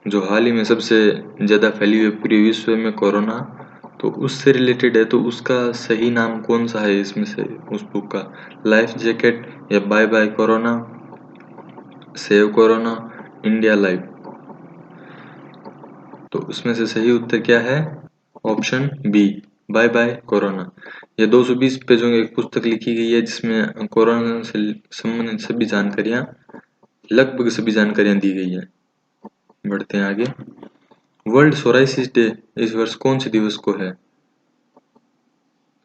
Speaker 3: जो हाल ही में सबसे ज़्यादा फैली हुई पूरे विश्व में, कोरोना। तो उससे रिलेटेड है। तो उसका सही नाम कौन सा है इसमें से उस बुक का? लाइफ जैकेट या bye bye corona, save corona, India live. तो उसमें से सही उत्तर क्या है? Option B, bye bye corona. यह 220 पेजों की एक पुस्तक लिखी गई है जिसमें कोरोना से संबंधित सभी जानकारियां, लगभग सभी जानकारियां दी गई है। बढ़ते हैं आगे। वर्ल्ड सोराइसिस डे इस वर्ष कौन से दिवस को है?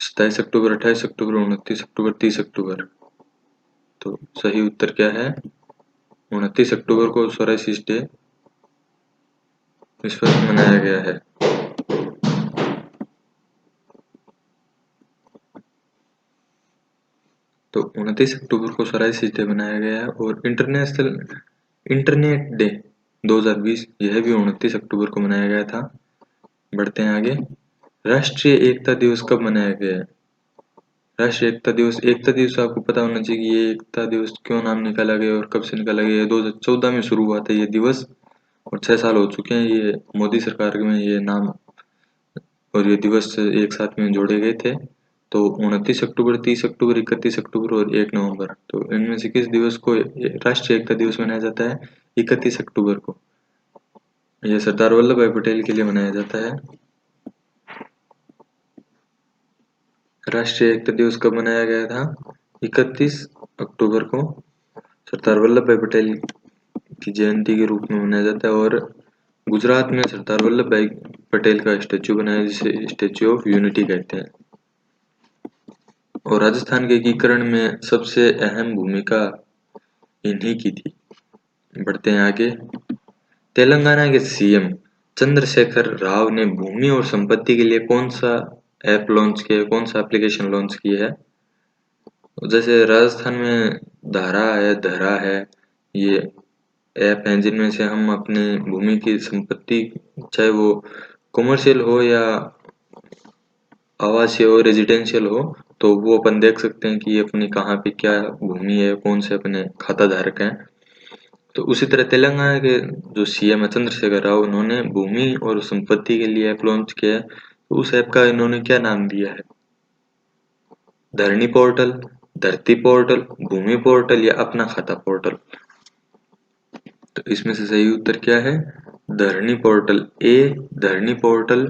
Speaker 3: 27 अक्टूबर, 28 अक्टूबर, 29 अक्टूबर, 30 अक्टूबर। तो सही उत्तर क्या है? 29 अक्टूबर को सोराइसिस डे इस वर्ष मनाया गया है। तो 29 अक्टूबर को सोराइसिस डे मनाया गया है। और इंटरनेशनल इंटरनेट डे 2020 यह भी 29 अक्टूबर को मनाया गया था। बढ़ते हैं आगे। राष्ट्रीय एकता दिवस कब मनाया गया है? राष्ट्रीय एकता दिवस आपको पता होना चाहिए कि ये एकता दिवस क्यों नाम निकाला गया और कब से निकाला गया है। 2014 में शुरू हुआ था ये दिवस और 6 साल हो चुके हैं ये मोदी सरकार में ये नाम और ये दिवस एक साथ में जोड़े गए थे। तो 29 अक्टूबर, 30 अक्टूबर, 31 अक्टूबर और 1 नवंबर। तो इनमें से किस दिवस को राष्ट्रीय एकता दिवस मनाया जाता है? 31 अक्टूबर को। यह सरदार वल्लभ भाई पटेल के लिए मनाया जाता है। राष्ट्रीय एकता दिवस कब मनाया गया था? 31 अक्टूबर को सरदार वल्लभ भाई पटेल की जयंती के रूप में मनाया जाता है। और गुजरात में सरदार वल्लभ भाई पटेल का स्टैच्यू बनाया जिसे स्टैच्यू ऑफ यूनिटी कहते हैं। और राजस्थान के एकीकरण में सबसे अहम भूमिका इन्हीं की थी। बढ़ते हैं आगे। तेलंगाना के सीएम चंद्रशेखर राव ने भूमि और संपत्ति के लिए कौन सा ऐप लॉन्च किया, कौन सा एप्लीकेशन लॉन्च किया है? जैसे राजस्थान में धारा है, धरा है, ये ऐप हैं जिनमें से हम अपने भूमि की संपत्ति, चाहे वो कमर्शियल हो या आवासीय हो, रेजिडेंशियल हो,
Speaker 2: तो वो अपन देख सकते हैं कि ये अपनी कहाँ पे क्या भूमि है, कौन से अपने खाता धारक हैं। तो उसी तरह तेलंगाना के जो सीएम है चंद्रशेखर राव, उन्होंने भूमि और संपत्ति के लिए ऐप लॉन्च किया है। तो उस ऐप का इन्होंने क्या नाम दिया है? धरणी पोर्टल, धरती पोर्टल, भूमि पोर्टल या अपना खाता पोर्टल। तो इसमें से सही उत्तर क्या है? धरणी पोर्टल। धरणी पोर्टल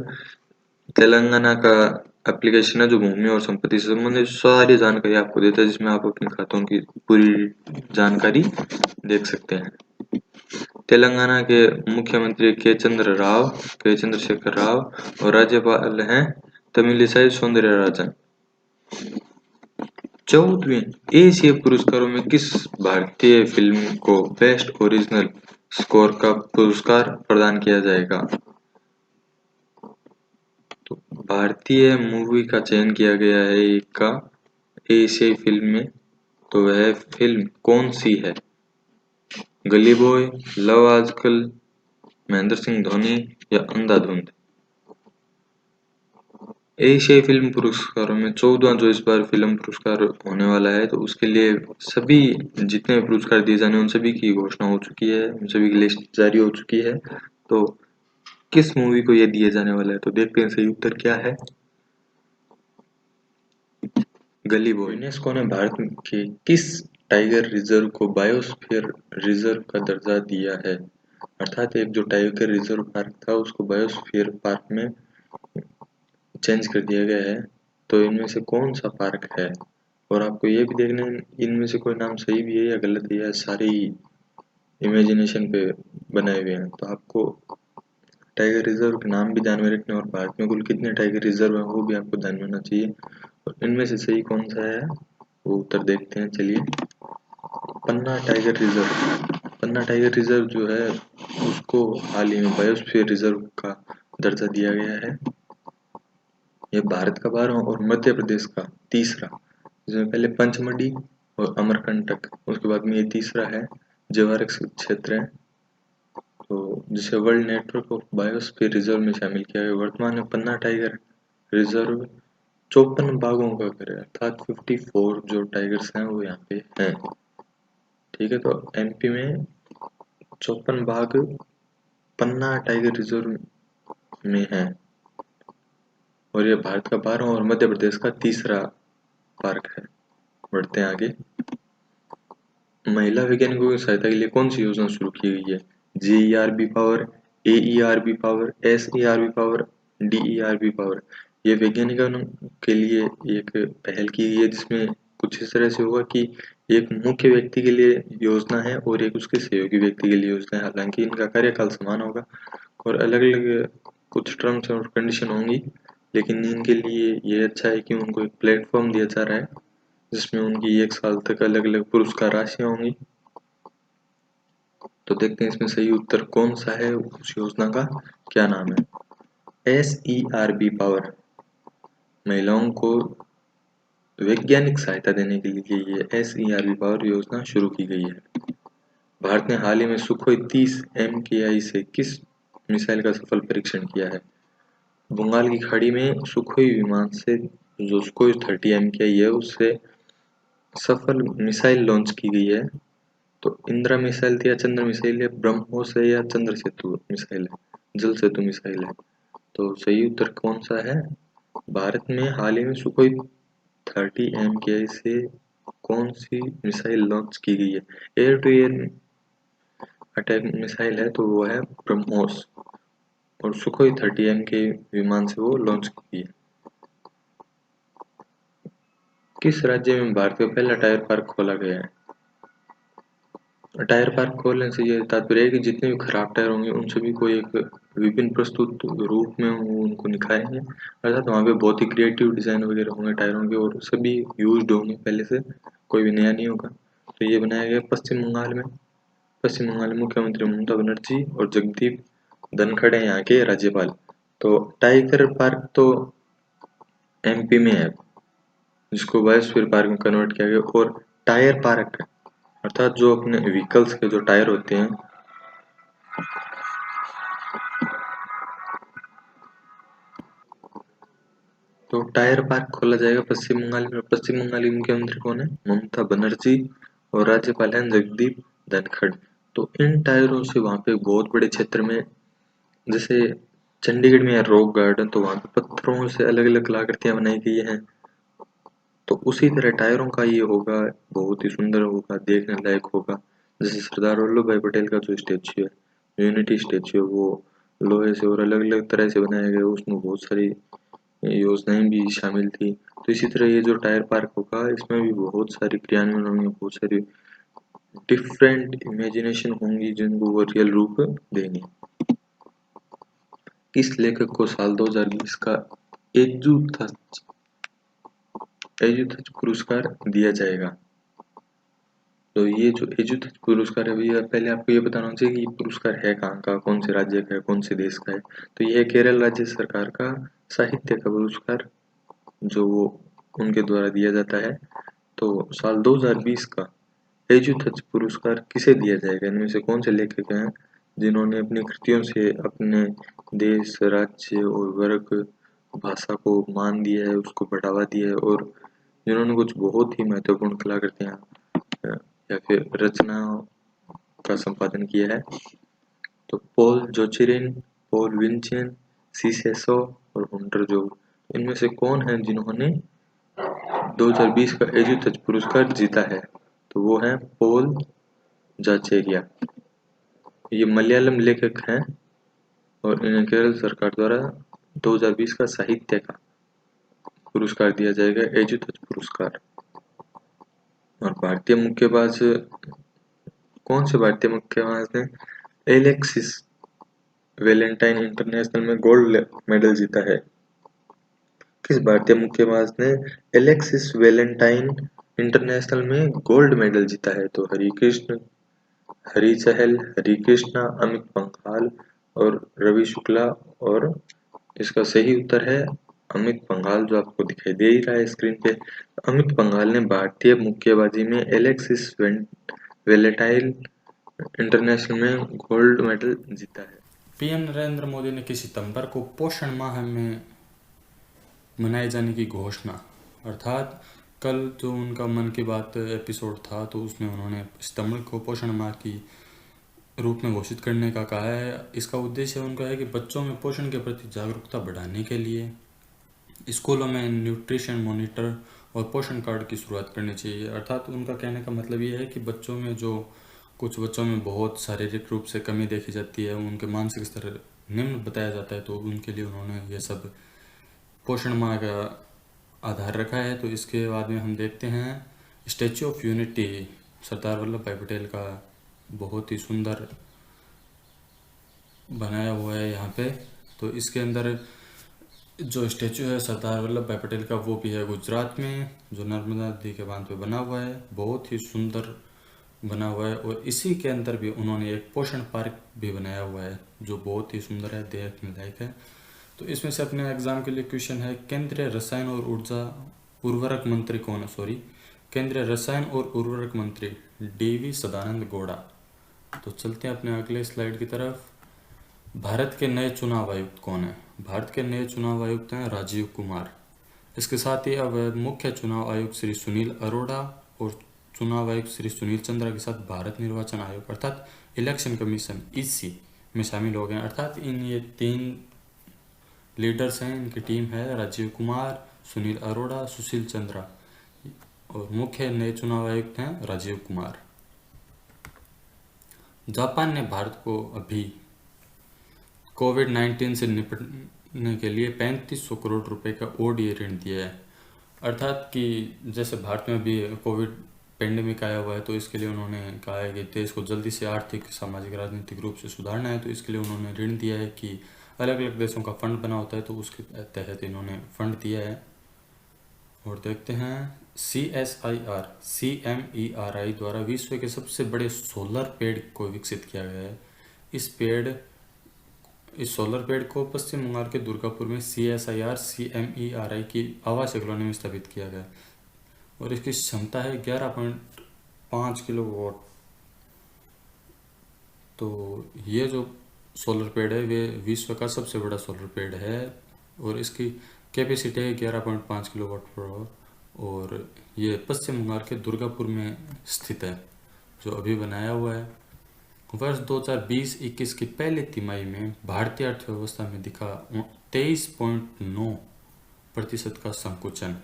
Speaker 2: तेलंगाना का एप्लीकेशन है जो भूमि और संपत्ति से संबंधित सारी जानकारी आपको देता है, जिसमें आप अपने खातों की पूरी जानकारी देख सकते हैं। तेलंगाना के मुख्यमंत्री के चंद्रशेखर राव और राज्यपाल हैं तमिलिसाई सौंदरराजन। 14वें एशिया पुरस्कारों में किस भारतीय फिल्म को बेस्ट ओरिजिनल स्कोर का पुरस्कार प्रदान किया जाएगा? तो भारतीय मूवी का चयन किया गया है एक का एशियाई फिल्म में, तो वह फिल्म कौन सी है? गली बॉय, लव आजकल, महेंद्र सिंह धोनी या अंधाधुंध। एशियाई फिल्म पुरस्कारों में 14वां जो इस बार फिल्म पुरस्कार होने वाला है, तो उसके लिए सभी जितने पुरस्कार दिए जाने उन सभी की घोषणा हो चुकी है, उन सभी की लिस्ट जारी हो चुकी है। तो किस मूवी को ये दिए जाने वाला है? तो देखते हैं सही उत्तर क्या है। गली बॉय। यूनेस्को ने भारत के किस टाइगर रिजर्व को बायोस्फीयर रिजर्व का दर्जा दिया है? अर्थात एक जो टाइगर रिजर्व पार्क था उसको बायोस्फीयर पार्क में चेंज कर दिया गया है। तो इनमें से कौन सा पार्क है? और आपको ये भी देखना है इनमें से कोई नाम सही भी है या गलत है, या सारी इमेजिनेशन पे बनाए हुए हैं। तो आपको टाइगर रिजर्व के नाम भी ध्यान में रखने और भारत में कुल कितने टाइगर रिजर्व हैं वो भी आपको ध्यान में होना चाहिए। और इनमें से सही कौन सा है वो उत्तर देखते हैं। चलिए, पन्ना टाइगर रिजर्व। पन्ना टाइगर रिजर्व जो है उसको हाल ही में बायोस्फीयर रिजर्व का दर्जा दिया गया है। यह भारत का 12वां और मध्य प्रदेश का तीसरा, जिसमें पहले पंचमढ़ी और अमरकंटक, उसके बाद में ये तीसरा है जवारक क्षेत्र है, तो जिसे world network of biosphere reserve में शामिल किया गया। वर्तमान में पन्ना टाइगर रिजर्व 54 बाघों का घर है, अर्थात 54 जो टाइगर्स हैं वो यहाँ पे हैं। ठीक है, तो एमपी में 54 बाघ पन्ना टाइगर रिजर्व में है और यह भारत का 12वां और मध्य प्रदेश का तीसरा पार्क है। बढ़ते हैं आगे। महिला वैज्ञानिकों की सहायता के लिए कौन सी योजना शुरू की गई है? जेईआरबी power, AERB power, एसईआरबी power, डीईआरबी power. ये वैज्ञानिकों के लिए एक पहल की गई है, जिसमें कुछ इस तरह से होगा कि एक मुख्य व्यक्ति के लिए योजना है और एक उसके सहयोगी व्यक्ति के लिए योजना है। हालांकि इनका कार्यकाल समान होगा और अलग अलग कुछ टर्म्स और कंडीशन होंगी, लेकिन इनके लिए ये अच्छा है कि उनको एक प्लेटफॉर्म दिया जा रहा है जिसमें उनकी 1 साल तक अलग अलग पुरस्कार राशियां होंगी। तो देखते हैं इसमें सही उत्तर कौन सा है, उस योजना का क्या नाम है? एसईआरबी पावर। महिलाओं को वैज्ञानिक सहायता देने के लिए ये एसईआरबी पावर योजना शुरू की गई है। भारत ने हाल ही में सुखोई 30 MKI से किस मिसाइल का सफल परीक्षण किया है? बंगाल की खाड़ी में सुखोई विमान से जो सुखोई 30 MKI है उससे सफल मिसाइल लॉन्च की गई है। तो इंदिरा मिसाइल थी या चंद्र मिसाइल है, ब्रह्मोस है या चंद्र सेतु मिसाइल है, जल सेतु मिसाइल है। तो सही उत्तर कौन सा है? भारत में हाल ही में सुखोई 30 MKI से कौन सी मिसाइल लॉन्च की गई है? Air to air attack missile है, तो वो है ब्रह्मोस और सुखोई 30 MKI विमान से वो लॉन्च की गई है। किस राज्य में भारत का पहला टायर पार्क खोला गया है? टायर पार्क खोलने से ये तात्पर्य है कि जितने भी खराब टायर होंगे उन सभी को एक विभिन्न प्रस्तुत रूप में उनको निखारेंगे, अर्थात वहाँ पे बहुत ही क्रिएटिव डिजाइन वगैरह होंगे टायरों के और सभी यूज्ड होंगे पहले से, कोई भी नया नहीं होगा। तो ये बनाया गया पश्चिम बंगाल में। पश्चिम बंगाल में मुख्यमंत्री ममता बनर्जी और जगदीप धनखड़ यहाँ के राज्यपाल। तो टाइगर पार्क तो एमपी में है जिसको बायोस्फीयर पार्क में कन्वर्ट किया गया, और टायर पार्क अर्थात जो अपने व्हीकल्स के जो टायर होते हैं
Speaker 3: तो टायर पार्क खोला जाएगा पश्चिम बंगाल में। पश्चिम बंगाल की मुख्यमंत्री कौन है? ममता बनर्जी। और राज्यपाल हैं जगदीप धनखड़। तो इन टायरों से वहां पे बहुत बड़े क्षेत्र में, जैसे चंडीगढ़ में है रॉक गार्डन, तो वहां पे पत्थरों से अलग अलग कलाकृतियां बनाई गई हैं। तो उसी तरह टायरों का ये होगा, बहुत ही सुंदर होगा, देखने लायक होगा। जैसे सरदार वल्लभ भाई पटेल का जो स्टेच्यू है, यूनिटी स्टेच्यू है, वो लोहे से और अलग अलग तरह से बनाया गया, उसमें बहुत सारी योजनाएं भी शामिल थी। तो इसी तरह ये जो टायर पार्क होगा, इसमें भी बहुत सारी क्रियान्वयन होंगे, बहुत सारी डिफरेंट इमेजिनेशन होंगी जिनको वो रियल रूप देंगे। किस लेखक को साल 2020 का एजुथज पुरस्कार दिया जाएगा? तो ये जो एजुथज पुरस्कार है, भैया पहले आपको ये बताना चाहिए कि ये पुरस्कार है कहाँ का, कौन से राज्य का है, कौन से देश का है। तो ये है केरल राज्य सरकार का साहित्य का पुरस्कार, जो वो उनके द्वारा दिया जाता है। तो साल 2020 का एजुथज पुरस्कार किसे दिया जाएगा? इनमें से कौन से लेखक हैं जिन्होंने अपनी कृतियों से अपने देश, राज्य और वर्ग, भाषा को मान दिया है, उसको बढ़ावा दिया है, और जिन्होंने कुछ बहुत ही महत्वपूर्ण कलाकृतियां या फिर रचनाओं का संपादन किया है? तो पॉल जोचेरिन, पॉल विंचेन, सीसेसो और हुंटर जोग, इनमें से कौन है जिन्होंने 2020 का एजुथज पुरस्कार जीता है? तो वो है पॉल जाचेरिया। ये मलयालम लेखक हैं और इन्हें केरल सरकार द्वारा 2020 का साहित्य का पुरस्कार दिया जाएगा, एजुथज पुरस्कार। और भारतीय मुक्केबाज, कौन से भारतीय मुक्केबाज ने एलेक्सिस वेलेंटाइन इंटरनेशनल में गोल्ड मेडल जीता है? किस भारतीय मुक्केबाज ने एलेक्सिस वेलेंटाइन इंटरनेशनल में गोल्ड मेडल जीता है? तो हरिकृष्ण, हरी चहल, हरिकृष्णा, अमित पंघाल और रवि शुक्ला। और इसका सही उत्तर है अमित पंघाल, जो आपको दिखाई दे ही रहा है स्क्रीन पे। अमित पंघाल ने भारतीय मुक्केबाजी में एलेक्सिस वेलेंटाइन इंटरनेशनल में गोल्ड मेडल जीता है।
Speaker 5: पीएम नरेंद्र मोदी ने किस सितंबर को पोषण माह में मनाए जाने की घोषणा, अर्थात कल जो उनका मन की बात एपिसोड था, तो उसमें उन्होंने सितंबर को पोषण माह की रूप में घोषित करने का कहा है। इसका उद्देश्य उनका है कि बच्चों में पोषण के प्रति जागरूकता बढ़ाने के लिए स्कूलों में न्यूट्रिशन मॉनिटर और पोषण कार्ड की शुरुआत करनी चाहिए। अर्थात उनका कहने का मतलब ये है कि बच्चों में जो कुछ बच्चों में बहुत शारीरिक रूप से कमी देखी जाती है, उनके मानसिक स्तर निम्न बताया जाता है, तो उनके लिए उन्होंने ये सब पोषण माह का आधार रखा है। तो इसके बाद में हम देखते हैं statue of unity, Sardar Vallabh भाई पटेल का बहुत ही सुंदर बनाया हुआ है यहाँ पे। तो इसके अंदर जो स्टैच्यू है सरदार वल्लभ भाई पटेल का, वो भी है गुजरात में, जो नर्मदा नदी के बांध पे बना हुआ है, बहुत ही सुंदर बना हुआ है। और इसी के अंदर भी उन्होंने एक पोषण पार्क भी बनाया हुआ है, जो बहुत ही सुंदर है, देखने लायक है। तो इसमें से अपने एग्जाम के लिए क्वेश्चन है, केंद्रीय रसायन और उर्वरक मंत्री कौन है? केंद्रीय रसायन और उर्वरक मंत्री डीवी सदानंद गौड़ा। तो चलते हैं अपने अगले स्लाइड की तरफ। भारत के नए चुनाव आयुक्त कौन है? भारत के नए चुनाव आयुक्त हैं राजीव कुमार। इसके साथ ही अब मुख्य चुनाव आयुक्त श्री सुनील अरोड़ा और चुनाव आयुक्त श्री सुनील चंद्रा के साथ भारत निर्वाचन आयोग अर्थात इलेक्शन कमीशन ईसी में शामिल हो गए। अर्थात इन ये 3 लीडर्स हैं, इनकी टीम है राजीव कुमार, सुनील अरोड़ा, सुशील चंद्रा, और मुख्य नए चुनाव आयुक्त हैं राजीव कुमार। जापान ने भारत को अभी कोविड-19 से निपटने के लिए 3500 करोड़ रुपए का ओडीए ऋण दिया है। अर्थात कि जैसे भारत में भी कोविड पेंडेमिक आया हुआ है, तो इसके लिए उन्होंने कहा है कि देश को जल्दी से आर्थिक, सामाजिक, राजनीतिक रूप से सुधारना है। तो इसके लिए उन्होंने ऋण दिया है कि अलग अलग देशों का फंड बना होता है, तो उसके तहत इन्होंने फंड दिया है। और देखते हैं CSIR द्वारा विश्व के सबसे बड़े सोलर पेड़ को विकसित किया गया है। इस सोलर पेड़ को पश्चिम बंगाल के दुर्गापुर में CSIR की आवासीय कॉलोनी में स्थापित किया गया और इसकी क्षमता है 11.5 किलोवाट। तो ये जो सोलर पेड़ है वे विश्व का सबसे बड़ा सोलर पेड़ है और इसकी कैपेसिटी है 11.5 किलोवाट पर आवर और ये पश्चिम बंगाल के दुर्गापुर में स्थित है, जो अभी बनाया हुआ है। वर्ष 2020-21 की पहली तिमाही में भारतीय अर्थव्यवस्था में दिखा 23.9% का संकुचन।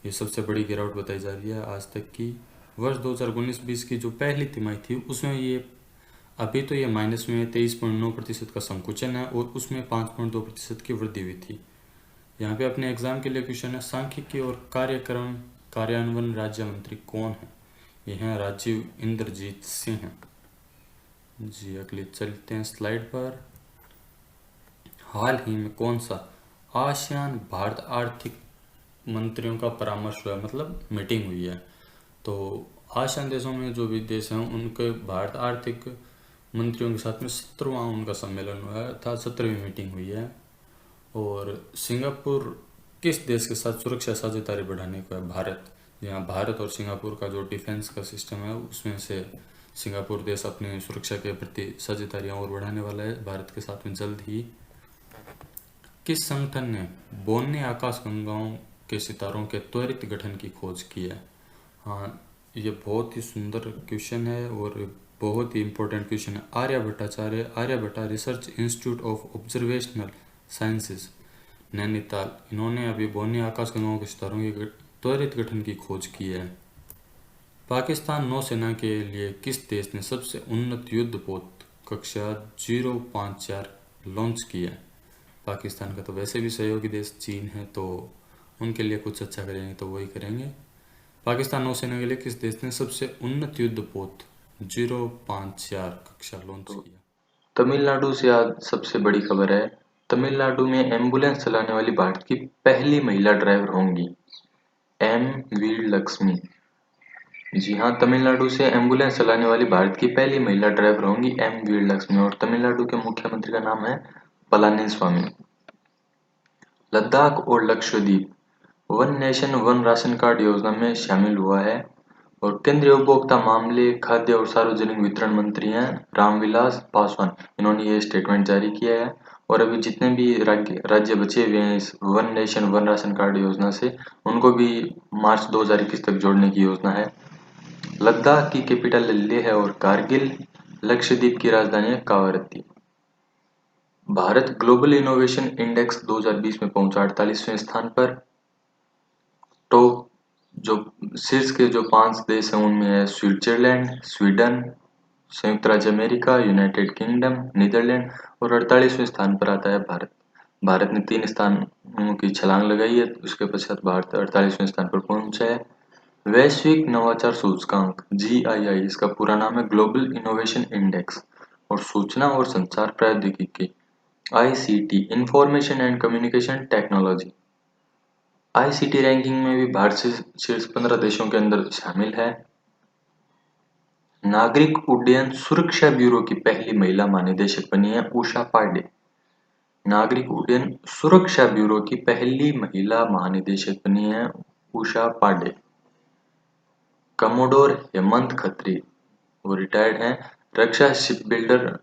Speaker 5: ये सबसे बड़ी गिरावट बताई जा रही है आज तक की। वर्ष 2019-20 की जो पहली तिमाही थी उसमें ये अभी तो ये माइनस में 23.9% का संकुचन है और उसमें 5.2% की वृद्धि हुई थी। यहाँ पे अपने एग्जाम के लिए क्वेश्चन है, सांख्यिकी और कार्यक्रम कार्यान्वयन राज्य मंत्री कौन है? ये हैं राजीव इंद्रजीत सिंह जी। अगले चलते हैं स्लाइड पर। हाल ही में कौन सा आसियान भारत आर्थिक मंत्रियों का परामर्श हुआ, मतलब मीटिंग हुई है। तो आसियान देशों में जो भी देश हैं उनके भारत आर्थिक मंत्रियों के साथ में 17वां उनका सम्मेलन हुआ है अर्थात 17वीं मीटिंग हुई है। और सिंगापुर किस देश के साथ सुरक्षा साझेदारी बढ़ाने को है? भारत। यहाँ भारत और सिंगापुर का जो डिफेंस का सिस्टम है उसमें से सिंगापुर देश अपनी सुरक्षा के प्रति साझेदारियाँ और बढ़ाने वाला है भारत के साथ में जल्द ही। किस संगठन ने बोन्ने आकाशगंगाओं के सितारों के त्वरित गठन की खोज की है? हाँ, ये बहुत ही सुंदर क्वेश्चन है और बहुत ही इम्पोर्टेंट क्वेश्चन है। आर्यभट्टाचार्य, Aryabhatta Research Institute of Observational Sciences, Nainital, इन्होंने अभी बोन्ने आकाशगंगाओं के सितारों के त्वरित गठन की खोज की है। पाकिस्तान नौसेना के लिए किस देश ने सबसे उन्नत युद्धपोत कक्षा 054 लॉन्च किया है? पाकिस्तान का तो वैसे भी सहयोगी देश चीन है, तो उनके लिए कुछ अच्छा करेंगे तो वही करेंगे। पाकिस्तान नौसेना के लिए किस देश ने सबसे उन्नत युद्धपोत 054 कक्षा लॉन्च किया?
Speaker 3: तमिलनाडु से आज सबसे बड़ी खबर है। तमिलनाडु में एम्बुलेंस चलाने वाली भारत की पहली महिला ड्राइवर होंगी एम वीरलक्ष्मी। जी हाँ, तमिलनाडु से एम्बुलेंस चलाने वाली भारत की पहली महिला ड्राइवर होंगी एम वीरलक्ष्मी और तमिलनाडु के मुख्यमंत्री का नाम है पलानीस्वामी। लद्दाख और Lakshadweep one nation one ration card योजना में शामिल हुआ है और केंद्रीय उपभोक्ता मामले, खाद्य और सार्वजनिक वितरण मंत्री हैं रामविलास पासवान। इन्होंने ये स्टेटमेंट जारी किया है और अभी जितने भी राज्य बचे हुए हैं इस one nation one ration card योजना से, उनको भी मार्च 2021 तक जोड़ने की योजना है। लद्दाख की कैपिटल लेह है और कारगिल, लक्षद्वीप की राजधानी है Kavaratti. Bharat global innovation index 2020 में पहुंचा 48वें स्थान पर। टॉप जो शीर्ष के जो 5 देश हैं उनमें है स्विट्जरलैंड, स्वीडन, संयुक्त राज्य अमेरिका, यूनाइटेड किंगडम, नीदरलैंड और 48वें स्थान पर आता है भारत। भारत ने 3 स्थानों की छलांग लगाई है, उसके पश्चात भारत 48वें स्थान पर पहुंचा है। वैश्विक नवाचार सूचकांक GII, इसका पूरा नाम है ग्लोबल इनोवेशन इंडेक्स, और सूचना और संचार प्रौद्योगिकी ICT information and communication technology ICT ranking में भी भारत से शीर्ष 15 देशों के अंदर शामिल है। नागरिक उड्डयन सुरक्षा ब्यूरो की पहली महिला महानिदेशक बनी है उषा पांडे। नागरिक उड्डयन सुरक्षा ब्यूरो की पहली महिला महानिदेशक बनी है उषा पांडे। कमोडोर हेमंत खत्री, वो रिटायर्ड हैं, रक्षा शिप बिल्डर,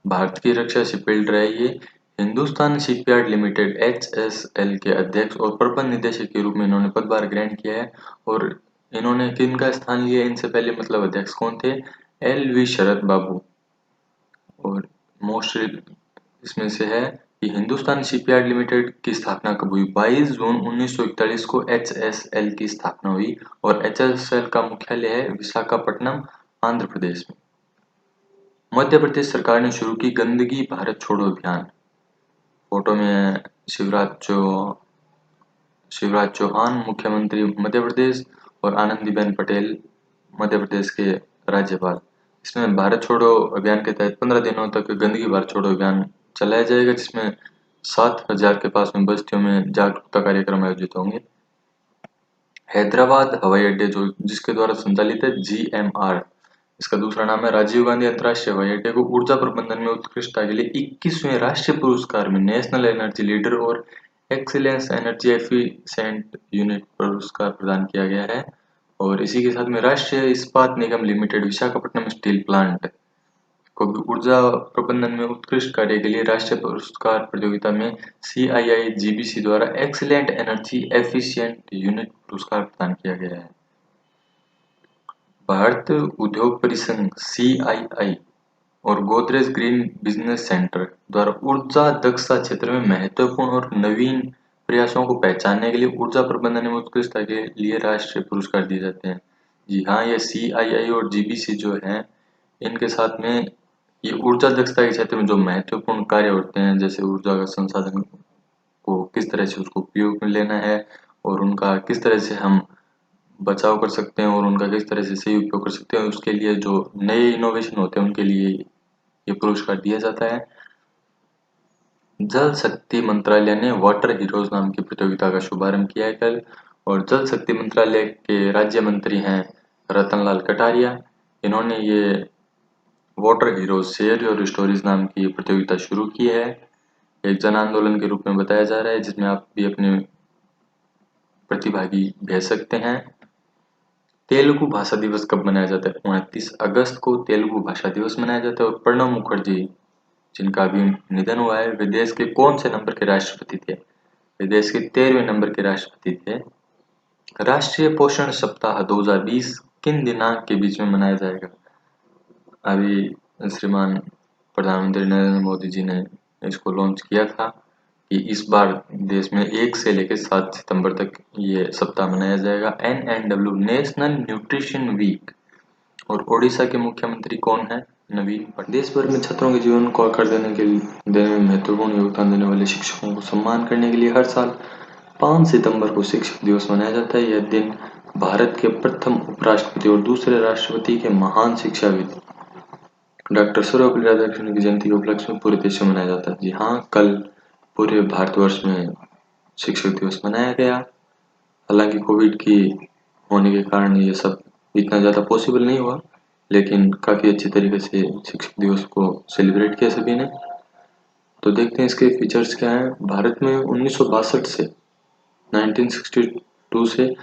Speaker 3: भारत की रक्षा शिप बिल्डर है ये। हिंदुस्तान शिपयार्ड लिमिटेड HSL के अध्यक्ष और प्रबंध निदेशक के रूप में इन्होंने पदभार ग्रहण किया है। और इन्होंने किनका स्थान लिया इनसे पहले, मतलब अध्यक्ष कौन थे? LV शरद बाबू। और मोस्ट इसमें से है कि हिंदुस्तान शिपयार्ड लिमिटेड की स्थापना कब हुई? 22 जून 1941 को HSL की स्थापना हुई और HSL का मुख्यालय है विशाखापट्टनम, आंध्र प्रदेश में। मध्य प्रदेश सरकार ने शुरू की गंदगी भारत छोड़ो अभियान। फोटो में शिवराज चौहान मुख्यमंत्री मध्य प्रदेश और आनंदीबेन पटेल मध्य प्रदेश के राज्यपाल। इसमें भारत छोड़ो अभियान के तहत 15 दिनों तक गंदगी भारत छोड़ो अभियान चलाया जाएगा, जिसमें 7000 के पास में बस्तियों में जागरूकता कार्यक्रम आयोजित होंगे। हैदराबाद हवाई अड्डे जो जिसके द्वारा संचालित है GMR, इसका दूसरा नाम है राजीव गांधी अंतर्राष्ट्रीय हवाई अड्डे को ऊर्जा प्रबंधन में उत्कृष्टता के लिए 21वें राष्ट्रीय पुरस्कार में नेशनल एनर्जी लीडर और एक्सीलेंस एनर्जी एफिशिएंट यूनिट पुरस्कार प्रदान किया गया है। और इसी के साथ में राष्ट्रीय इस्पात निगम लिमिटेड विशाखापट्टनम स्टील प्लांट को भी ऊर्जा प्रबंधन में उत्कृष्ट कार्य के लिए राष्ट्रीय पुरस्कार प्रतियोगिता में CII-GBC द्वारा एक्सीलेंट एनर्जी एफिशिएंट यूनिट पुरस्कार प्रदान किया गया है। भारत उद्योग परिसंघ CII और गोदरेज ग्रीन बिजनेस सेंटर द्वारा ऊर्जा दक्षता क्षेत्र में महत्वपूर्ण और नवीन प्रयासों को पहचानने के लिए ऊर्जा प्रबंधन में उत्कृष्टता के लिए राष्ट्रीय पुरस्कार दिए जाते हैं। जी हाँ, ये CII और GBC जो है इनके साथ में ये ऊर्जा दक्षता के क्षेत्र में जो महत्वपूर्ण कार्य होते हैं, जैसे ऊर्जा का संसाधन को किस तरह से उसको उपयोग में लेना है और उनका किस तरह से हम बचाव कर सकते हैं और उनका किस तरह से सही उपयोग कर सकते हैं, उसके लिए जो नए इनोवेशन होते हैं उनके लिए ये पुरस्कार दिया जाता है। जल शक्ति मंत्रालय ने वाटर हीरोज नाम की प्रतियोगिता का शुभारंभ किया है कल, और जल शक्ति मंत्रालय के राज्य मंत्री हैं रतनलाल कटारिया। इन्होंने ये water heroes share your stories नाम की प्रतियोगिता शुरू की है। एक जन आंदोलन के रूप में बताया जा रहा है जिसमें आप भी अपने प्रतिभागी भेज सकते हैं। तेलुगु भाषा दिवस कब मनाया जाता है? 29 अगस्त को तेलुगु भाषा दिवस मनाया जाता है। और प्रणब मुखर्जी जिनका अभी निधन हुआ है, वे देश के कौन से नंबर के राष्ट्रपति थे? वे देश के 13वें नंबर के राष्ट्रपति थे। राष्ट्रीय पोषण सप्ताह 2020 किन दिनांक के बीच में मनाया जाएगा? अभी श्रीमान प्रधानमंत्री नरेंद्र मोदी जी ने इसको लॉन्च किया था कि इस बार देश में 1 से लेकर 7 सितंबर तक ये सप्ताह मनाया जाएगा। NNW national nutrition week. और ओडिशा के मुख्यमंत्री कौन है? नवीन पटनायक। देश भर में छात्रों के जीवन को आकार देने में महत्वपूर्ण योगदान देने वाले शिक्षकों को सम्मान करने के लिए हर साल 5 सितंबर को शिक्षक दिवस मनाया जाता है। यह दिन भारत के प्रथम उपराष्ट्रपति और दूसरे राष्ट्रपति के महान शिक्षाविद डॉक्टर सर्वपल्ली राधाकृष्णन की जयंती के उपलक्ष्य में पूरे देश में मनाया जाता है। जी हाँ, कल पूरे भारतवर्ष में शिक्षक दिवस मनाया गया। हालांकि कोविड की होने के कारण ये सब इतना ज़्यादा पॉसिबल नहीं हुआ, लेकिन काफ़ी अच्छी तरीके से शिक्षक दिवस को सेलिब्रेट किया सभी ने। तो देखते हैं इसके फीचर्स क्या हैं। भारत में 1962 से 1962 से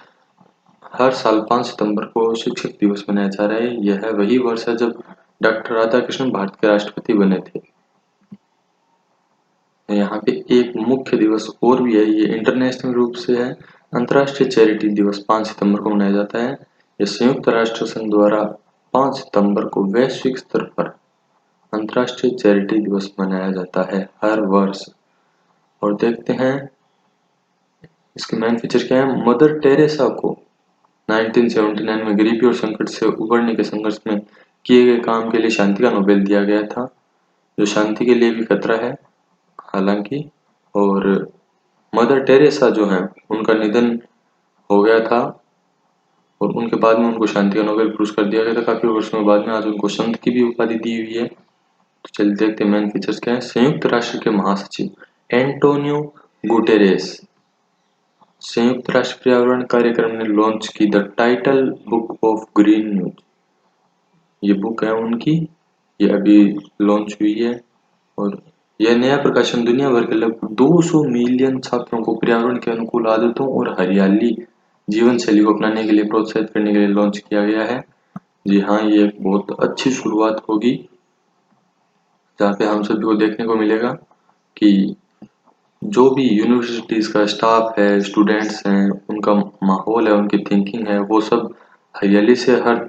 Speaker 3: हर साल 5 सितंबर को शिक्षक दिवस मनाया जा रहा है। यह वही वर्ष है जब डॉक्टर राधाकृष्णन भारत के राष्ट्रपति बने थे। यहाँ पे एक मुख्य दिवस और भी है, ये इंटरनेशनल रूप से है। अंतर्राष्ट्रीय चैरिटी दिवस 5 सितंबर को मनाया जाता है। यह संयुक्त राष्ट्र संघ द्वारा 5 सितंबर को वैश्विक स्तर पर अंतर्राष्ट्रीय चैरिटी दिवस मनाया जाता है हर वर्ष। और देखते हैं इसके मेन फीचर क्या है। मदर टेरेसा को 1979 में गरीबी और संकट से उबरने के संघर्ष में किए गए काम के लिए शांति का नोबेल दिया गया था, जो शांति के लिए भी खतरा है हालांकि। और मदर टेरेसा जो है उनका निधन हो गया था और उनके बाद में उनको शांति का नोबेल पुरस्कार दिया गया था काफी वर्षों बाद में। आज उनको संत की भी उपाधि दी हुई है। तो चलिए देखते हैं मेन फीचर्स क्या है। संयुक्त राष्ट्र के महासचिव एंटोनियो गुटेरेस संयुक्त राष्ट्र पर्यावरण कार्यक्रम ने लॉन्च की the title book of green news. ये बुक है उनकी, ये अभी लॉन्च हुई है और यह नया प्रकाशन दुनिया भर के लगभग 200 मिलियन छात्रों को पर्यावरण के अनुकूल आदतों और हरियाली जीवन शैली को अपनाने के लिए प्रोत्साहित करने के लिए लॉन्च किया गया है। जी हाँ, ये एक बहुत अच्छी शुरुआत होगी जहाँ पे हम सभी को देखने को मिलेगा कि जो भी यूनिवर्सिटीज का स्टाफ है, स्टूडेंट्स हैं, उनका माहौल है, उनकी थिंकिंग है, वो सब हरियाली से हर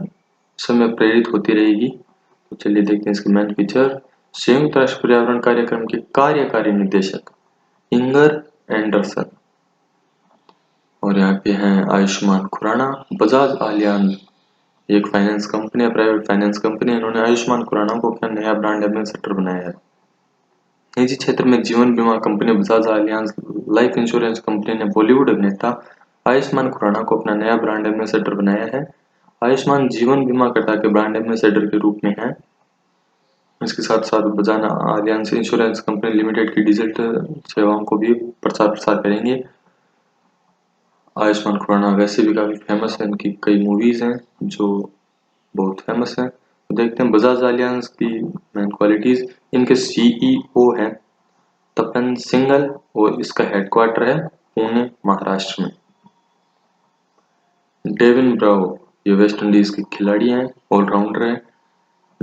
Speaker 3: समय प्रेरित होती रहेगी। तो चलिए देखते हैं इसके मेन फीचर। संयुक्त राष्ट्र पर्यावरण कार्यक्रम के कार्यकारी निदेशक इंगर एंडरसन। और यहाँ पे हैं आयुष्मान खुराना। बजाज आलियांज एक फाइनेंस कंपनी है, प्राइवेट फाइनेंस कंपनी। इन्होंने आयुष्मान खुराना को अपना नया ब्रांड एम्बेसडर बनाया है। निजी क्षेत्र में जीवन बीमा company Bajaj Allianz life insurance company ने बॉलीवुड अभिनेता आयुष्मान खुराना को अपना नया ब्रांड एम्बेसडर बनाया है। आयुष्मान जीवन बीमा करता के ब्रांड एम्बेसडर के रूप में है। इसके साथ साथ Bajaj Allianz insurance company limited की डिजिटल सेवाओं को भी प्रसार करेंगे। आयुष्मान खुराना वैसे भी काफी फेमस है, इनकी कई मूवीज हैं जो बहुत फेमस हैं। तो देखते हैं बजाज आलियांज की मेन क्वालिटीज। इनके CEO हैं तपन सिंघल और इसका हेडक्वार्टर है पुणे महाराष्ट्र में। डेविन ब्रावो ये वेस्ट इंडीज के खिलाड़ी हैं, ऑलराउंडर हैं।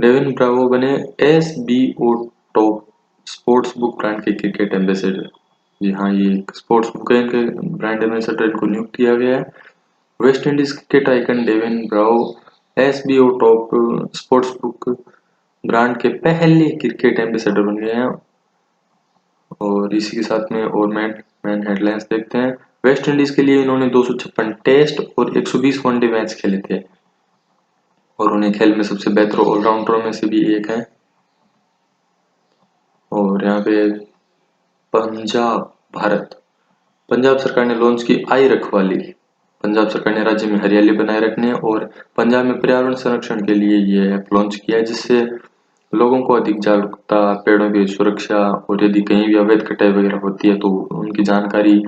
Speaker 3: डेविन ब्रावो बने SBO top sports book brand के क्रिकेट एम्बेसडर। जी हाँ, ये एक स्पोर्ट्स बुक है, इनके ब्रांड एम्बेसडर इनको नियुक्त किया गया है। West Indies cricket icon Dwayne Bravo SBO top sports book brand के पहले क्रिकेट एम्बेसडर बन गए हैं। और इसी के साथ में और मैन हेडलाइंस देखते हैं। वेस्ट इंडीज के लिए इन्होंने 256 टेस्ट और 120 वनडे मैच खेले थे और उन्हें खेल में सबसे बेहतर ऑलराउंडरों में से भी एक है। और यहाँ पे पंजाब सरकार ने लॉन्च की आई रखवाली। पंजाब सरकार ने राज्य में हरियाली बनाए रखने और पंजाब में पर्यावरण संरक्षण के लिए ये ऐप लॉन्च किया है, जिससे लोगों को अधिक जागरूकता, पेड़ों की सुरक्षा और यदि कहीं भी अवैध कटाई वगैरह होती है तो उनकी जानकारी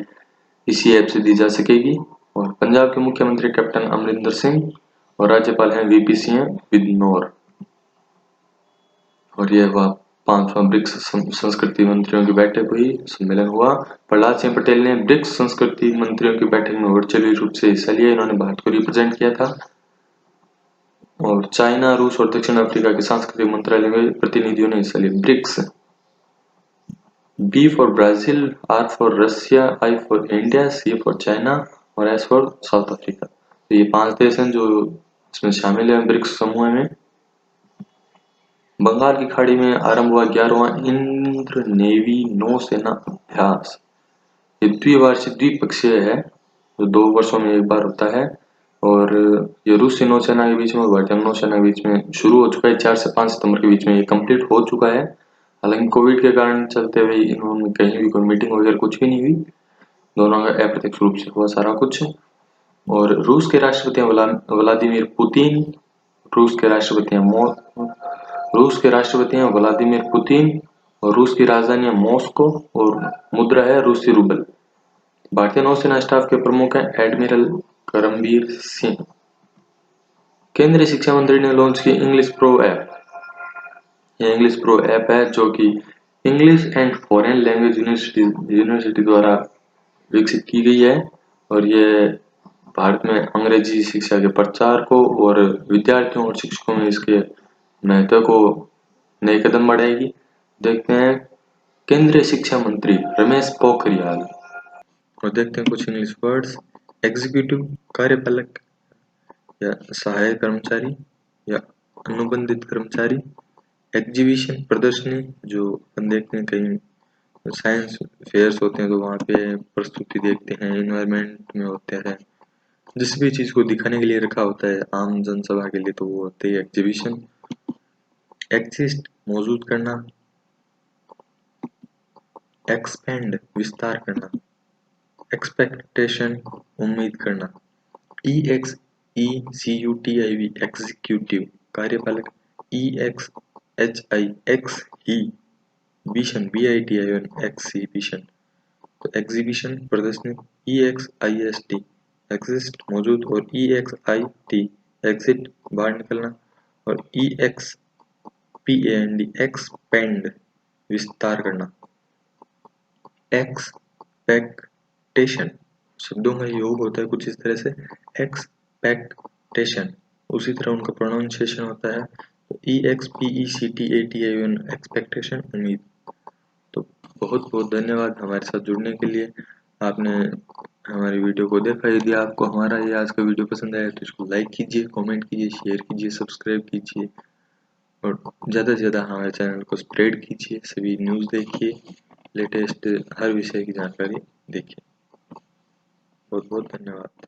Speaker 3: इसी ऐप से दी जा सकेगी। और पंजाब के मुख्यमंत्री कैप्टन अमरिंदर सिंह और राज्यपाल हैं VP सिंह बिदनौर। और यह हुआ 5वां ब्रिक्स संस्कृति मंत्रियों की बैठक हुई, सम्मेलन हुआ। प्रहलाद सिंह पटेल ने ब्रिक्स संस्कृति मंत्रियों की बैठक में वर्चुअली रूप से हिस्सा लिया। इन्होंने भारत को रिप्रेजेंट किया था। और चाइना, रूस और दक्षिण अफ्रीका के सांस्कृतिक मंत्रालय में प्रतिनिधियों ने हिस्सा लिया। BRICS, B for Brazil, R for Russia, I for India, C for China और S फॉर साउथ अफ्रीका। तो ये 5 देश हैं जो इसमें शामिल है ब्रिक्स समूह में। बंगाल की खाड़ी में आरंभ हुआ 11वां इंद्र नेवी नौसेना अभ्यास। ये द्विवार्षिक द्विपक्षीय है जो 2 वर्षों में एक बार होता है। और ये रूसी नौसेना के बीच में और भारतीय नौसेना के बीच में शुरू हो चुका है। 4 से 5 सितंबर के बीच में ये कंप्लीट हो चुका है। हालांकि कोविड के कारण चलते हुए इन्होंने कहीं भी कोई मीटिंग वगैरह कुछ भी नहीं हुई, दोनों का अप्रत्यक्ष रूप से हुआ सारा कुछ। और रूस के राष्ट्रपति व्लादिमीर पुतिन, रूस के राष्ट्रपति हैं व्लादिमीर पुतिन और रूस की राजधानी है मॉस्को और मुद्रा है रूसी रूबल। भारतीय नौसेना स्टाफ के प्रमुख हैं एडमिरल करमबीर सिंह। केंद्रीय शिक्षा मंत्री ने लॉन्च की इंग्लिश प्रो ऐप। यह इंग्लिश प्रो ऐप है जो कि English and foreign language university द्वारा विकसित की गई है। और ये भारत में अंग्रेजी शिक्षा के प्रचार को और विद्यार्थियों और शिक्षकों में इसके महत्व को नए कदम बढ़ाएगी। देखते हैं केंद्रीय शिक्षा मंत्री रमेश पोखरियाल। और देखते हैं कुछ इंग्लिश वर्ड्स। एग्जीक्यूटिव, कार्यपालक या सहायक कर्मचारी या अनुबंधित कर्मचारी। एग्जीबिशन, प्रदर्शनी, जो हम देखते हैं कहीं साइंस फेयर्स होते हैं तो वहाँ पे प्रस्तुति देखते हैं। एनवायरनमेंट में होते हैं, जिस भी चीज को दिखाने के लिए रखा होता है आम जनसभा के लिए तो वो होते है एग्जीबिशन। एग्जिस्ट, मौजूद करना। एक्सपेंड, विस्तार करना। एक्सपेक्टेशन, उम्मीद करना। EXECUTIV, एग्जीक्यूटिव, कार्यपालक। EXHIX, ही, विशन, BITION, एक्सीबिशन, तो एग्जीबिशन, प्रदर्शनी। EXIST, एग्जिस्ट, मौजूद। और EXIT, एग्जिट, बाहर निकलना। और EXPAND, एक्सपेंड, विस्तार करना। एक्सपेक्टेशन, शब्दों का योग होता है कुछ इस तरह से, एक्सपेक्टेशन, उसी तरह उनका प्रोनाउंसिएशन होता है। तो EXPECTATION, एक्सपेक्टेशन, उम्मीद। तो बहुत बहुत धन्यवाद हमारे साथ जुड़ने के लिए। आपने हमारी वीडियो को देखा। यदि आपको हमारा ये आज का वीडियो पसंद आया तो इसको लाइक कीजिए, कमेंट कीजिए, शेयर कीजिए, सब्सक्राइब कीजिए और ज़्यादा से ज़्यादा हमारे चैनल को स्प्रेड कीजिए। सभी न्यूज़ देखिए, लेटेस्ट हर विषय की जानकारी देखिए। बहुत बहुत धन्यवाद।